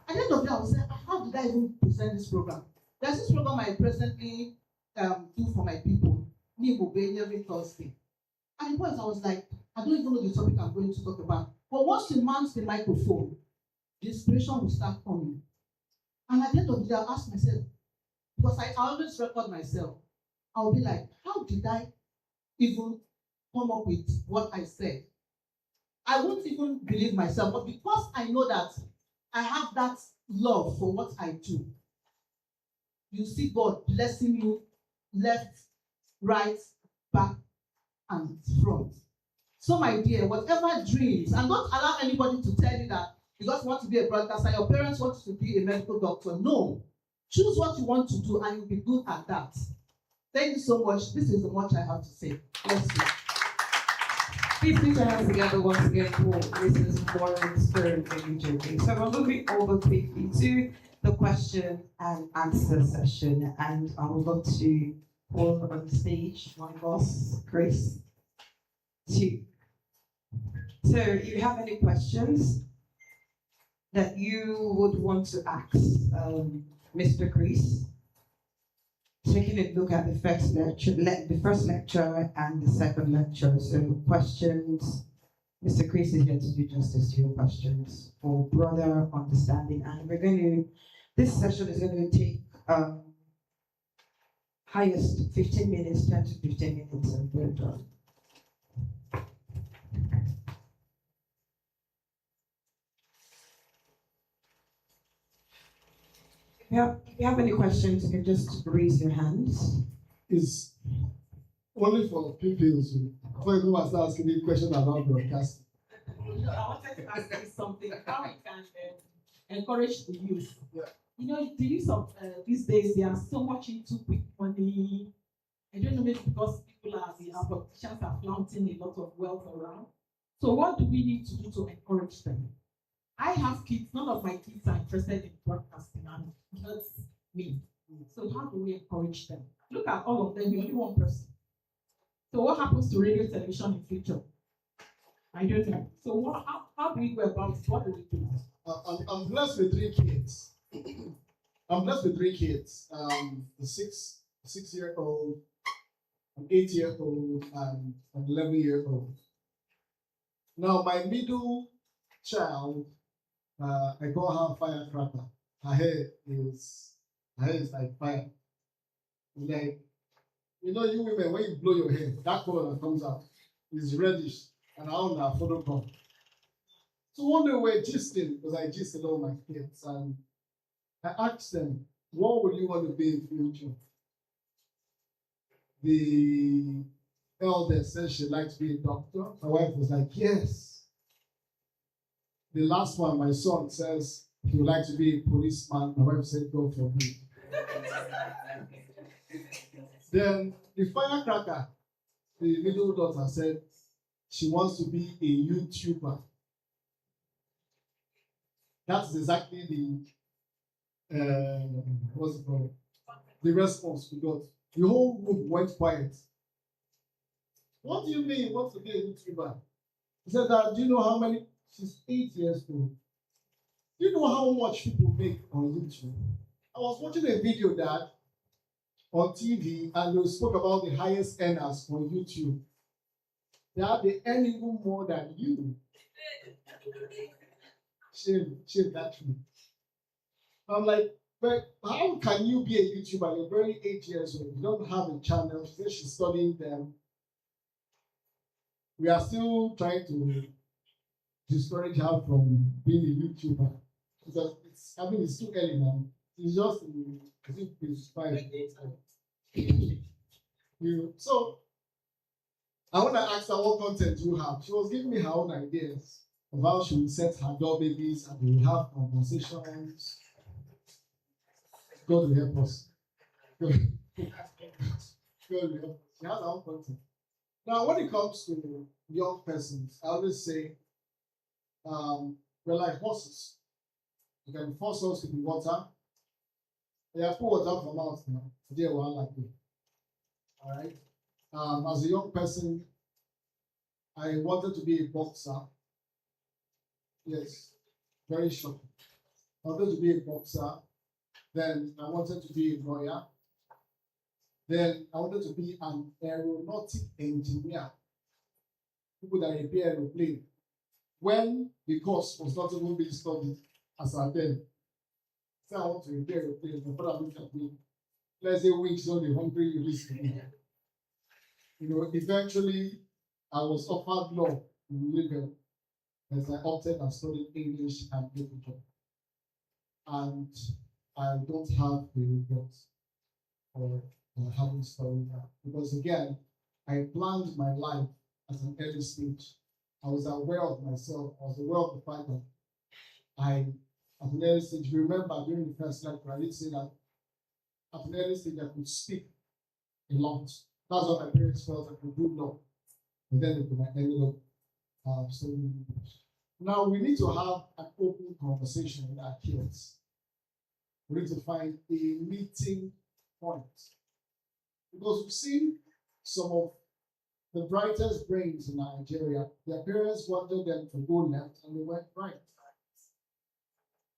At the end of the day, I will say, how did I even present this program? There's this program I presently do for my people, Nibo every Thursday. And the point I was like, I don't even know the topic I'm going to talk about. But once you mount the microphone, the inspiration will start coming. And at the end of the day, I'll ask myself, because I always record myself, I'll be like, how did I even come up with what I said? I won't even believe myself, but because I know that I have that love for what I do, you see God blessing you left, right, back, and front. So my dear, whatever dreams, and don't allow anybody to tell you that because you want to be a broadcaster, your parents want you to be a medical doctor. No. Choose what you want to do and you'll be good at that. Thank you so much. This is much I have to say. Bless you. Please put your hands together once again for Mrs. Warren Stern and JP. So we're moving over quickly to the question and answer session, and I would love to call on stage my boss, Chris. So if you have any questions that you would want to ask Mr. Chris, taking a look at the first lecture and the second lecture. So questions, Mr. Chris is here to do justice to your questions for broader understanding. And this session is going to take highest 15 minutes, 10 to 15 minutes, and we're done. If you have any questions, you can just raise your hands. It's only for pupils who, before you go and start asking me questions about broadcasting. I wanted to ask you something, how we can encourage the youth. Yeah. The youth of these days, they are so much into quick money. I don't know, maybe because our politicians are flaunting a lot of wealth around. So what do we need to do to encourage them? I have kids, none of my kids are interested in broadcasting, and that's me. So how do we encourage them? Look at all of them, you're only one person. So what happens to radio television in future? I don't know. So how do we go about it? What do we do? I'm blessed with 3 kids. I'm blessed with 3 kids. The 6-year-old, an 8-year-old, and an 11-year-old. Now my middle child, I call her firecracker. Her hair is like fire. Like You know, you women, when you blow your hair, that color that comes out is reddish, and I own a photo come. So one day we're gisting, because I gist a lot of my kids, and I asked them, what would you want to be in future? The eldest said she'd like to be a doctor. My wife was like, yes. The last one, my son says he would like to be a policeman. My wife said, go for me. Then the firecracker, the middle daughter, said she wants to be a YouTuber. That's exactly the what's it called? The response we got. The whole room went quiet. What do you mean? Want to be a YouTuber? He said that. Do you know how many? She's 8 years old. Do you know how much people make on YouTube? I was watching a video, Dad, on TV, and they spoke about the highest earners on YouTube. They earn even more than you. Shame that me. I'm like, but how can you be a YouTuber? You're barely 8 years old. You don't have a channel. She says she's studying them. We are still trying to discourage her from being a YouTuber because it's too early now. It's just I think it's 5. So I want to ask her what content you have. She was giving me her own ideas of how she will set her door babies and we will have conversations. God will help us. God will help us. She has her own content. Now, when it comes to young persons, I always say we're like horses. You can force us to be water. They have put water from out now. Today, we're like it. All right. As a young person, I wanted to be a boxer. Yes, very shocking. I wanted to be a boxer. Then I wanted to be a lawyer. Then I wanted to be an aeronautic engineer. People that repair aeroplane. When the course was not even being studied as I then. So I want to repair aeroplane. My father looked at me. Let's say weeks only, hungry, you listen. You know, eventually I was offered law in legal as I opted and studied English and literature. And I don't have the regrets for having studied that. Because again, I planned my life at an early stage. I was aware of myself. I was aware of the fact that at an early stage, remember during the first lecture, I did say that at an early stage I could speak a lot. That's what my parents felt I could do law. And then I ended up studying English. Now we need to have an open conversation with our kids. We need to find a meeting point. Because we've seen some of the brightest brains in Nigeria, their parents wanted them to go left and they went right.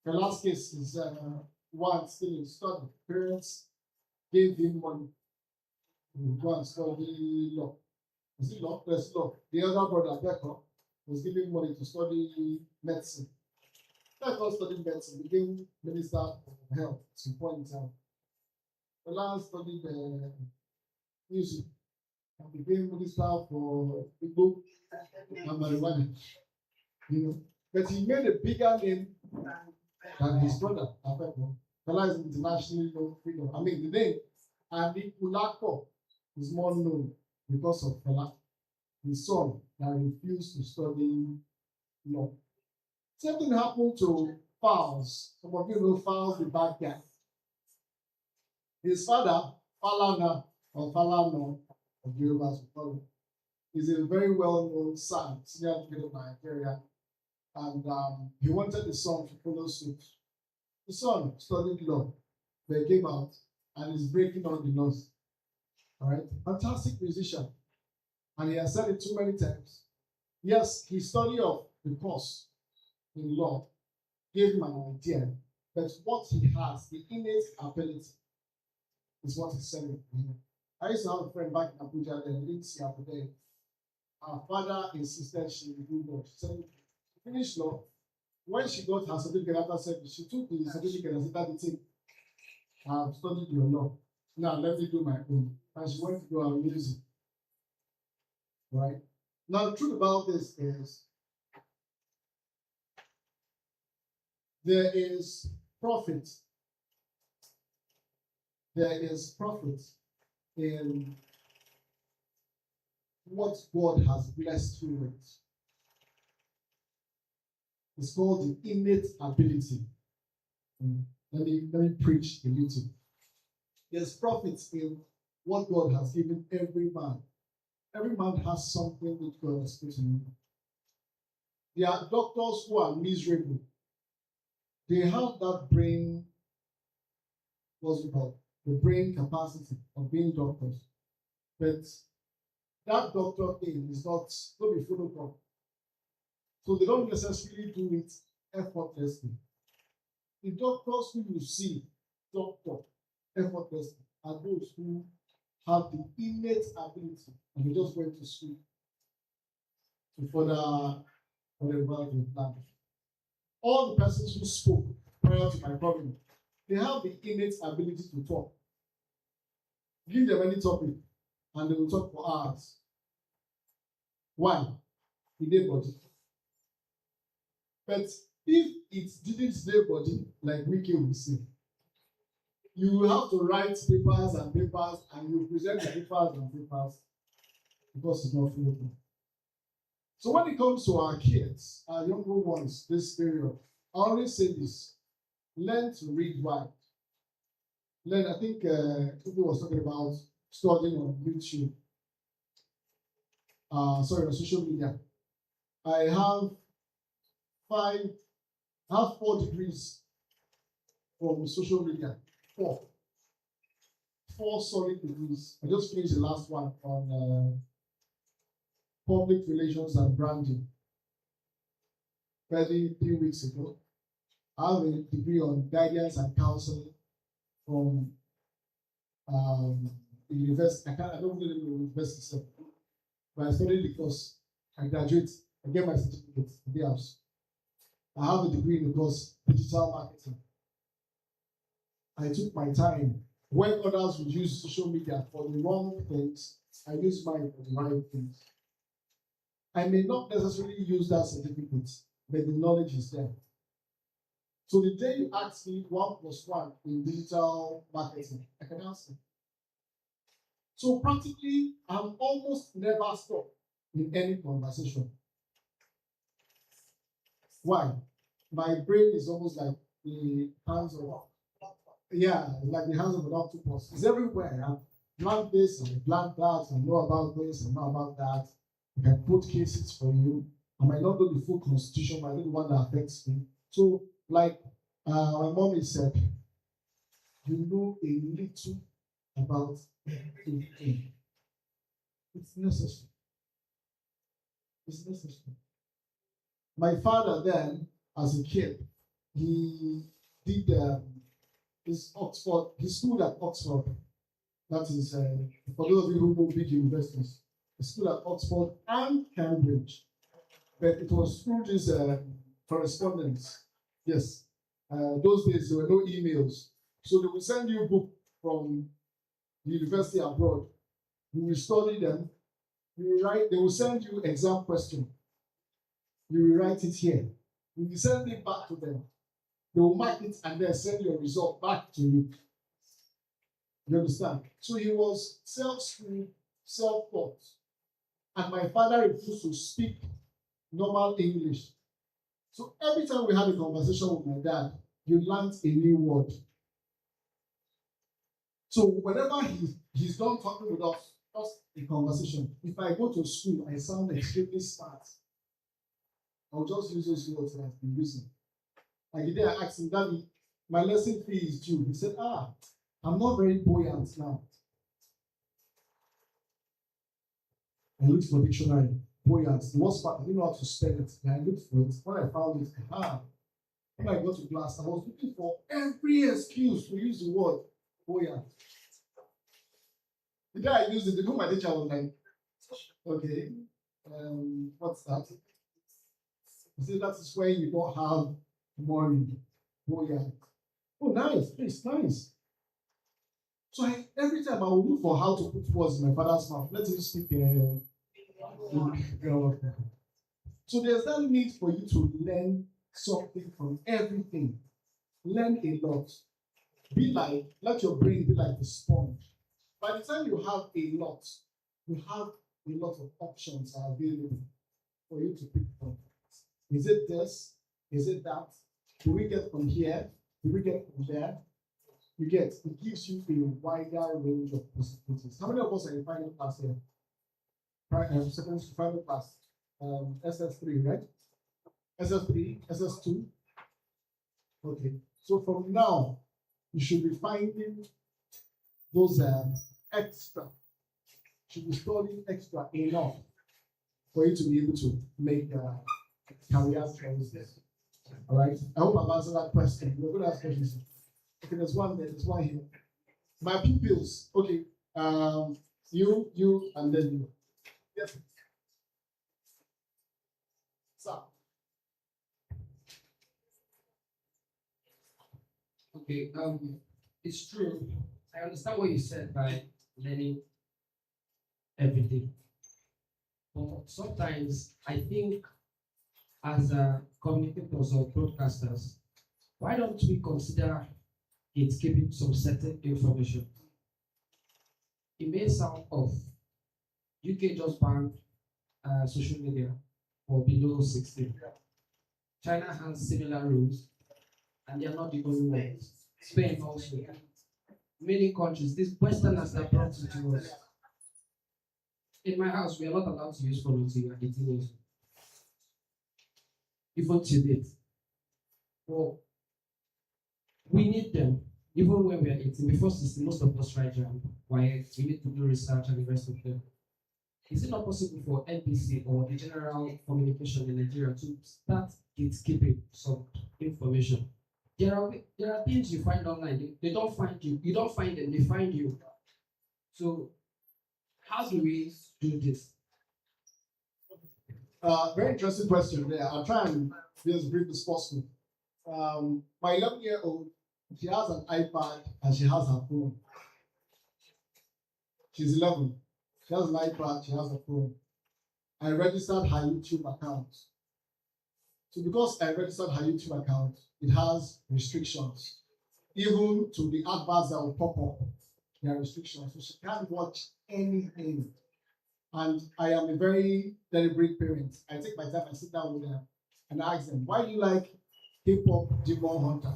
The last case is one still in study. Parents gave him money to go and study law. Was it law? Yes, law. The other brother, Becca, was giving money to study medicine. Becca studied medicine, became Minister of Health at some point in time. The last studied music and became Minister for Igbo and marijuana. You know, but he made a bigger name than his brother, Abeko. Fela is internationally known figure. I mean, the name Adi Ulako is more known because of Fela, his son that refused to study law. Same thing happened to Fowles. Some of you know Fowles, the bad guy. His father, Falana or Falano of Yorubas, is a very well-known son, senior leader of Nigeria, and he wanted the son to follow suit. The son studied law, but he came out and is breaking all the laws. All right, fantastic musician, and he has said it too many times. Yes, his study of the course in law gave him an idea, but what he has, the innate ability, is what he's selling. I used to have a friend back in Abuja, then didn't see her today. Her father insisted she would do law. She said, she finished law. When she got her certificate after service, she took the certificate and said, that's the thing. I've studied your law. Now let me do my own. and she went to do her music. Right? Now, the truth about this is there is profit. There is profit in what God has blessed you with. It's called the innate ability. Let me preach a little. There's profit in what God has given every man. Every man has something which God has put in him. There are doctors who are miserable. They have that brain, what's it called? The brain capacity of being doctors. But that doctor thing is not be followed up. So they don't necessarily do it effortlessly. The doctors who you see doctor effortlessly are those who have the innate ability and they just went to school to further develop their plan. All the persons who spoke prior to my problem, they have the innate ability to talk. Give them any topic and they will talk for hours. Why? The body. But if it didn't stay body, like Wiki will say, you will have to write papers and papers and you present the papers and papers because it's not fillable. So when it comes to our kids, our younger ones, this period, I always say this, learn to read wide. Learn, I think people was talking about studying on YouTube. On social media. I have 4 degrees from social media. 4 solid degrees. I just finished the last one on public relations and branding. 3 weeks ago. I have a degree on guidance and counseling from the university. I don't really know the university itself, but I studied because I graduate. I get my certificate in the house. I have a degree in the course digital marketing. I took my time. When others would use social media for the wrong things, I use mine for the right things. I may not necessarily use that certificate, but the knowledge is there. So the day you ask me 1 + 1 in digital marketing, I can answer. So practically, I'm almost never stuck in any conversation. Why? My brain is almost like the hands of, like the hands of an octopus. It's everywhere. I plant this, I plant that, I know about this, I know about that. I can put cases for you. I might not know the full constitution, but I know the one that affects me. So, like my mom said, you know a little about everything. It's necessary. It's necessary. My father then, as a kid, he did his school at Oxford. That is, for those of you who know big universities, the school at Oxford and Cambridge. But it was through this correspondence. Yes. Those days there were no emails. So they will send you a book from the university abroad. You will study them. You will write, they will send you exam question. You will write it here. You will send it back to them. They will mark it and then send your result back to you. You understand? So he was self-screened, self-taught. And my father refused to speak normal English. So every time we had a conversation with my dad, you learned a new word. So whenever he's done talking with us, just a conversation. If I go to school, I sound extremely smart. I'll just use those words that I've been using. Like the day I asked him, Daddy, my lesson fee is due. He said, I'm not very buoyant now. I looked for dictionary. Buoyant. The worst part, I didn't know how to spell it. And I looked for it. When I found it, when I got to class, I was looking for every excuse to use the word buoyant. The day I used it, my teacher was like, okay, what's that? He said, that is when you don't have money. Buoyant. Oh, nice. It's nice. So every time I will look for how to put words in my father's mouth. Let him speak. So there's that need for you to learn something from everything. Learn a lot. Let your brain be like a sponge. By the time you have a lot, you have a lot of options are available for you to pick from. Is it this? Is it that? Do we get from here? Do we get from there? You get, it gives you a wider range of possibilities. How many of us are in final class here? Second to final class. SS3, right? SS3, SS2. Okay. So from now, you should be finding those extra. You should be studying extra enough for you to be able to make career choices. All right. I hope I've answered that question. We're going to ask questions. Okay, there's one there. There's one here. My pupils. Okay. You, and then you. Yes. So. Okay. It's true. I understand what you said by learning everything. But sometimes I think as communicators or broadcasters, why don't we consider gatekeeping some certain information? It may sound off. UK just banned social media for below 16. China has similar rules, and they are not the only ones. Spain also. Many countries, these Westerners that brought it to us. In my house, we are not allowed to use phone until you are 18 years old. Even to date. Well, we need them, even when we are 18. Before 16, most of us try jam. Why? We need to do research and the rest of them. Is it not possible for NBC or the general communication in Nigeria to start gatekeeping some information? There are things you find online. They don't find you. You don't find them. They find you. So how do we do this? Very interesting question there. I'll try and be as brief as possible. My 11-year-old, she has an iPad and she has her phone. She's 11. She has an iPad, she has a phone. I registered her YouTube account. So because I registered her YouTube account, it has restrictions. Even to the adverts that will pop up, there are restrictions. So she can't watch anything. And I am a very deliberate parent. I take my time, I sit down with them and ask them, why do you like hip-hop Demon Hunter?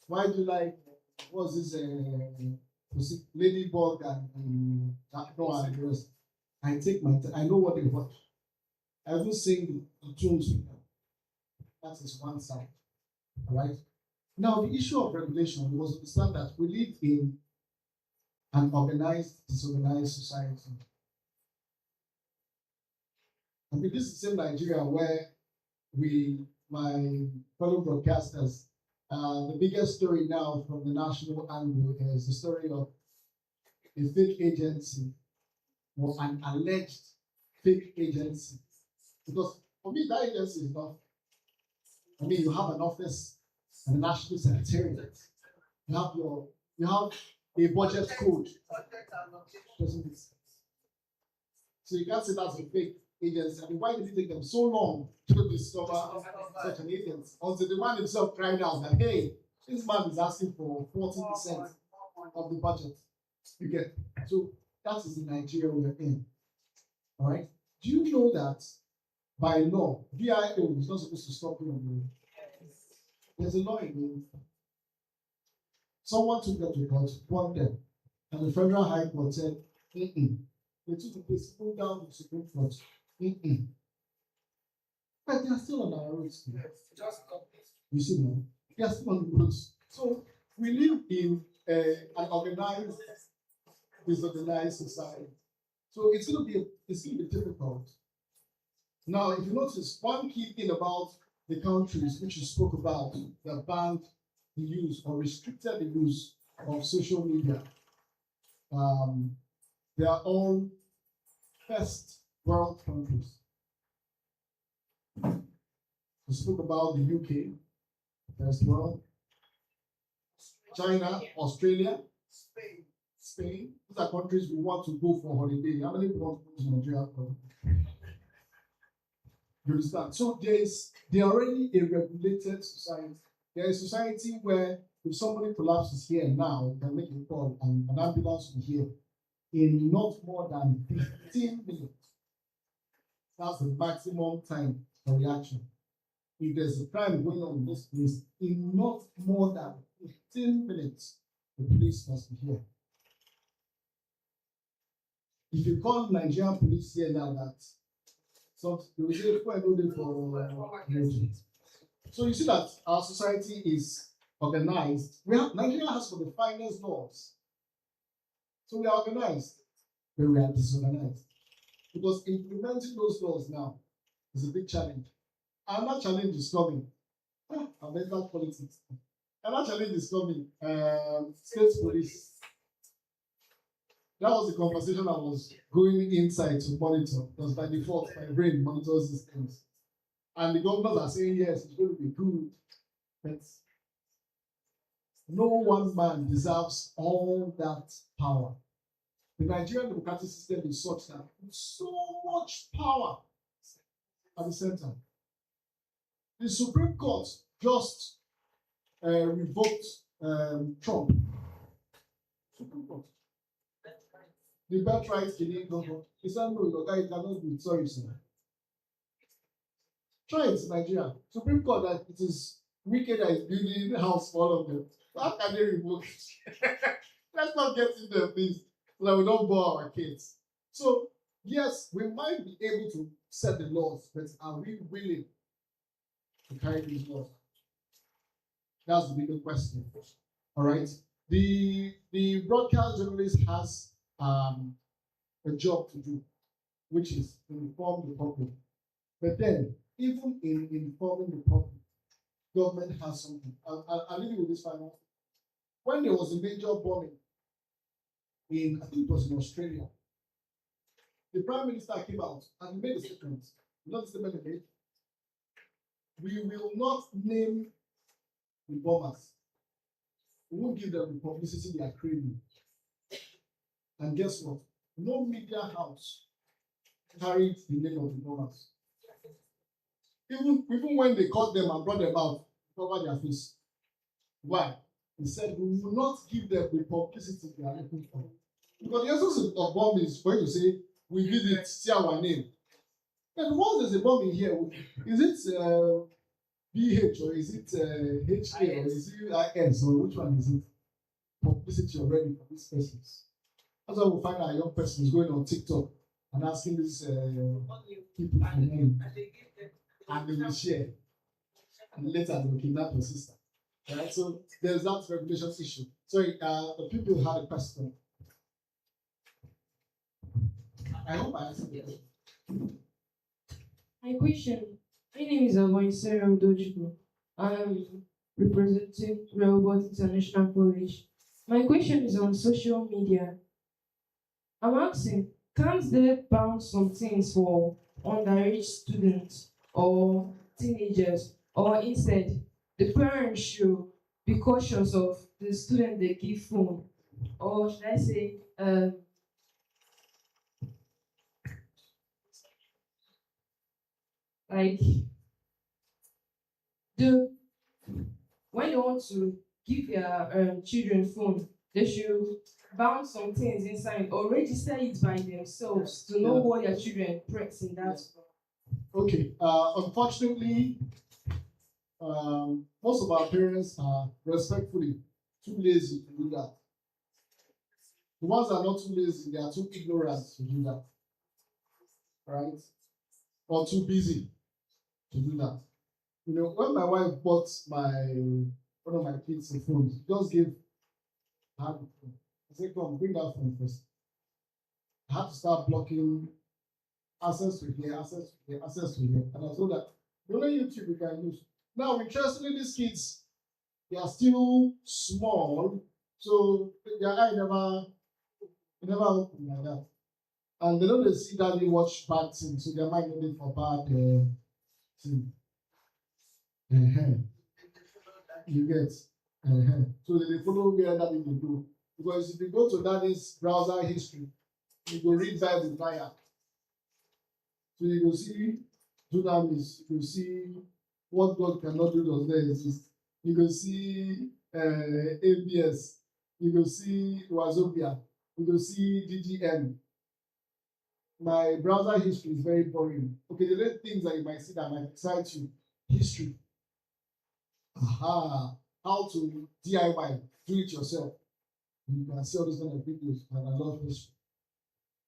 Why do you like, what's this, Ladybug and the rest? I take my time, I know what they watch. I even sing the tunes with them. That is one side. All right? Now, the issue of regulation, we must understand that we live in an organized, disorganized society. I mean, this is the same Nigeria where my fellow broadcasters, the biggest story now from the national angle is the story of a fake agency or an alleged fake agency. Because for me, that agency is not. I mean, you have an office and a national secretariat. You have a budget code. Doesn't make sense. So you can't say that's a fake agency. I mean, why did it take them so long to discover such an agency? Until the man himself cried out that, hey, this man is asking for 40% of the budget. You get. So that is the Nigeria we're in. All right. Do you know that by law, VIO is not supposed to stop you on the road? There's a law in it. Someone took them to court, won them, and the Federal High Court said, They took the case, pulled down to the Supreme Court. But they are still on our roads. You see now? They are still on the roads. So we live in an organized, disorganized society. So it's going to be difficult. Now, if you notice, one key thing about the countries which you spoke about that banned the use or restricted the use of social media, they are all first world countries. We spoke about the UK, first world, China, Australia, Spain. These are countries we want to go for holiday. How many people want to go to Nigeria for? You understand? So they're already a regulated society. There is a society where if somebody collapses here now, you can make a call and an ambulance will be here in not more than 15 minutes. That's the maximum time for reaction. If there's a crime going on in this place, in not more than 15 minutes, the police must be here. If you call Nigerian police here now that they will say, "Why no dey for energy?" So you see that our society is organized. Nigeria has for the finest laws. So we are organized, but we are disorganized. Because implementing those laws now is a big challenge. Another challenge is coming. Mental politics. Another challenge is coming. State police. That was the conversation I was going inside to monitor. Because by default, my brain monitors these things. And the governors are saying, yes, it's going to be good. But no one man deserves all that power. The Nigerian democratic system is such that so much power at the center. The Supreme Court just revoked Trump. Supreme Court. The birthright killing government. He said, no, your guy cannot do it. Sorry, sir. Try it, Nigeria. Supreme Court that it is wicked that is building the house for all of them. So how can they revoke it? Let's not get into them, please, so that we don't bore our kids. So, yes, we might be able to set the laws, but are we willing to carry these laws? That's the bigger question. All right. The broadcast journalist has a job to do, which is to inform the public. But then, even in informing the public, government has something. I'll leave you with this final. When there was a major bombing I think it was in Australia, the Prime Minister came out and made a statement. Not the statement again. We will not name the bombers. We won't give them the publicity they are craving. And guess what? No media house carried the name of the bombers. Even when they caught them and brought them out, cover their face. Why? He said, we will not give them the publicity they are looking for. Because the essence of bomb is for you to say, we visit, see our name. And once there's a bomb in here, is it BH or is it HK or is it IS or which one is it? Publicity already for these persons. That's why we find our young person is going on TikTok and asking these people for money. And they will share. And later they will kidnap your sister. Right? So there's that regulation issue. Sorry, the people had a question. I hope I answered it. My question. My name is Sarah Dojiko. I'm representing Rehoboth International College. My question is on social media. I'm asking, can't they ban some things for underage students or teenagers, or instead, the parents should be cautious of the student they give phone, or should I say, like, when they want to give their children phone, they should bound some things inside or register it by themselves to know what their children press in that. Okay. Unfortunately, most of our parents are respectfully too lazy to do that. The ones that are not too lazy, they are too ignorant to do that. Right? Or too busy to do that. You know, when my wife bought one of my kids a phone, she just gave her the phone. I said, come, bring that phone first. I had to start blocking access to here, access to here, access to here. And I told her, the only YouTube you can use. Now, interestingly, these kids, they are still small, so their eye never open like that. And they don't see that they watch bad things, so their mind only for bad things. You get. So they follow where that they do. Because if you go to Daddy's browser history, you go read Bible fire. So you will see dunamis, you will see what God cannot do does not exist. You will see ABS, you will see Wazobia, you will see DGM. My browser history is very boring. Okay, the little things that you might see that might excite you. History. Aha. How to DIY, do it yourself. You can see all those kind of videos, and I love history.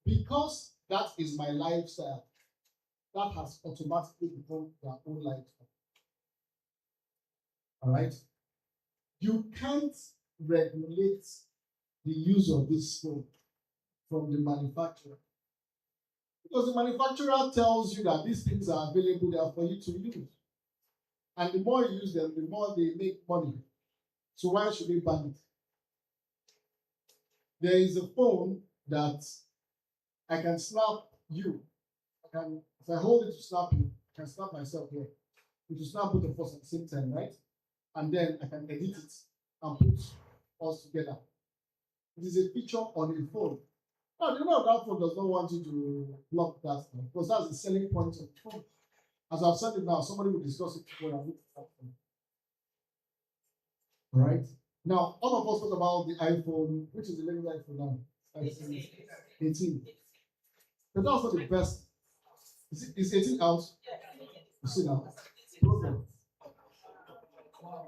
Because that is my lifestyle, that has automatically become their own lifestyle. All right? You can't regulate the use of this phone from the manufacturer. Because the manufacturer tells you that these things are available there for you to use. And the more you use them, the more they make money. So why should they ban it? There is a phone that I can snap you. If I hold it to snap you, I can snap myself here. It will snap both of us at the same time, right? And then I can edit it and put us together. It is a feature on a phone. Now, you know that phone does not want you to block that stuff, because that's the selling point of the phone. As I've said it now, somebody will discuss it before I look at that phone. All right? Now, all of us talk about the iPhone, which is the latest iPhone now? 18. But that's not the best. Is 18 out? You see now? Problem.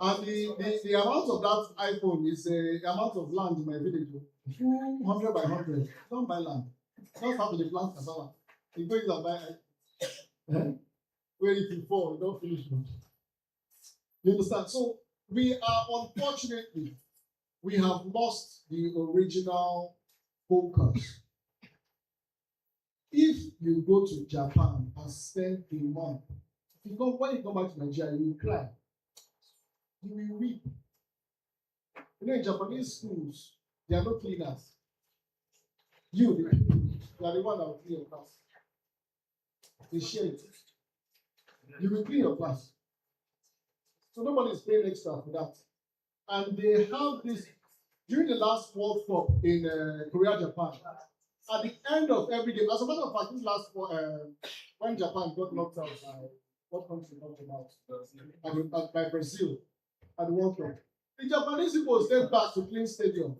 And the amount of that iPhone is the amount of land in my village. 100 by 100. Don't buy land. Don't have the plant cassava. You go in and buy. Where if you fall, you don't finish it. You understand? So we are, unfortunately, we have lost the original focus. If you go to Japan and spend a month, when you come back to Nigeria, you will cry. You will weep. You know, in Japanese schools, they are not cleaners. You, the people, you are the one that will clean your class. They share it. You will clean your class. So nobody is paying extra for that. And they have this, during the last World Cup in Korea, Japan, at the end of every game, as a matter of fact, this last when Japan got knocked out by, what country knocked them out? By Brazil at the World Cup. The Japanese people stepped back to clean stadium.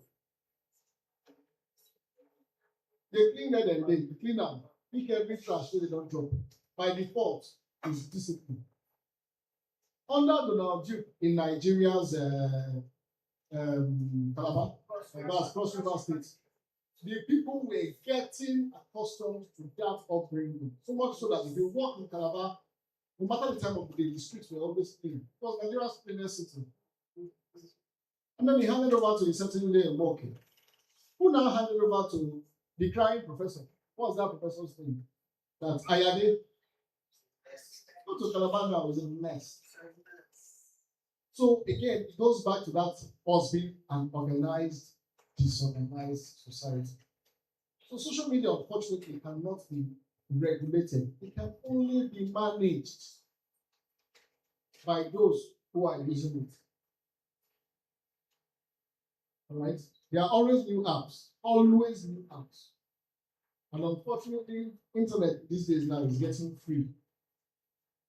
They clean it and they clean up, pick every trash so they don't drop. By default, is discipline. Under Donald Duke in Nigeria's Calabar, Cross River State, the people were getting accustomed to that upbringing. So much so that if you walk in Calabar, no matter the time of the day, the streets were always clean. Because Nigeria's cleanest city. And then he handed over to a certain day in Moke, who now handed over to the crying professor. What's that professor's name? That's Ayade. Go to Calabar now is a mess. So again, it goes back to that us being an organized, disorganized society. So social media, unfortunately, cannot be regulated. It can only be managed by those who are using it. All right? There are always new apps. Always new apps. And unfortunately, internet these days now is getting free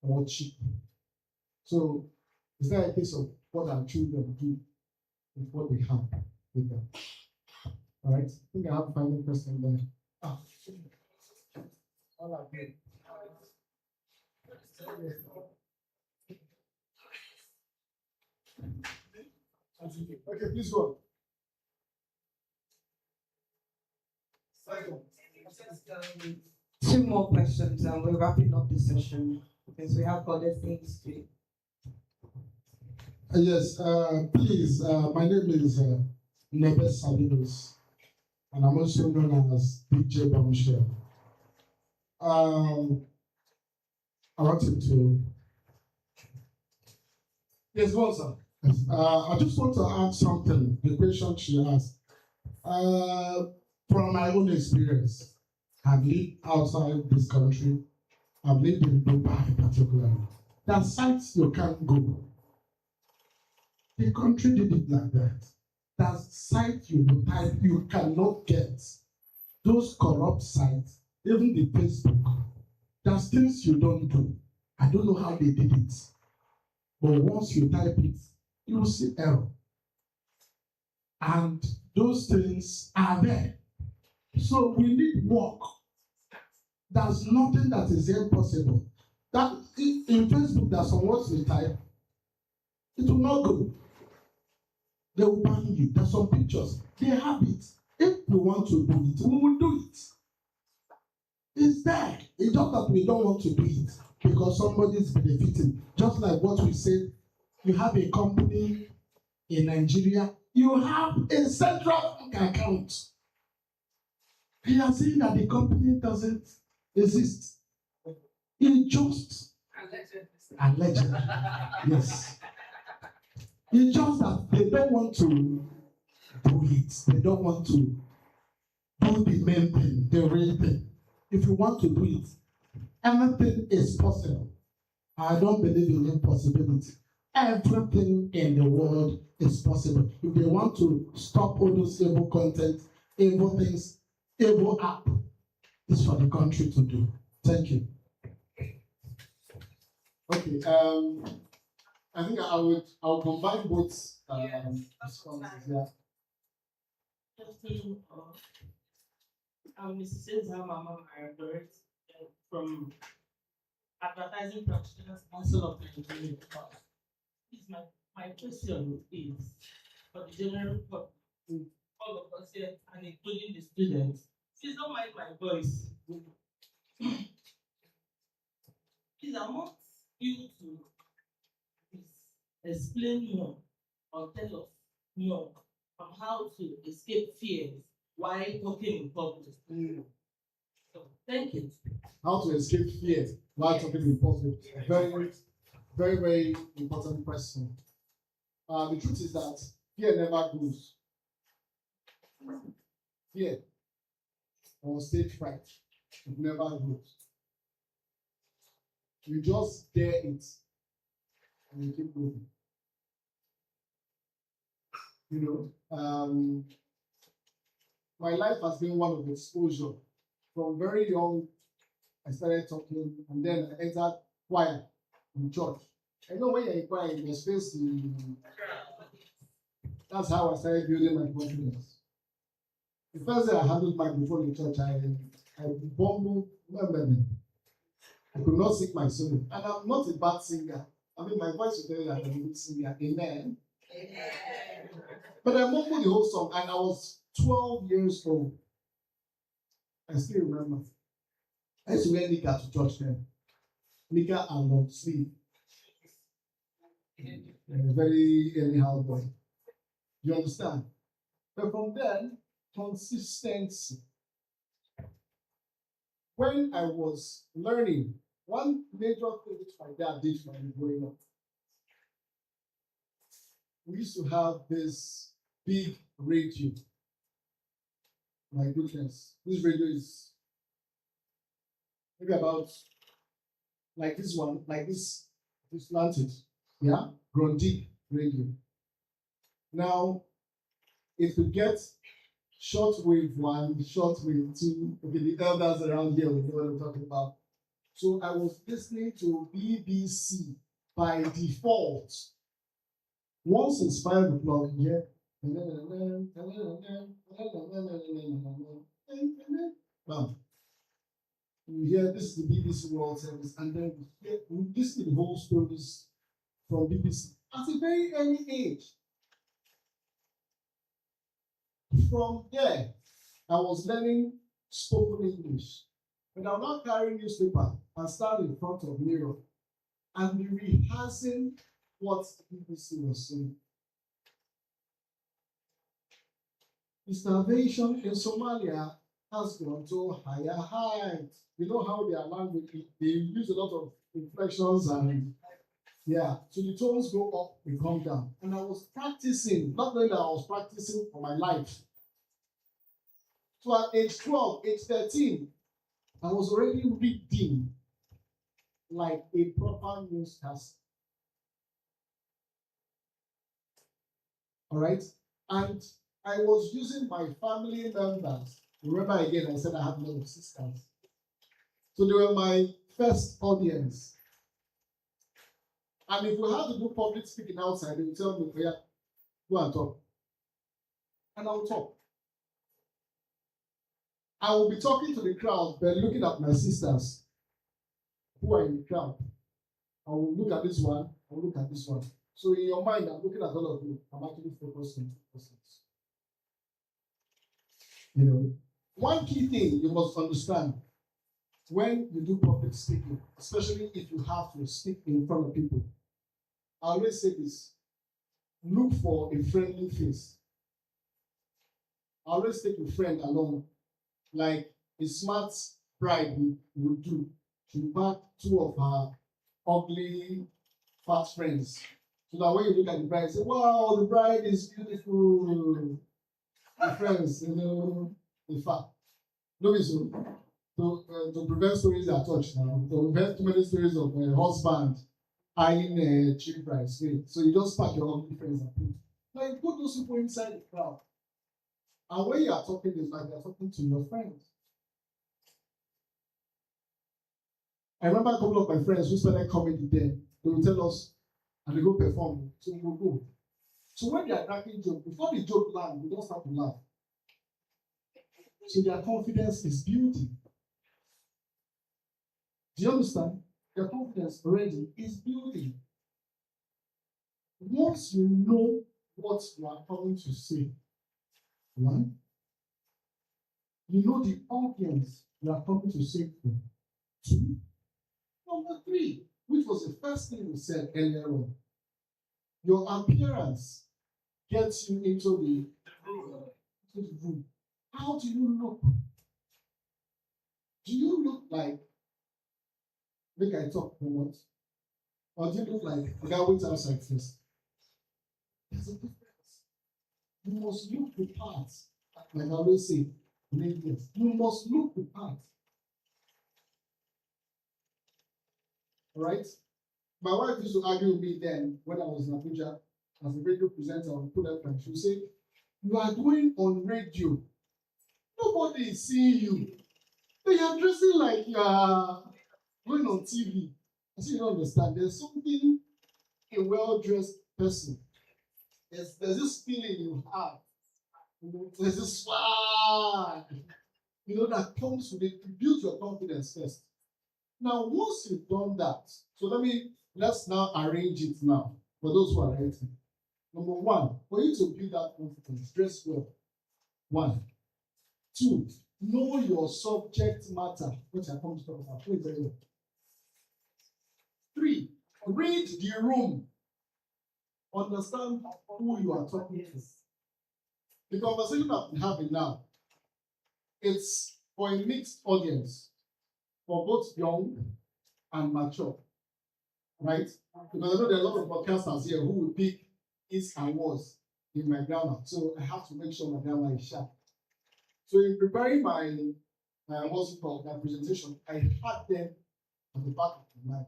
or cheap. So is there a case of what our children do with what we have with them? All right? I think I have a final question there. All right. Okay, please go on. Two more questions and we're wrapping up the session because we have other things to do. Yes, please, my name is Nebes Sabinos, and I'm also known as DJ Bombshell. I wanted to. Yes, go on, sir. Yes. I just want to add something, the question she asked. From my own experience, I've lived outside this country. I've lived in Dubai particularly. There are sites you can't go. The country did it like that. that site you will type, you cannot get. Those corrupt sites, even the Facebook, there's things you don't do. I don't know how they did it. But once you type it, you will see error. And those things are there. So we need work. There's nothing that is impossible. That in Facebook, there's some words we type, it will not go. They will ban you. There's some pictures. They have it. If we want to do it, we will do it. It's there. It's just that we don't want to do it because somebody is benefiting. Just like what we said, you have a company in Nigeria, you have a central bank account. And you are saying that the company doesn't exist. It just allegedly. Yes. It's just that they don't want to do it. They don't want to do the main thing, the real thing. If you want to do it, everything is possible. I don't believe in impossibility. Everything in the world is possible. If they want to stop all those evil content, evil things, evil app, it's for the country to do. Thank you. Okay. I think I'll combine both responses. Yeah. Mrs. Cesar Mama Margaret from Advertising Practitioners Council of Nigeria. My question is for the general public, all of us here, and including the students. Please don't mind my voice. Please, I want you to explain more or tell us more on how to escape fears while talking in public. So, thank you. How to escape fear while talking in public. Very, very, very important question. The truth is that fear never goes. Fear or stage fright, it never goes. You just dare it and you keep moving. You know, my life has been one of exposure. From very young, I started talking, and then I entered choir in church. I know when you're in choir, you're supposed to. That's how I started building my confidence. The first day I handled microphone in church, I bumbled. I could not sing my solo, and I'm not a bad singer. I mean, my voice will tell you that I'm a good singer. Amen. Amen. But I mumbled the whole song, and I was 12 years old. I still remember. I used to wear knicker to church then. Knicker and long sleeve. A very anyhow boy. You understand? But from then, consistency. When I was learning, one major thing which my dad did for me growing up, we used to have this big radio. My goodness, this radio is maybe about like this one, like this slanted, yeah, Grundig radio. Now, if you get shortwave 1, shortwave 2, okay, the elders around here will know what I'm talking about. So I was listening to BBC by default. Once it's 5 o'clock here, bam. You hear this is the BBC World Service, and then we listen to the whole stories from BBC at a very early age. From there, I was learning spoken English. But I'm not carrying newspaper and stand in front of mirror and be rehearsing what the BBC was saying. The starvation in Somalia has gone to higher heights. You know how their language, they use a lot of inflections and yeah, so the tones go up, they come down. And I was practicing, not knowing that I was practicing for my life. So at age 12, age 13, I was already reading like a proper newscaster. All right? And I was using my family members. Remember again, I said I have a lot of sisters. So they were my first audience. And if we had to do public speaking outside, they would tell me, yeah, go and talk. And I'll talk. I will be talking to the crowd, but looking at my sisters who are in the crowd. I will look at this one, I will look at this one. So in your mind, I'm looking at all of you. I'm actually focused on two persons. You know, one key thing you must understand when you do public speaking, especially if you have to speak in front of people, I always say this: look for a friendly face. I always take a friend along, like a smart bride would do, to back two of her ugly, fat friends. So that when you look at the bride, you say, wow, the bride is beautiful. The friends, you know, in fact. No, so to prevent stories that touch now, to prevent too many stories of a husband eyeing a cheap price. So you just pack your ugly friends and put. Like, put those people inside the crowd. And when you are talking, it's like you're talking to your friends. I remember a couple of my friends who started comedy then. They would tell us, and they go perform. So we will go. So when they are cracking joke, before the joke lands, we don't start to laugh. So their confidence is building. Do you understand? Their confidence already is building. Once you know what you are coming to say, one, you know the audience you are coming to say to. Two, number three, which was the first thing we said earlier on, your appearance gets you into the room. How do you look? Do you look like, make I talk or what? Or do you look like the guy wait outside first? There's a difference. You must look the part. Like I always say, ladies, you must look the part. Alright? My wife used to argue with me then when I was in Abuja as a radio presenter on Put Up. She would say, you are going on radio. Nobody is seeing you. But you are dressing like you are going on TV. I say you don't understand. There's something a well-dressed person. There's this feeling you have. You know, there's this swag, you know, that comes with it to build your confidence first. Now, once you've done that, so let's now arrange it now for those who are writing. Number one, for you to build that confidence, dress well. One. Two, know your subject matter, which I come to talk about. Very well. Three, read the room. Understand who you are talking to. The conversation that we're having now, it's for a mixed audience, for both young and mature, right? Because I know there are a lot of podcasters here who will pick is and was in my grammar, so I have to make sure my grammar is sharp. So in preparing my presentation, I had them at the back of my mind.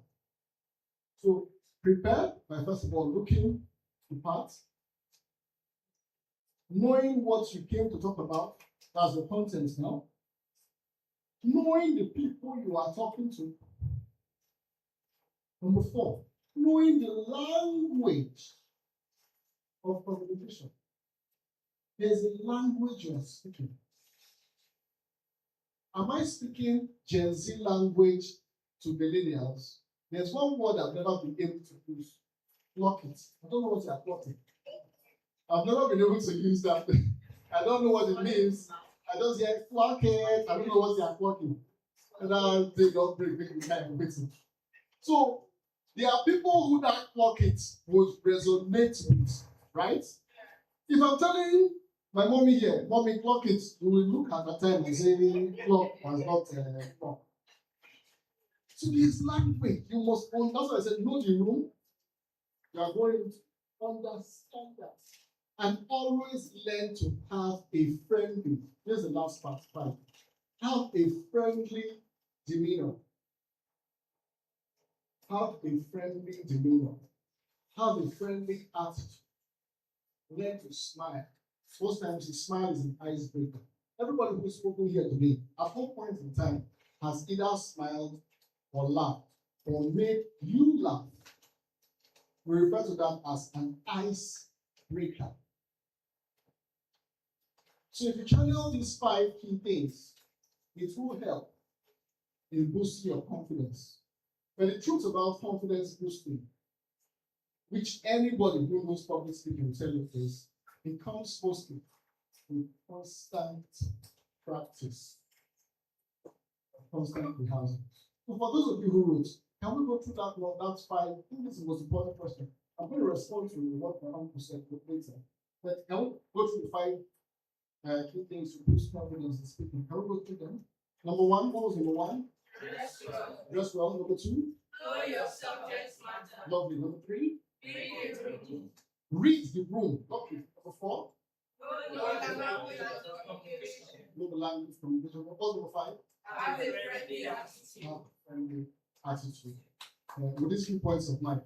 So prepare by first of all looking the part, knowing what you came to talk about, that's the content now, knowing the people you are talking to. Number four, knowing the language of communication. There's a language you are speaking. Am I speaking Gen Z language to millennials? There's one word I've never been able to use. Clock it. I don't know what you are clocking. I've never been able to use that. I don't know what it means. I just hear clock it. I don't know what they are clocking. And they don't bring me kind of meeting. So there are people who that clock it would resonate with, right? If I'm telling my mommy here, mommy clock it, you will look at the time and say clock was not clock. So this language, you must that's why I said know the room. You are going to understand that. And always learn to have a friendly, here's the last part, five. Have a friendly demeanor. Have a friendly demeanor. Have a friendly attitude. Learn to smile. Most times, a smile is an icebreaker. Everybody who's spoken here today, at one point in time, has either smiled or laughed or made you laugh. We refer to that as an icebreaker. So if you channel these 5 key things, it will help in boosting your confidence. But the truth about confidence boosting, which anybody who knows public speaking will tell you is, it comes mostly with constant practice, constant rehearsal. So for those of you who wrote, can we go through that one? That's 5. I think this is the most important question. I'm going to respond to what my uncle said later. But can we go through the 5 key things to boost confidence in speaking? Can we go through them? Number 1, what was number 1? Dress well. Number 2? Know your subject matter. Lovely. Number 3? Read the room. Read the room. Lovely. Number 4? Know the language of communication. Know the language of communication. What's number 5? Have a friendly attitude. Have a friendly attitude. With these 3 points of mine.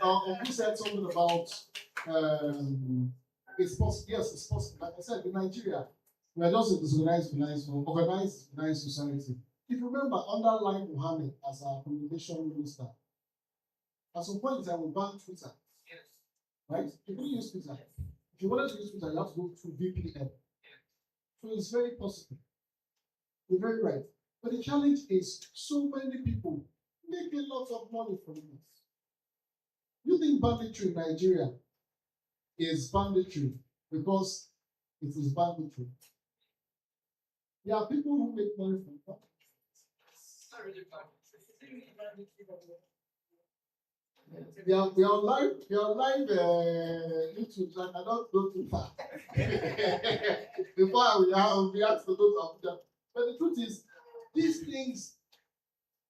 Uncle said something about it's possible. Yes, it's possible. Like I said, in Nigeria, we are just a organized society. If you remember, under Lai Mohammed as our communication minister, at some point in time, we banned Twitter. Yes. Right? You couldn't use Twitter. If you wanted to use Twitter, you have to go through VPN. So it's very possible. You're very right. But the challenge is so many people make a lot of money from this. You think banditry in Nigeria is banditry because it is banditry. There are people who make money from that. We are live YouTube, so I cannot go too far. Before I react to those of them. But the truth is, these things,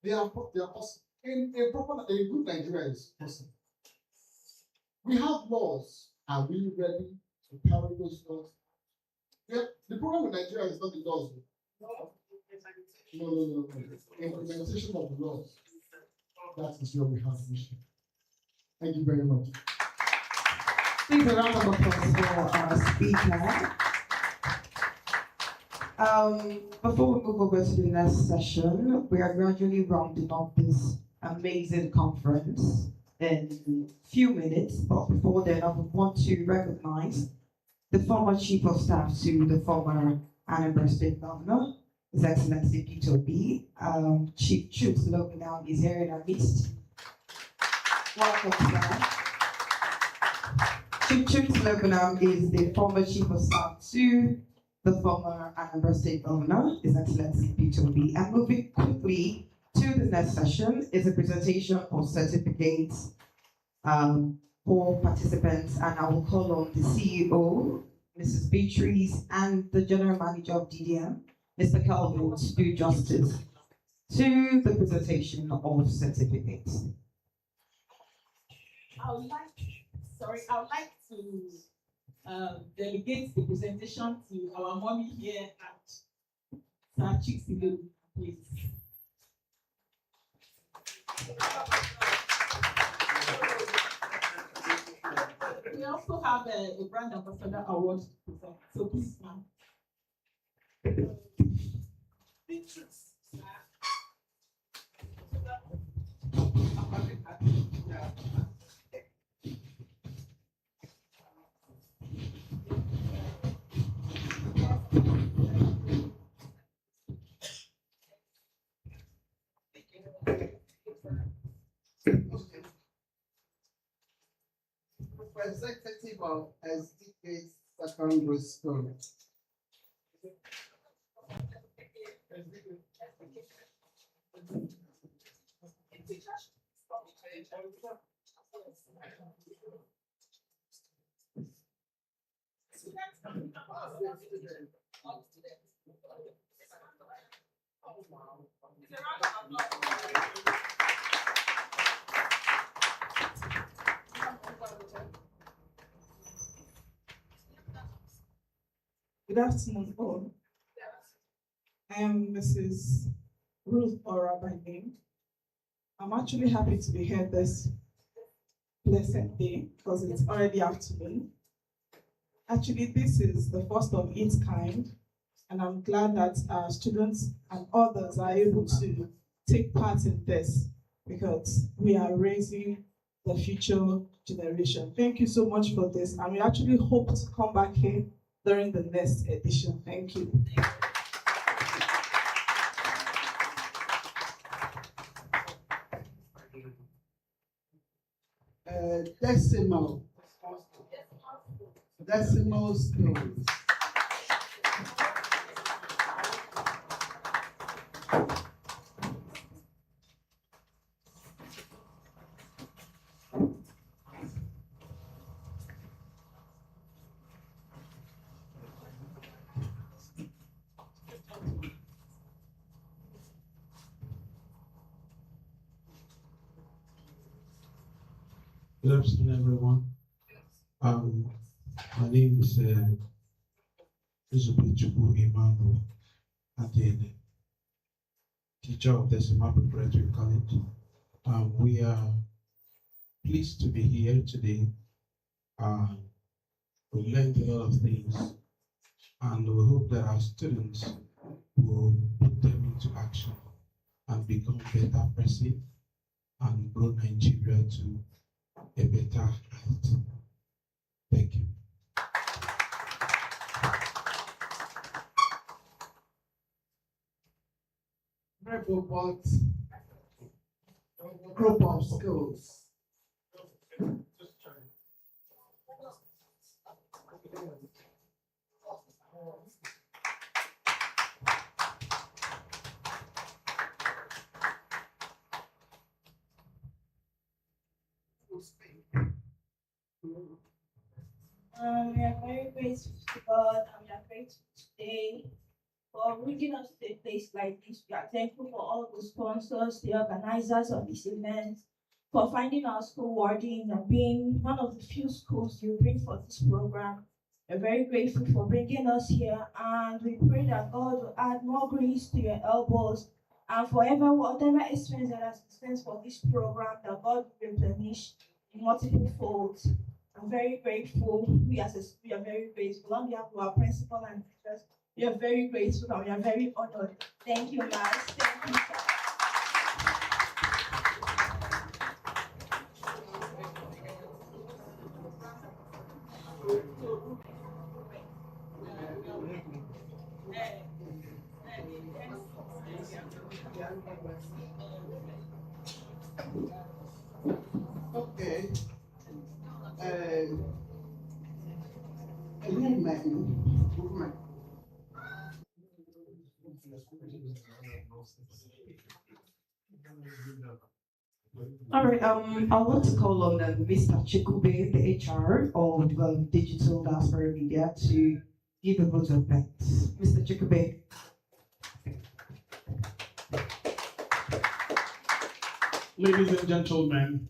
they are possible. In a good Nigeria is possible. We have laws. Are we ready to carry those laws? Yeah, the problem with Nigeria is not the laws. No. Implementation of the laws. That is where we have an issue. Thank you very much. Please a round of applause for our speaker. Before we move over to the next session, we are gradually rounding up this amazing conference in a few minutes. But before then, I would want to recognize the former Chief of Staff to the former Anambra State Governor, His Excellency Peter Obi. Chief Chuks Logunam is here in our midst. Welcome, sir. Chief Chuks Logunam is the former Chief of Staff to the former Anambra State Governor, His Excellency Peter Obi. And moving quickly to the next session is a presentation of certificates for participants, and I will call on the CEO, Mrs. Beatrice, and the General Manager of DDM, Mr. Calvin, to do justice to the presentation of certificates. I would like to delegate the presentation to our mommy here at Sir Chiksilu, please. We also have a brand ambassador award to present, so please, ma'am. Representative of SDK Secondary School. Good afternoon, all. I am Mrs. Ruth Ora by name. I'm actually happy to be here this blessed day because it's already afternoon. Actually, this is the first of its kind, and I'm glad that our students and others are able to take part in this because we are raising the future generation. Thank you so much for this, and we actually hope to come back here during the next edition. Thank you. Decimal skills. Good afternoon, everyone. My name is Izubuchukwu Emmanuel Adele, teacher of the Decimal Preparatory College. We are pleased to be here today. We learned a lot of things, and we hope that our students will put them into action and become better person and grow Nigeria to a better height. Thank you. Very robust group of skills. We are very grateful to God and we are grateful today for bringing us to a place like this. We are thankful for all the sponsors, the organizers of this event, for finding our school worthy and being one of the few schools you bring for this program. We're very grateful for bringing us here, and we pray that God will add more grace to your elbows and forever, whatever expense that has been spent for this program, that God will replenish in multiple folds. I'm very grateful. We are very grateful. On behalf of our principal and teachers, we are very grateful and we are very honored. Thank you, Max. Thank you, sir. Okay. Movement. All right, I want to call on Mr. Chikube, the HR of Digital Diaspora Media, to give a vote of thanks. Mr. Chikube. Ladies and gentlemen,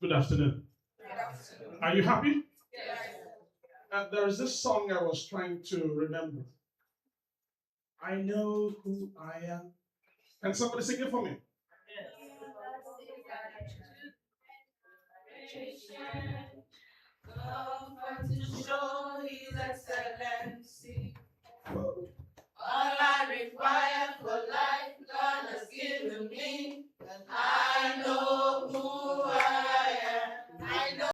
good afternoon. Are you happy? There is this song I was trying to remember. I know who I am. Can somebody sing it for me? Come to show His excellence.